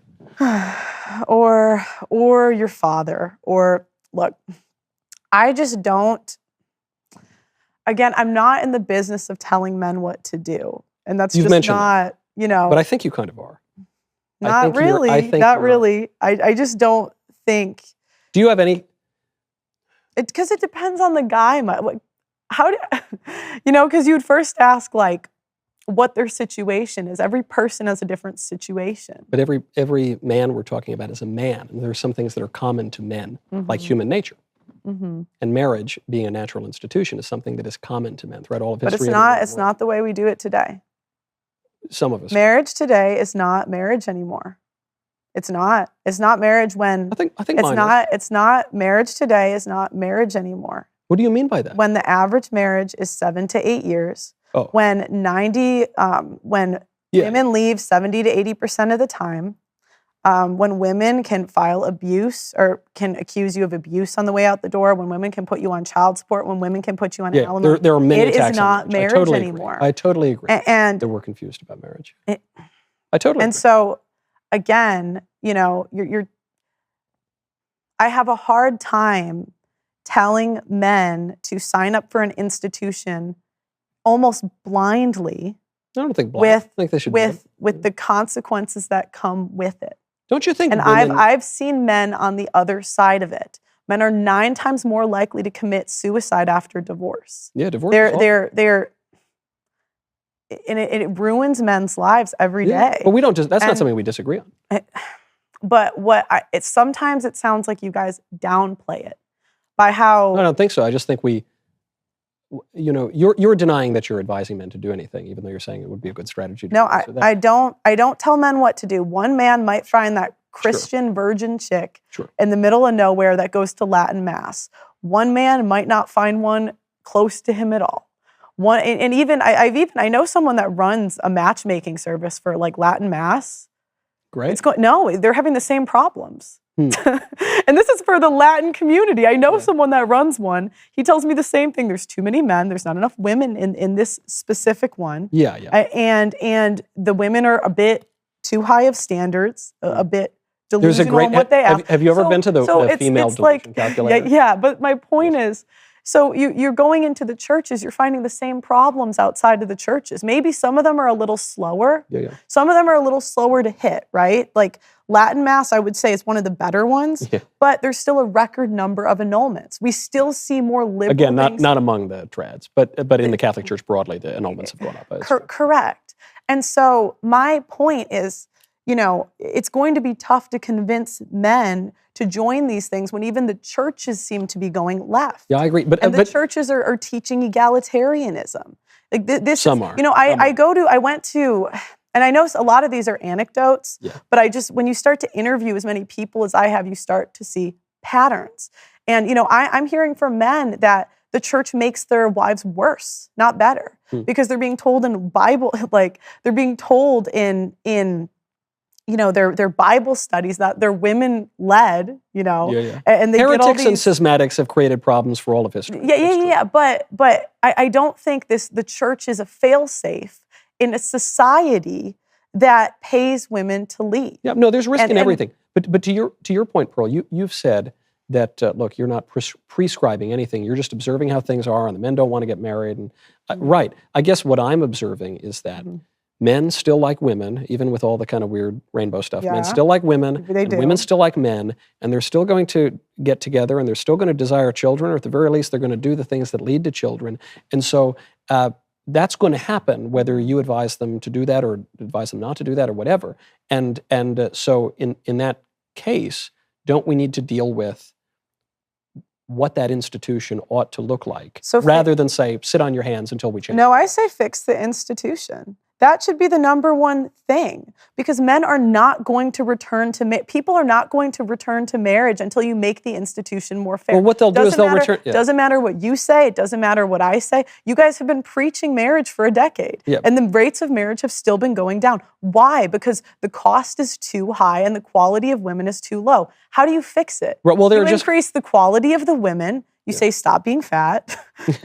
or your father. Or look, I just don't. Again, I'm not in the business of telling men what to do, and that's just not. But I think you kind of are. Not really. Not really. I just don't think. Do you have any? Because it depends on the guy. How do because you'd first ask like what their situation is. Every person has a different situation. But every man we're talking about is a man, and there are some things that are common to men, like human nature. And marriage, being a natural institution, is something that is common to men throughout all of history. But it's not the way we do it today. Some of us. Marriage today is not marriage anymore. It's not. It's not marriage when. I think it's not. It's not marriage today. Is not marriage anymore. What do you mean by that? When the average marriage is 7 to 8 years. Oh. When women leave 70 to 80% of the time. When women can file abuse or can accuse you of abuse on the way out the door. When women can put you on child support. When women can put you on alimony. There are many attacks. It is not marriage anymore. I totally agree. And that we're confused about marriage. I totally agree. And so, again, I have a hard time telling men to sign up for an institution almost blindly. I don't think blind. I think they should with the consequences that come with it. Don't you think? And I've seen men on the other side of it. Men are 9 times more likely to commit suicide after divorce. Yeah, divorce. They're and it ruins men's lives every day. But we don't just. That's not something we disagree on. But sometimes it sounds like you guys downplay it by how. No, I don't think so. I just think you're denying that you're advising men to do anything, even though you're saying it would be a good strategy. No, I don't tell men what to do. One man might find that Christian virgin chick in the middle of nowhere that goes to Latin Mass. One man might not find one close to him at all. I know someone that runs a matchmaking service for like Latin Mass. Great. No, they're having the same problems. And this is for the Latin community. I know someone that runs one. He tells me the same thing. There's too many men. There's not enough women in this specific one. Yeah. And the women are a bit too high of standards, a bit delusional in what they have. Have you ever been to the female delusion calculator? Yeah, but my point is, So you're going into the churches, you're finding the same problems outside of the churches. Maybe some of them are a little slower. Yeah. Some of them are a little slower to hit, right? Like Latin Mass, I would say, is one of the better ones, but there's still a record number of annulments. We still see more liberal Again, things. not among the trads, but in the Catholic Church broadly, the annulments have gone up. Correct. And so my point is, it's going to be tough to convince men to join these things when even the churches seem to be going left. Yeah, I agree. But the churches are teaching egalitarianism. Like this some are. I went to, and I know a lot of these are anecdotes, but when you start to interview as many people as I have, you start to see patterns. And, I'm hearing from men that the church makes their wives worse, not better, because they're being told in Bible, like they're being told in their Bible studies that they're women-led, and they heretics get all these, and schismatics have created problems for all of history. But I don't think the church is a fail-safe in a society that pays women to lead. Yeah, no, there's risk in everything. But to your point, Pearl, you've said that look, you're not prescribing anything. You're just observing how things are, and the men don't want to get married. And right, I guess what I'm observing is that. Men still like women, even with all the kind of weird rainbow stuff. Men still like women, and women still like men, and they're still going to get together, and they're still going to desire children, or at the very least, they're going to do the things that lead to children. And so that's going to happen, whether you advise them to do that or advise them not to do that or whatever. And so in that case, don't we need to deal with what that institution ought to look like, rather than say, sit on your hands until we change? No, I say fix the institution. That should be the number one thing, because men are not going to return to people are not going to return to marriage until you make the institution more fair. Well, what they'll do is they'll return. It doesn't matter what you say. It doesn't matter what I say. You guys have been preaching marriage for a decade, and the rates of marriage have still been going down. Why? Because the cost is too high and the quality of women is too low. How do you fix it? Well, you increase the quality of the women. You say stop being fat.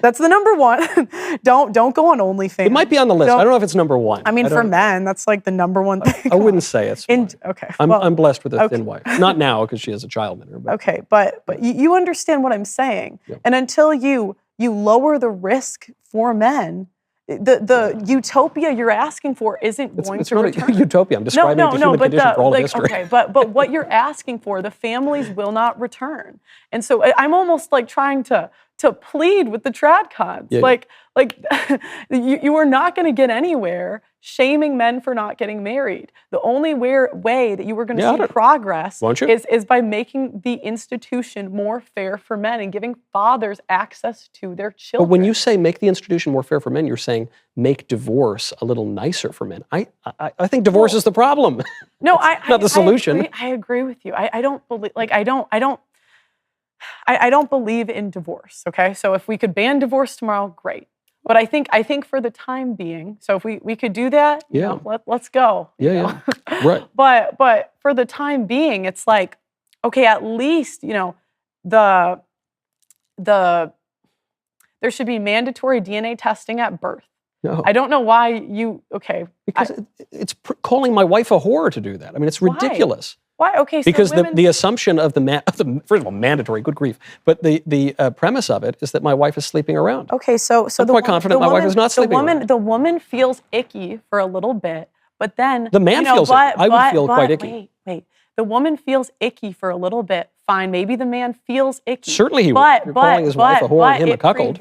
That's the number one. Don't go on OnlyFans. It might be on the list. I don't know if it's number one. I mean, for men, that's like the number one thing. I wouldn't say it's. Okay. I'm blessed with a thin wife. Not now because she has a child in her. But. Okay, but you understand what I'm saying. Yeah. And until you lower the risk for men, the utopia you're asking for isn't going to return. It's not a utopia. I'm describing the human condition for all of history. Okay, but what you're asking for, the families will not return. And so I'm almost like trying to plead with the tradcons. Yeah. Like you are not going to get anywhere shaming men for not getting married. The only way that you are going to see progress is by making the institution more fair for men and giving fathers access to their children. But when you say make the institution more fair for men, you're saying make divorce a little nicer for men. I think divorce is the problem. No, not the solution. I agree with you. I don't believe I don't believe in divorce. Okay, so if we could ban divorce tomorrow, great. But I think for the time being, so if we could do that, let's go. Yeah. Right. But for the time being, it's like, okay, at least there should be mandatory DNA testing at birth. No. I don't know why because it's calling my wife a whore to do that. I mean, it's ridiculous. Why? Okay, so because the assumption of first of all, mandatory, good grief, but the premise of it is that my wife is sleeping around. Okay, so I'm quite confident my wife is not sleeping around. The woman feels icky for a little bit, but then the man feels icky. I would feel quite icky. Wait. The woman feels icky for a little bit. Fine, maybe the man feels icky. Certainly he would. You're calling his wife a whore and him a cuckold.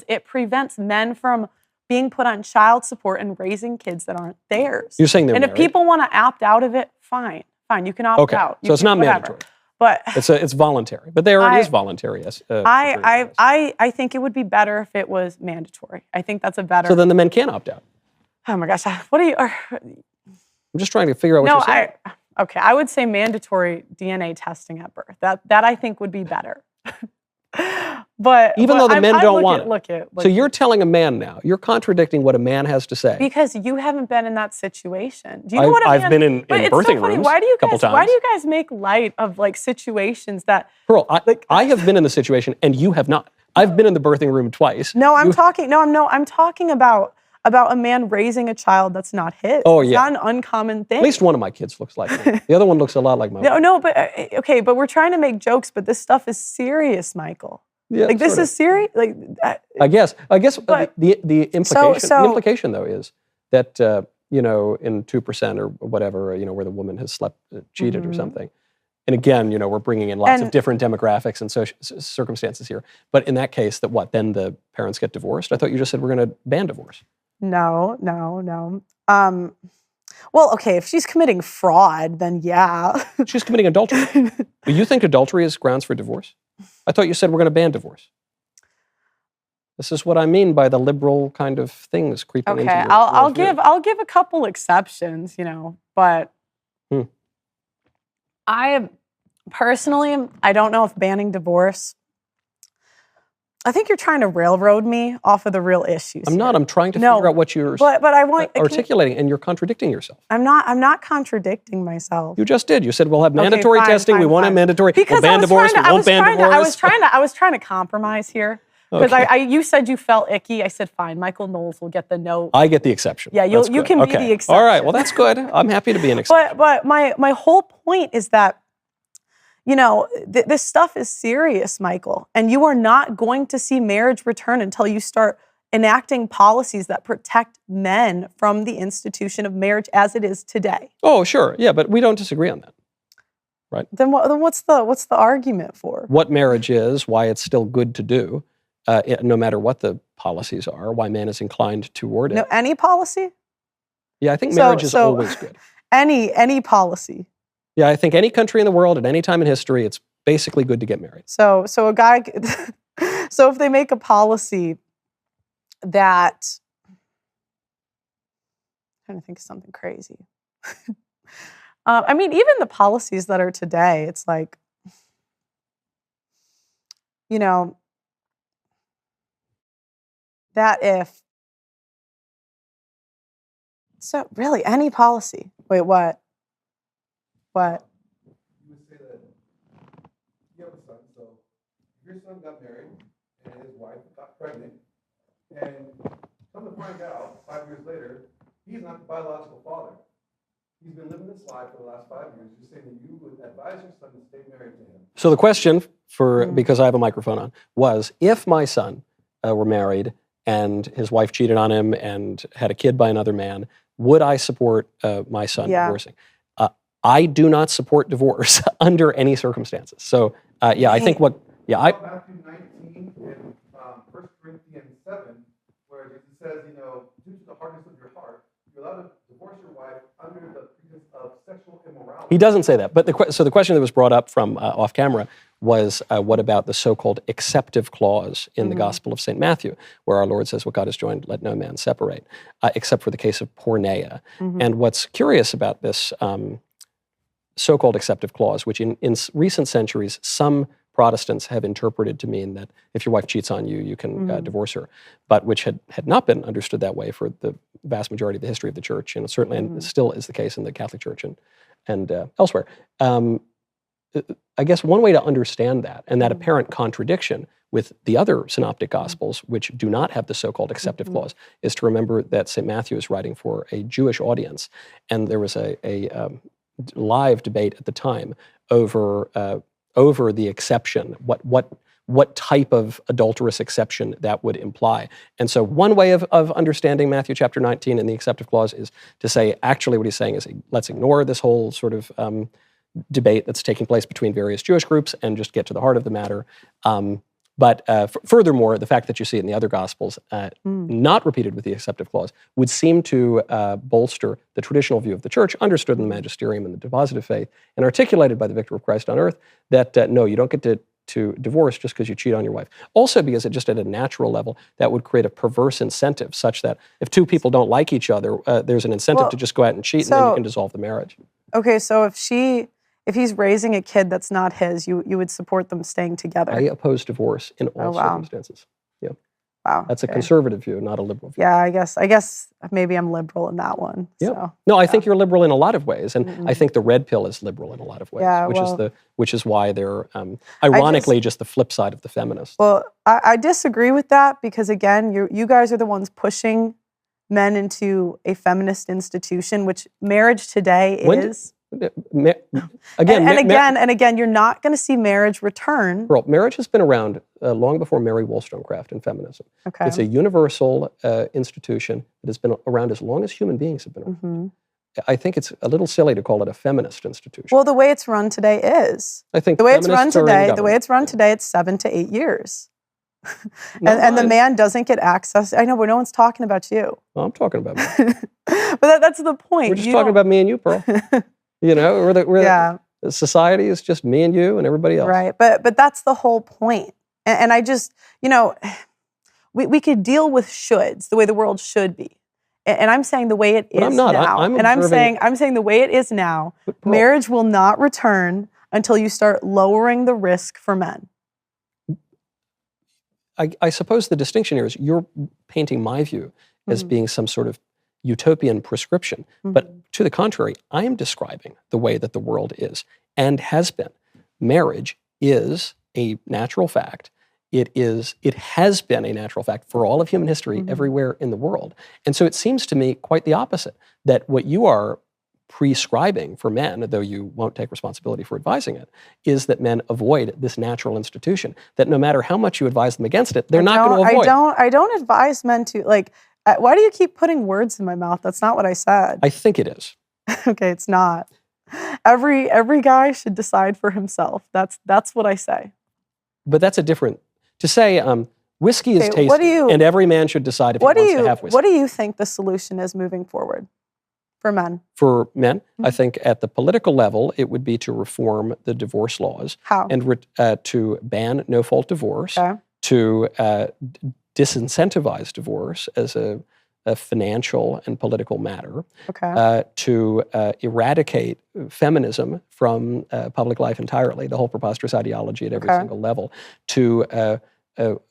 It prevents men from being put on child support and raising kids that aren't theirs. You're saying they're married. If people want to opt out of it, fine, you can opt out. So it's not mandatory. But it's voluntary. But there it is voluntary. Yes. I think it would be better if it was mandatory. I think that's a better. So then the men can opt out. Oh my gosh, what are you? I'm just trying to figure out what you're saying. I would say mandatory DNA testing at birth. That I think would be better. But even though the men don't want it. Look at. So you're telling a man now, you're contradicting what a man has to say. Because you haven't been in that situation. Do you know what I mean? I've been in birthing rooms a couple times. Why do you guys make light of like situations that... Pearl, I have been in the situation and you have not. I've been in the birthing room twice. I'm talking about a man raising a child that's not his. Oh, yeah. It's not an uncommon thing. At least one of my kids looks like me. The other one looks a lot like my wife. No, but okay, but we're trying to make jokes, but this stuff is serious, Michael. Yeah, Like this sort of. is serious. Like I guess But- the implication so- the implication though is that in 2% or whatever, where the woman has slept, cheated or something. And again, we're bringing in lots of And- different demographics and circumstances here. But in that case, then the parents get divorced? I thought you just said we're going to ban divorce. No. Well, okay, if she's committing fraud, then yeah. She's committing adultery. Do you think adultery is grounds for divorce? I thought you said we're going to ban divorce. This is what I mean by the liberal kind of things creeping into Okay, your I'll worldview. give a couple exceptions, but I personally, I don't know if banning divorce. I think you're trying to railroad me off of the real issues. I'm not. here. I'm trying to No, figure out what you're But I want articulating, and you're contradicting yourself. I'm not contradicting myself. You just did. You said we'll have Okay, mandatory fine, testing. We fine, want a fine. mandatory. Because We'll ban divorce. We won't ban divorce. I was trying to compromise here. Because Okay. you said you felt icky. I said, fine, Michael Knowles will get the note. I get the exception. Yeah, That's you good. can be Okay. the exception. All right. Well, that's good. I'm happy to be an exception. But my whole point is that, this stuff is serious, Michael. And you are not going to see marriage return until you start enacting policies that protect men from the institution of marriage as it is today. Oh, sure. Yeah, but we don't disagree on that. Right. Then what's the argument for? What marriage is, why it's still good to do, no matter what the policies are, why man is inclined toward it. No, any policy? Yeah, I think marriage is always good. Any policy. Yeah, I think any country in the world at any time in history, it's basically good to get married. So a guy, so if they make a policy that, I'm trying to think of something crazy. Even the policies that are today, it's like, that if, so really any policy. Wait, what? What? You would say that you have a son, so your son got married and his wife got pregnant, and come to find out 5 years later, he's not the biological father. He's been living this life for the last 5 years. You're saying that you would advise your son to stay married to him. So the question, because I have a microphone on, was if my son were married and his wife cheated on him and had a kid by another man, would I support my son divorcing? I do not support divorce under any circumstances. So, I think Matthew 19 and 1 Corinthians 7, where Jesus says, due to the hardness of your heart, you're allowed to divorce your wife under the pretense of sexual immorality. He doesn't say that. But the question that was brought up from off camera was, what about the so-called acceptive clause in the Gospel of St. Matthew, where our Lord says, what God has joined, let no man separate, except for the case of porneia. And what's curious about this so-called acceptive clause, which in recent centuries, some Protestants have interpreted to mean that if your wife cheats on you, you can divorce her, but which had not been understood that way for the vast majority of the history of the church, and certainly and still is the case in the Catholic Church and elsewhere. I guess one way to understand that, and that apparent contradiction with the other synoptic gospels, which do not have the so-called acceptive clause, is to remember that St. Matthew is writing for a Jewish audience, and there was a live debate at the time over the exception, what type of adulterous exception that would imply. And so one way of understanding Matthew chapter 19 and the acceptive clause is to say, actually what he's saying is, let's ignore this whole sort of debate that's taking place between various Jewish groups and just get to the heart of the matter. But furthermore, the fact that you see it in the other Gospels, not repeated with the acceptive clause, would seem to bolster the traditional view of the Church, understood in the magisterium and the depositive faith, and articulated by the Vicar of Christ on earth, that no, you don't get to divorce just because you cheat on your wife. Also because it just at a natural level, that would create a perverse incentive such that if two people don't like each other, there's an incentive to just go out and cheat, and then you can dissolve the marriage. Okay, so if he's raising a kid that's not his, you would support them staying together. I oppose divorce in all circumstances. Yeah. Wow. That's a conservative view, not a liberal view. Yeah, I guess maybe I'm liberal in that one. Yeah. So, no, I think you're liberal in a lot of ways, and I think the red pill is liberal in a lot of ways, Yeah, which is why they're ironically just the flip side of the feminists. Well, I disagree with that because again, you guys are the ones pushing men into a feminist institution, which marriage today is. Ma- again, and again, you're not going to see marriage return. Pearl, marriage has been around long before Mary Wollstonecraft and feminism. Okay. It's a universal institution that has been around as long as human beings have been around. Mm-hmm. I think it's a little silly to call it a feminist institution. Well, the way it's run today is. I think the way it's run today, government. It's 7 to 8 years. Not and the mine. man doesn't get access. I know, but no one's talking about you. Well, I'm talking about me. But that's the point. We're just talking about me and you, Pearl. You know, the society is just me and you and everybody else. Right, but that's the whole point. And I just, we could deal with shoulds the way the world should be. And I'm saying the way it is I'm not. now. I'm saying the way it is now, marriage will not return until you start lowering the risk for men. I suppose the distinction here is you're painting my view as being some sort of utopian prescription. But to the contrary, I am describing the way that the world is and has been. Marriage is a natural fact. It has been a natural fact for all of human history everywhere in the world. And so it seems to me quite the opposite, that what you are prescribing for men, though you won't take responsibility for advising it, is that men avoid this natural institution, that no matter how much you advise them against it, they're not going to avoid it. I don't advise men to, why do you keep putting words in my mouth? That's not what I said. I think it is. Okay, it's not. Every guy should decide for himself. That's what I say. But that's a different, to say whiskey is tasty and every man should decide if he wants to have whiskey. What do you think the solution is moving forward for men? For men, I think at the political level, it would be to reform the divorce laws. How? And to ban no-fault divorce, to disincentivize divorce as a financial and political matter, to eradicate feminism from public life entirely, the whole preposterous ideology at every single level, to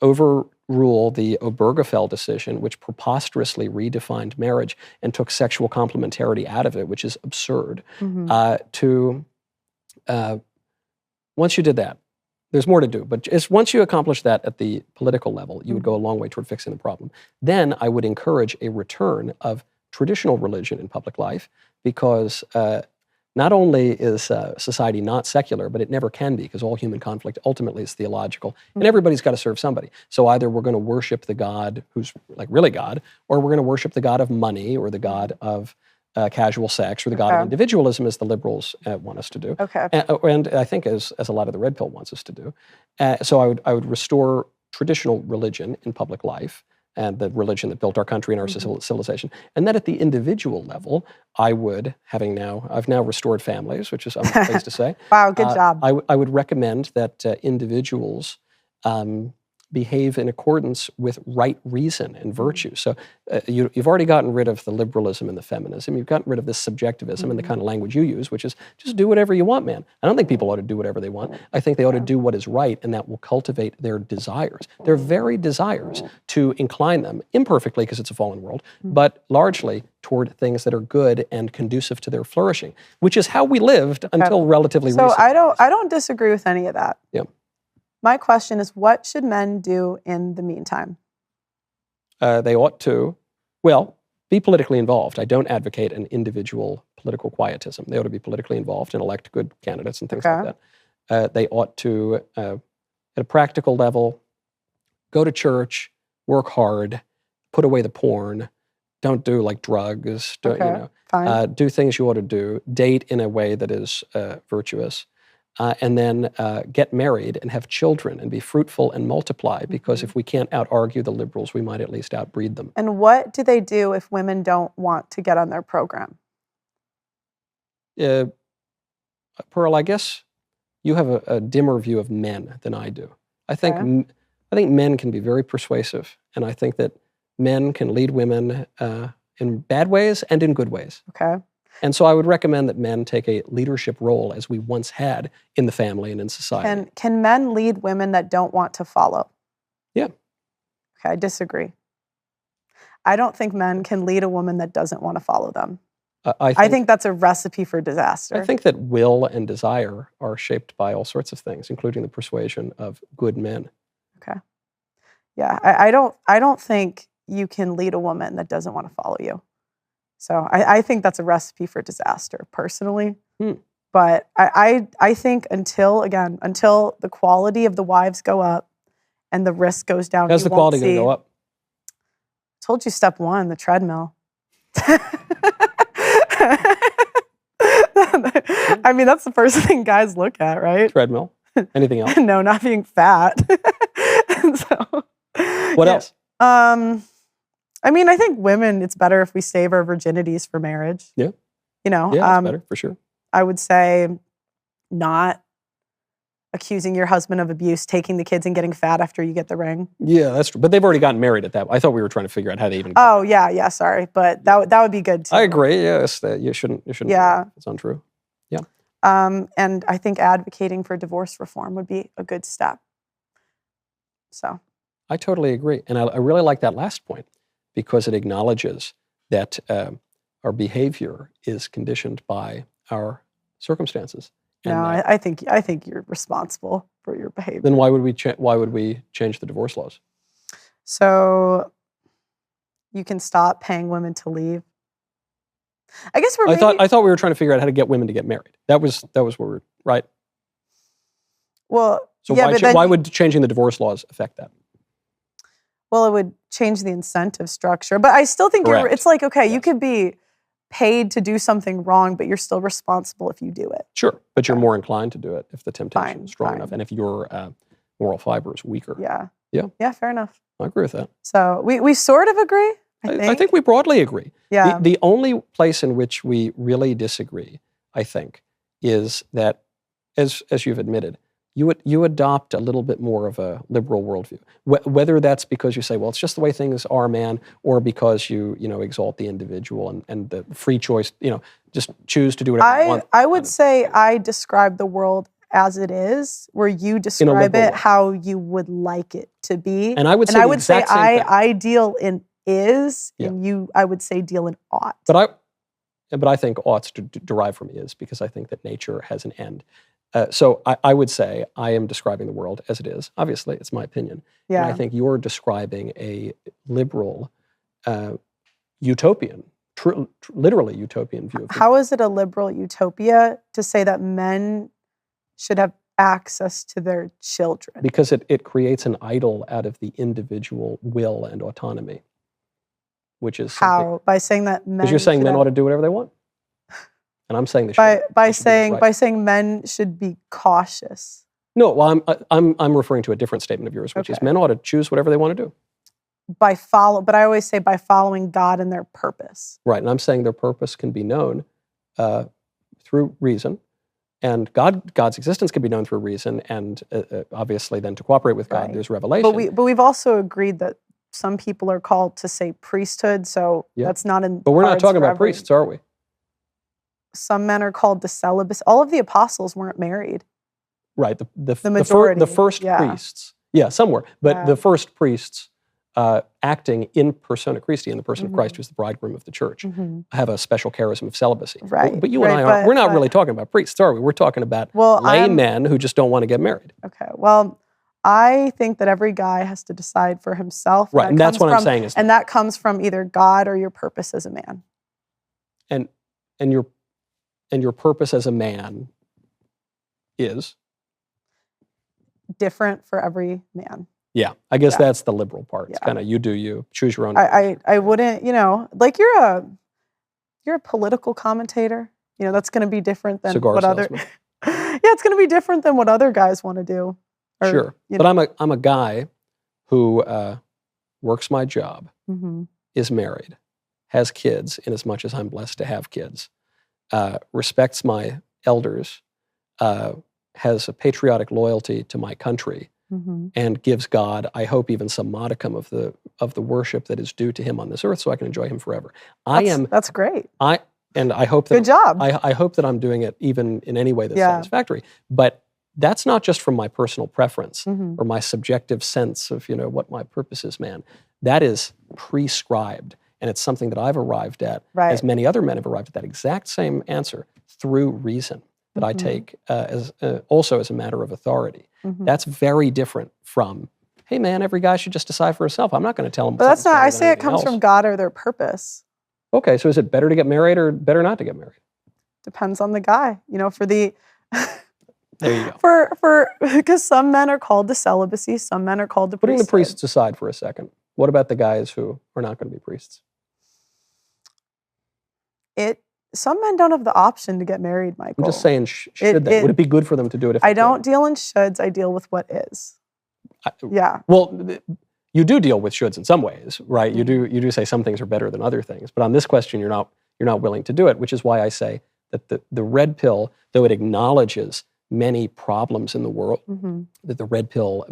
overrule the Obergefell decision, which preposterously redefined marriage and took sexual complementarity out of it, which is absurd. Once you did that, there's more to do, but once you accomplish that at the political level, you would go a long way toward fixing the problem. Then I would encourage a return of traditional religion in public life, because not only is society not secular, but it never can be, because all human conflict ultimately is theological, and everybody's got to serve somebody. So either we're going to worship the God who's really God, or we're going to worship the God of money, or the God of casual sex, or the God of individualism, as the liberals want us to do. And I think as a lot of the red pill wants us to do. So I would restore traditional religion in public life, and the religion that built our country and our civilization. And then at the individual level, I would, I've now restored families, which is, I'm pleased to say. Wow, good job. I would recommend that individuals behave in accordance with right reason and virtue. So you've already gotten rid of the liberalism and the feminism. You've gotten rid of this subjectivism and the kind of language you use, which is just do whatever you want, man. I don't think people ought to do whatever they want. I think they ought to do what is right, and that will cultivate their desires, their very desires, to incline them, imperfectly because it's a fallen world, but largely toward things that are good and conducive to their flourishing, which is how we lived until relatively recently. So I don't disagree with any of that. Yeah. My question is, what should men do in the meantime? They ought to, be politically involved. I don't advocate an individual political quietism. They ought to be politically involved and elect good candidates and things like that. They ought to, at a practical level, go to church, work hard, put away the porn, don't do drugs, do things you ought to do, date in a way that is virtuous. And then get married and have children and be fruitful and multiply, because if we can't out-argue the liberals, we might at least outbreed them. And what do they do if women don't want to get on their program? Pearl, I guess you have a dimmer view of men than I do. I think men can be very persuasive, and I think that men can lead women in bad ways and in good ways. And so I would recommend that men take a leadership role, as we once had in the family and in society. Can men lead women that don't want to follow? Yeah. Okay, I disagree. I don't think men can lead a woman that doesn't want to follow them. I think that's a recipe for disaster. I think that will and desire are shaped by all sorts of things, including the persuasion of good men. Okay. Yeah, I don't think you can lead a woman that doesn't want to follow you. So I think that's a recipe for disaster, personally. Hmm. But I think until the quality of the wives go up and the risk goes down, How's the quality going to go up? I told you step 1, the treadmill. I mean, that's the first thing guys look at, right? Treadmill. Anything else? No, not being fat. So, what else? I mean, I think women, it's better if we save our virginities for marriage. Yeah. You know, yeah, it's better for sure. I would say not accusing your husband of abuse, taking the kids and getting fat after you get the ring. Yeah, that's true. But they've already gotten married at that. I thought we were trying to figure out how they even. Oh yeah, sorry, but that would be good too. I agree. Yes, that you shouldn't. Yeah, it's untrue. Yeah. And I think advocating for divorce reform would be a good step. So. I totally agree, and I really like that last point because it acknowledges that our behavior is conditioned by our circumstances. No, I think you're responsible for your behavior. Then why would we change the divorce laws? So you can stop paying women to leave. I guess I thought we were trying to figure out how to get women to get married. That was what we're right. Well, so yeah, why would changing the divorce laws affect that? Well, it would change the incentive structure, but I still think it's like, okay, yes. You could be paid to do something wrong, but you're still responsible if you do it. Sure, but you're more inclined to do it if the temptation is strong enough and if your moral fiber is weaker. Yeah, fair enough. I agree with that. So we sort of agree, I think we broadly agree. Yeah. The only place in which we really disagree, I think, is that, as you've admitted, you adopt a little bit more of a liberal worldview. Whether that's because you say, well, it's just the way things are, man, or because you exalt the individual and the free choice, just choose to do whatever you want. I would say I describe the world as it is, where you describe it how you would like it to be. And I would say I deal in is, and I would say deal in ought. But I think oughts derive from is because I think that nature has an end. So I would say I am describing the world as it is. Obviously, it's my opinion. Yeah. And I think you're describing a liberal, utopian, literally utopian view of How is it a liberal utopia to say that men should have access to their children? Because it creates an idol out of the individual will and autonomy, which is how? By saying that men. Because you're saying men ought to do whatever they want. And I'm saying they should. By saying men should be cautious. No, well, I'm referring to a different statement of yours, which is men ought to choose whatever they want to do. But I always say by following God and their purpose. Right, and I'm saying their purpose can be known through reason, and God's existence can be known through reason, and obviously then to cooperate with God, there's revelation. But we've also agreed that some people are called to say priesthood, so that's not in. But we're not talking about priests, are we? Some men are called to celibacy. All of the apostles weren't married. Right. The majority. The first priests. Yeah, some were. But the first priests acting in persona Christi, in the person of Christ, who's the bridegroom of the church, have a special charism of celibacy. Right. But you and I aren't. We're not really talking about priests, are we? We're talking about laymen who just don't want to get married. Okay. Well, I think that every guy has to decide for himself. Right. And that's what I'm saying. And that comes from either God or your purpose as a man. And your purpose as a man is? Different for every man. Yeah, I guess that's the liberal part. It's kind of you do you, choose your own. I wouldn't, like you're a political commentator. That's going to be different than Cigar what salesman. It's going to be different than what other guys want to do. Sure, but I'm a guy who works my job, is married, has kids, in as much as I'm blessed to have kids. Respects my elders, has a patriotic loyalty to my country, and gives God, I hope, even some modicum of the worship that is due to Him on this earth, so I can enjoy Him forever. That's great. I hope that good job. I hope that I'm doing it even in any way that's satisfactory. But that's not just from my personal preference or my subjective sense of what my purpose is, man. That is prescribed. And it's something that I've arrived at, as many other men have arrived at that exact same answer through reason that I take also as a matter of authority. That's very different from, hey man, every guy should just decide for himself. I'm not going to tell him. But that's not. I say it comes from God or their purpose. Okay, so is it better to get married or better not to get married? Depends on the guy. For the There you go. Because some men are called to celibacy, some men are called to Putting the priesthood. priests aside for a second, what about the guys who are not going to be priests? Some men don't have the option to get married, Michael. I'm just saying, should they? Would it be good for them to do it if I they don't could? deal in shoulds, I deal with what is. Yeah. Well, you do deal with shoulds in some ways, right? You do say some things are better than other things, but on this question, you're not willing to do it, which is why I say that the red pill, though it acknowledges many problems in the world, that the red pill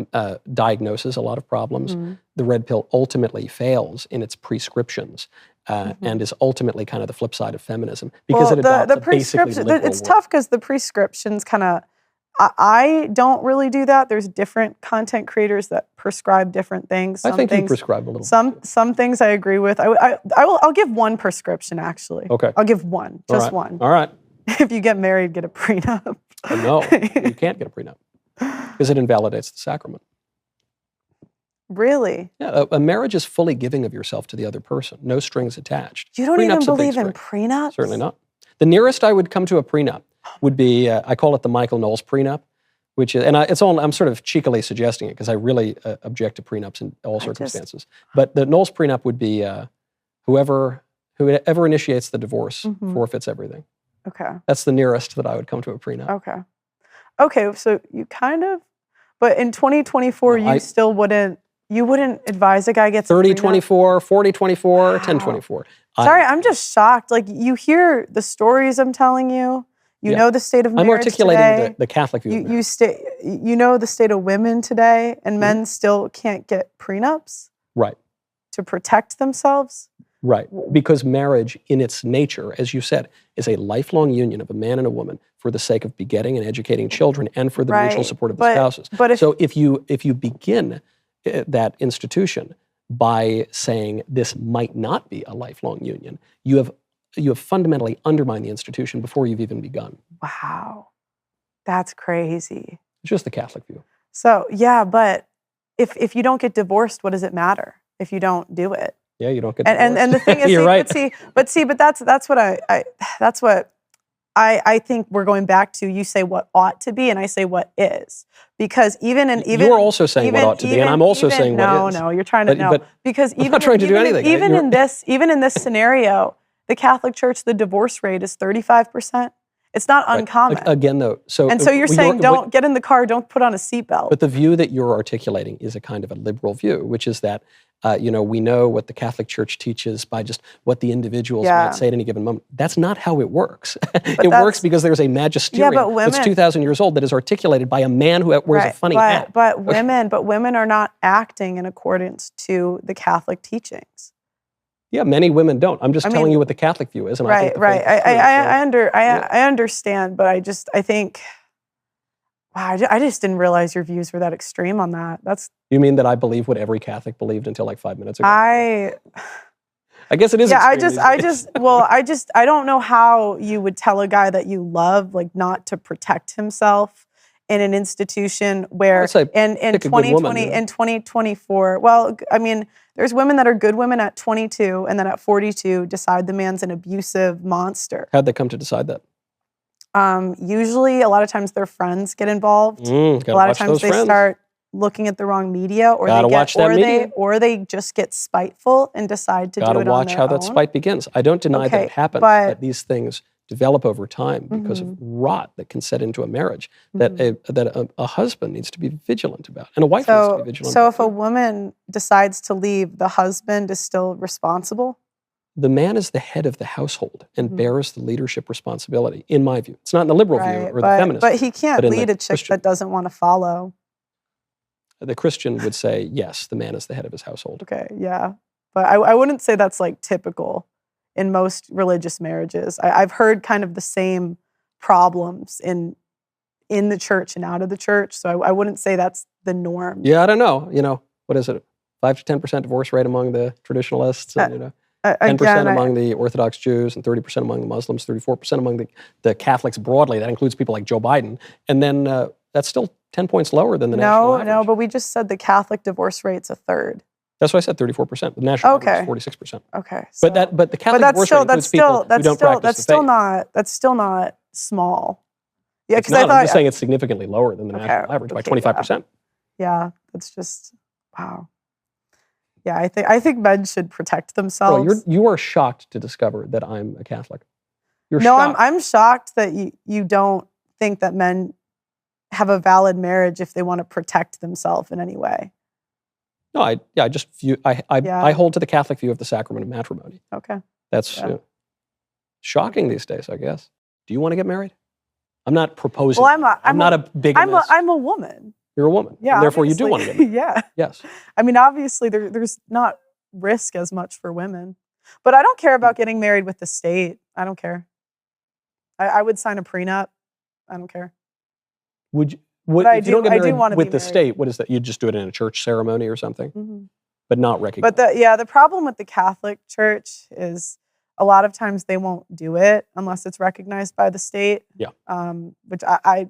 diagnoses a lot of problems. The red pill ultimately fails in its prescriptions and is ultimately kind of the flip side of feminism because it adopts a basically liberal it's tough because the prescriptions kind of, I don't really do that. There's different content creators that prescribe different things. I think you prescribe a little. Some things I agree with. I'll give one prescription actually. Okay. I'll give one, just one. All right. If you get married, get a prenup. No, you can't get a prenup because it invalidates the sacrament. Really? Yeah, a marriage is fully giving of yourself to the other person, no strings attached. You don't even believe in prenups? Certainly not. The nearest I would come to a prenup would be, I call it the Michael Knowles prenup, which is, and I'm sort of cheekily suggesting it because I really object to prenups in all circumstances. But the Knowles prenup would be whoever initiates the divorce forfeits everything. Okay. That's the nearest that I would come to a prenup. Okay, so you kind of, but in 2024, you wouldn't advise a guy gets 30-24, 40-24, 10-24. Sorry, I'm just shocked. Like, you hear the stories I'm telling you. You know the state of marriage I'm articulating today. the Catholic view of marriage. You know the state of women today, and men still can't get prenups? Right. To protect themselves? Right, because marriage in its nature, as you said, is a lifelong union of a man and a woman for the sake of begetting and educating children and for the mutual support of the spouses. So if you begin that institution by saying this might not be a lifelong union, you have fundamentally undermined the institution before you've even begun. Wow, that's crazy. It's just the Catholic view. So yeah, but if you don't get divorced, what does it matter if you don't do it? Yeah, you don't get divorced. And the thing is, You're right. but that's what I think we're going back to. You say what ought to be, and I say what is, because even you're also saying what ought to be, and I'm also saying what is. No, you're trying to because I'm not trying to do anything. Even in this scenario, the Catholic Church, the divorce rate is 35%. It's not uncommon. Again, though, so you're saying don't get in the car, don't put on a seatbelt. But the view that you're articulating is a kind of a liberal view, which is that we know what the Catholic Church teaches by just what the individuals might say at any given moment. That's not how it works. It works because there's a magisterium that's 2,000 years old that is articulated by a man who wears a funny hat. But women are not acting in accordance to the Catholic teachings. Yeah, many women don't. I'm just telling you what the Catholic view is. And I think I understand, but I think, wow, I just didn't realize your views were that extreme on that. You mean that I believe what every Catholic believed until like 5 minutes ago? I guess it is. Yeah, I don't know how you would tell a guy that you love, like, not to protect himself in an institution where in 2020 and 2024, well, I mean, there's women that are good women at 22 and then at 42 decide the man's an abusive monster. How'd they come to decide that? Usually, a lot of times their friends get involved. A lot of times they start looking at the wrong media, or they just get spiteful and decide to do it on their own. Gotta watch how that spite begins. I don't deny that it happens, but these things develop over time because of rot that can set into a marriage that a husband needs to be vigilant about, and a wife needs to be vigilant about. So if a woman decides to leave, the husband is still responsible? The man is the head of the household and bears the leadership responsibility, in my view. It's not in the liberal view or the feminist. But he can't lead a chick that doesn't want to follow. The Christian would say, yes, the man is the head of his household. Okay, yeah. But I wouldn't say that's like typical in most religious marriages. I've heard kind of the same problems in the church and out of the church. So I wouldn't say that's the norm. Yeah, I don't know. What is it? 5 to 10% divorce rate among the traditionalists, and 10% among the Orthodox Jews, and 30% among the Muslims, 34% among the Catholics broadly. That includes people like Joe Biden. And then that's still 10 points lower than the national average. No, but we just said the Catholic divorce rate's a third. That's why I said 34%. The national average is 46%. Okay. But the Catholic divorce rate includes people who don't practice the faith. That's still not small. Yeah, because I'm just saying it's significantly lower than the national average by 25%. Yeah, that's just wow. Yeah, I think men should protect themselves. Bro, you are shocked to discover that I'm a Catholic. You're no, shocked. I'm shocked that you don't think that men have a valid marriage if they want to protect themselves in any way. No, I hold to the Catholic view of the sacrament of matrimony. Okay. That's shocking these days, I guess. Do you want to get married? I'm not proposing. Well, I'm not a bigamist. I'm a woman. You're a woman. Yeah. And therefore, you do want to get married. Yeah. Yes. I mean, obviously, there's not risk as much for women, but I don't care about getting married with the state. I don't care. I would sign a prenup. I don't care. Would you? If you don't get married with the state, what is that? You just do it in a church ceremony or something, but not recognized. But the problem with the Catholic Church is a lot of times they won't do it unless it's recognized by the state. Yeah. Which I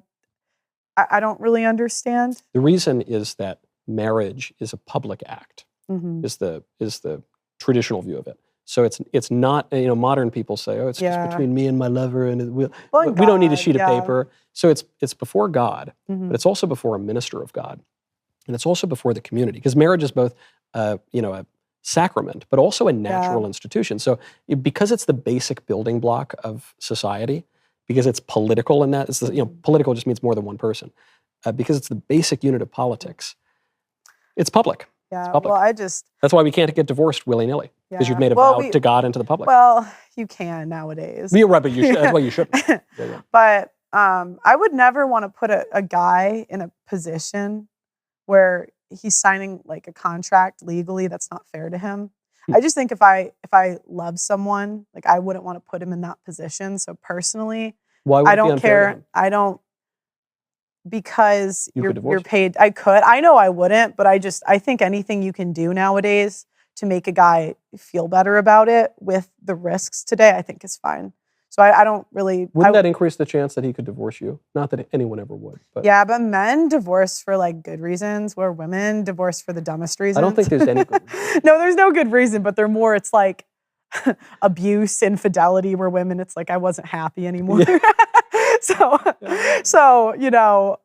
don't really understand. The reason is that marriage is a public act. Is the traditional view of it. So it's not, modern people say, oh, it's just between me and my lover, and we don't need a sheet of paper. So it's before God, but it's also before a minister of God, and it's also before the community, because marriage is both, a sacrament, but also a natural institution. So because it's the basic building block of society, because it's political in that, political just means more than one person, because it's the basic unit of politics, it's public. Yeah, well, that's why we can't get divorced willy-nilly, because you've made a vow to God and to the public. Well, you can nowadays. You're right, but you should. That's why you shouldn't. Yeah. But I would never want to put a guy in a position where he's signing like a contract legally that's not fair to him. I just think if I love someone, like I wouldn't want to put him in that position. So personally, why would I don't it be unfair to him? I don't. Because you're paid. I could. I know I wouldn't, but I think anything you can do nowadays to make a guy feel better about it with the risks today, I think is fine. So I don't really. Wouldn't that increase the chance that he could divorce you? Not that anyone ever would. But. Yeah, but men divorce for like good reasons, where women divorce for the dumbest reasons. I don't think there's any good reason. No, there's no good reason, but they're more, it's like abuse, infidelity, where women, it's like I wasn't happy anymore. Yeah. So no,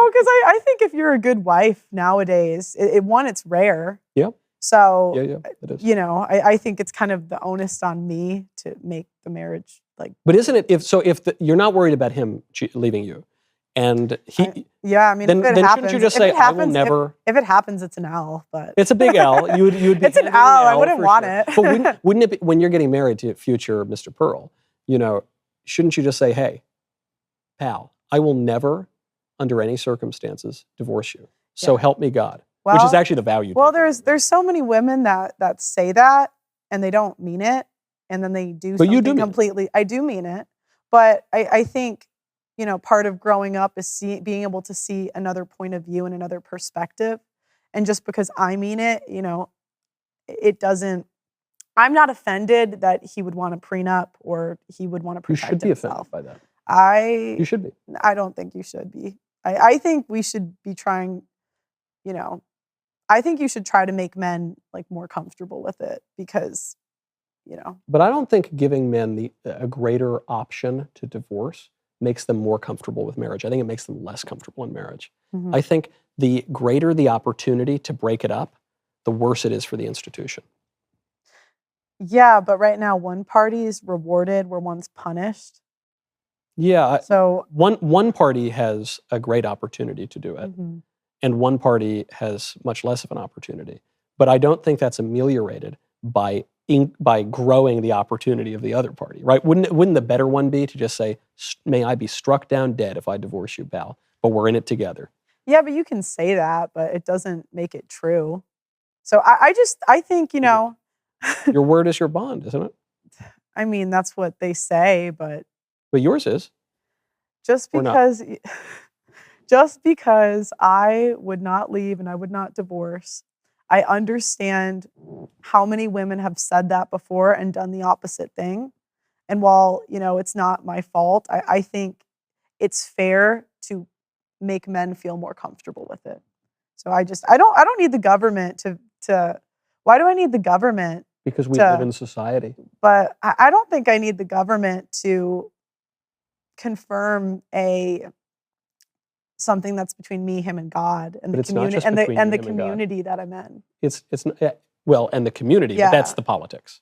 because I think if you're a good wife nowadays, it's rare. Yeah. So it is. I think it's kind of the onus on me to make the marriage like. But isn't it if you're not worried about him leaving you, and he? I mean, then shouldn't you just say I will never? If it happens, it's an L. But it's a big L. You would be. It's an L. I wouldn't want it. But wouldn't it be, when you're getting married to future Mr. Pearl? Shouldn't you just say, hey, pal, I will never, under any circumstances, divorce you. So help me God. Which is actually the vow you take. Well, there's so many women that say that and they don't mean it, and then they do something completely. I do mean it, but I think part of growing up is being able to see another point of view and another perspective, and just because I mean it, it doesn't. I'm not offended that he would want a prenup or he would want to protect himself. You should be offended by that. You should be. I don't think you should be. I think we should be trying, I think you should try to make men like more comfortable with it because, But I don't think giving men a greater option to divorce makes them more comfortable with marriage. I think it makes them less comfortable in marriage. Mm-hmm. I think the greater the opportunity to break it up, the worse it is for the institution. Yeah, but right now one party is rewarded where one's punished. Yeah. So one party has a great opportunity to do it, and one party has much less of an opportunity. But I don't think that's ameliorated by growing the opportunity of the other party, right? Wouldn't the better one be to just say, "May I be struck down dead if I divorce you, pal? But we're in it together." Yeah, but you can say that, but it doesn't make it true. So I think your word is your bond, isn't it? I mean, that's what they say, but yours is. Just because I would not leave and I would not divorce, I understand how many women have said that before and done the opposite thing. And while, it's not my fault, I think it's fair to make men feel more comfortable with it. So I don't need the government to. Why do I need the government? Because we live in society. But I don't think I need the government to confirm something that's between me, him, and God, and the community, and the community that I'm in. It's well, and the community, but that's the politics.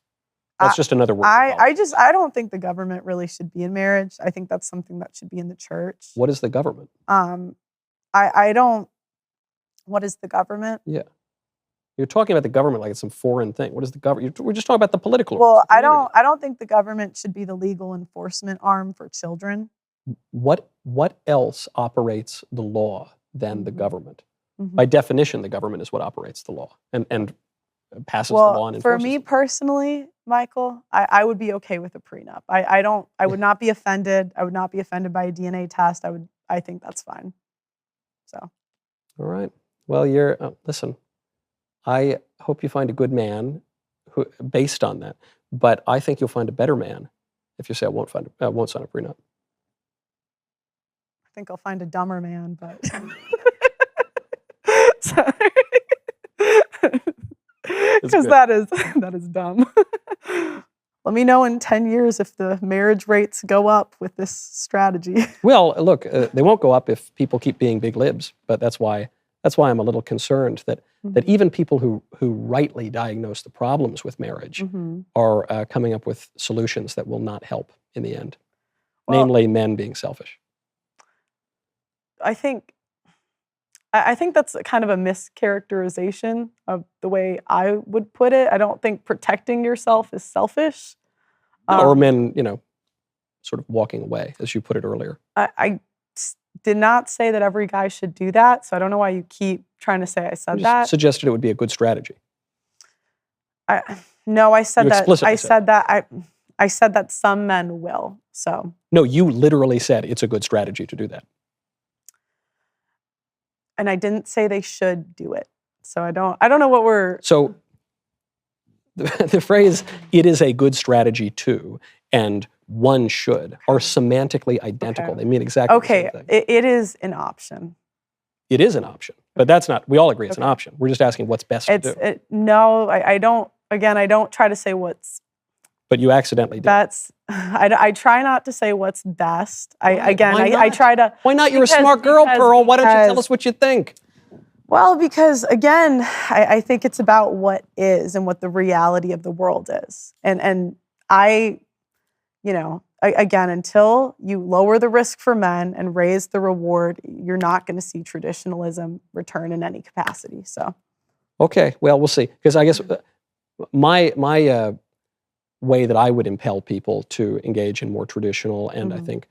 That's just another word. I don't think the government really should be in marriage. I think that's something that should be in the church. What is the government? I don't. What is the government? Yeah. You're talking about the government like it's some foreign thing. What is the government? We're just talking about the political. Well, I don't think the government should be the legal enforcement arm for children. What else operates the law than the government? By definition, the government is what operates the law and passes the law and enforces for me personally, Michael, I would be okay with a prenup. I would not be offended. I would not be offended by a DNA test. I think that's fine. So. All right. Well, listen. I hope you find a good man based on that. But I think you'll find a better man if you say I won't sign a prenup. I think I'll find a dumber man, but sorry. Because that is dumb. Let me know in 10 years if the marriage rates go up with this strategy. Well, look, they won't go up if people keep being big libs, but that's why I'm a little concerned that even people who rightly diagnose the problems with marriage are coming up with solutions that will not help in the end, namely men being selfish. I think that's kind of a mischaracterization of the way I would put it. I don't think protecting yourself is selfish. Or men, sort of walking away, as you put it earlier. I did not say that every guy should do that, so I don't know why you keep trying to say I said that. Suggested it would be a good strategy. No, I said that. I said that some men will. So. No, you literally said it's a good strategy to do that. And I didn't say they should do it. So I don't know what we're. So the phrase "it is a good strategy to" and "one should" are semantically identical. They mean exactly the same thing. It is an option. It is an option, but that's not. We all agree it's an option. We're just asking what's best to do. No, I don't. Again, I don't try to say what's. But you accidentally did. I try not to say what's best. I try to. Why not? You're a smart girl, Pearl. Why don't you tell us what you think? Well, because again, I think it's about what is and what the reality of the world is. And again, until you lower the risk for men and raise the reward, you're not going to see traditionalism return in any capacity. So. Okay, well, we'll see. Because I guess my way that I would impel people to engage in more traditional and I think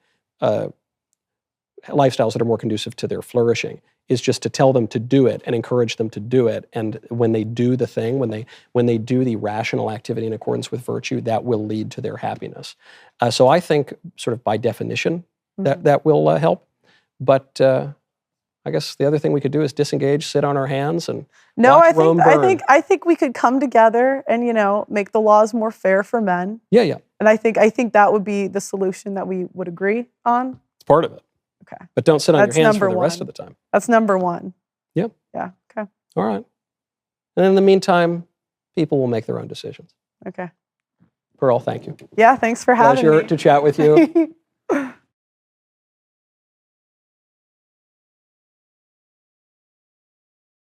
lifestyles that are more conducive to their flourishing is just to tell them to do it and encourage them to do it. And when they do the thing, when they do the rational activity in accordance with virtue, that will lead to their happiness. So I think sort of by definition that will help. But I guess the other thing we could do is disengage, sit on our hands, and watch Rome burn. I think we could come together and make the laws more fair for men. Yeah. And I think that would be the solution that we would agree on. It's part of it. Okay. But don't sit on your hands for the rest of the time. That's number one. Yeah. Yeah. Okay. All right. And in the meantime, people will make their own decisions. Okay. Pearl, thank you. Yeah. Thanks for having me. Pleasure to chat with you.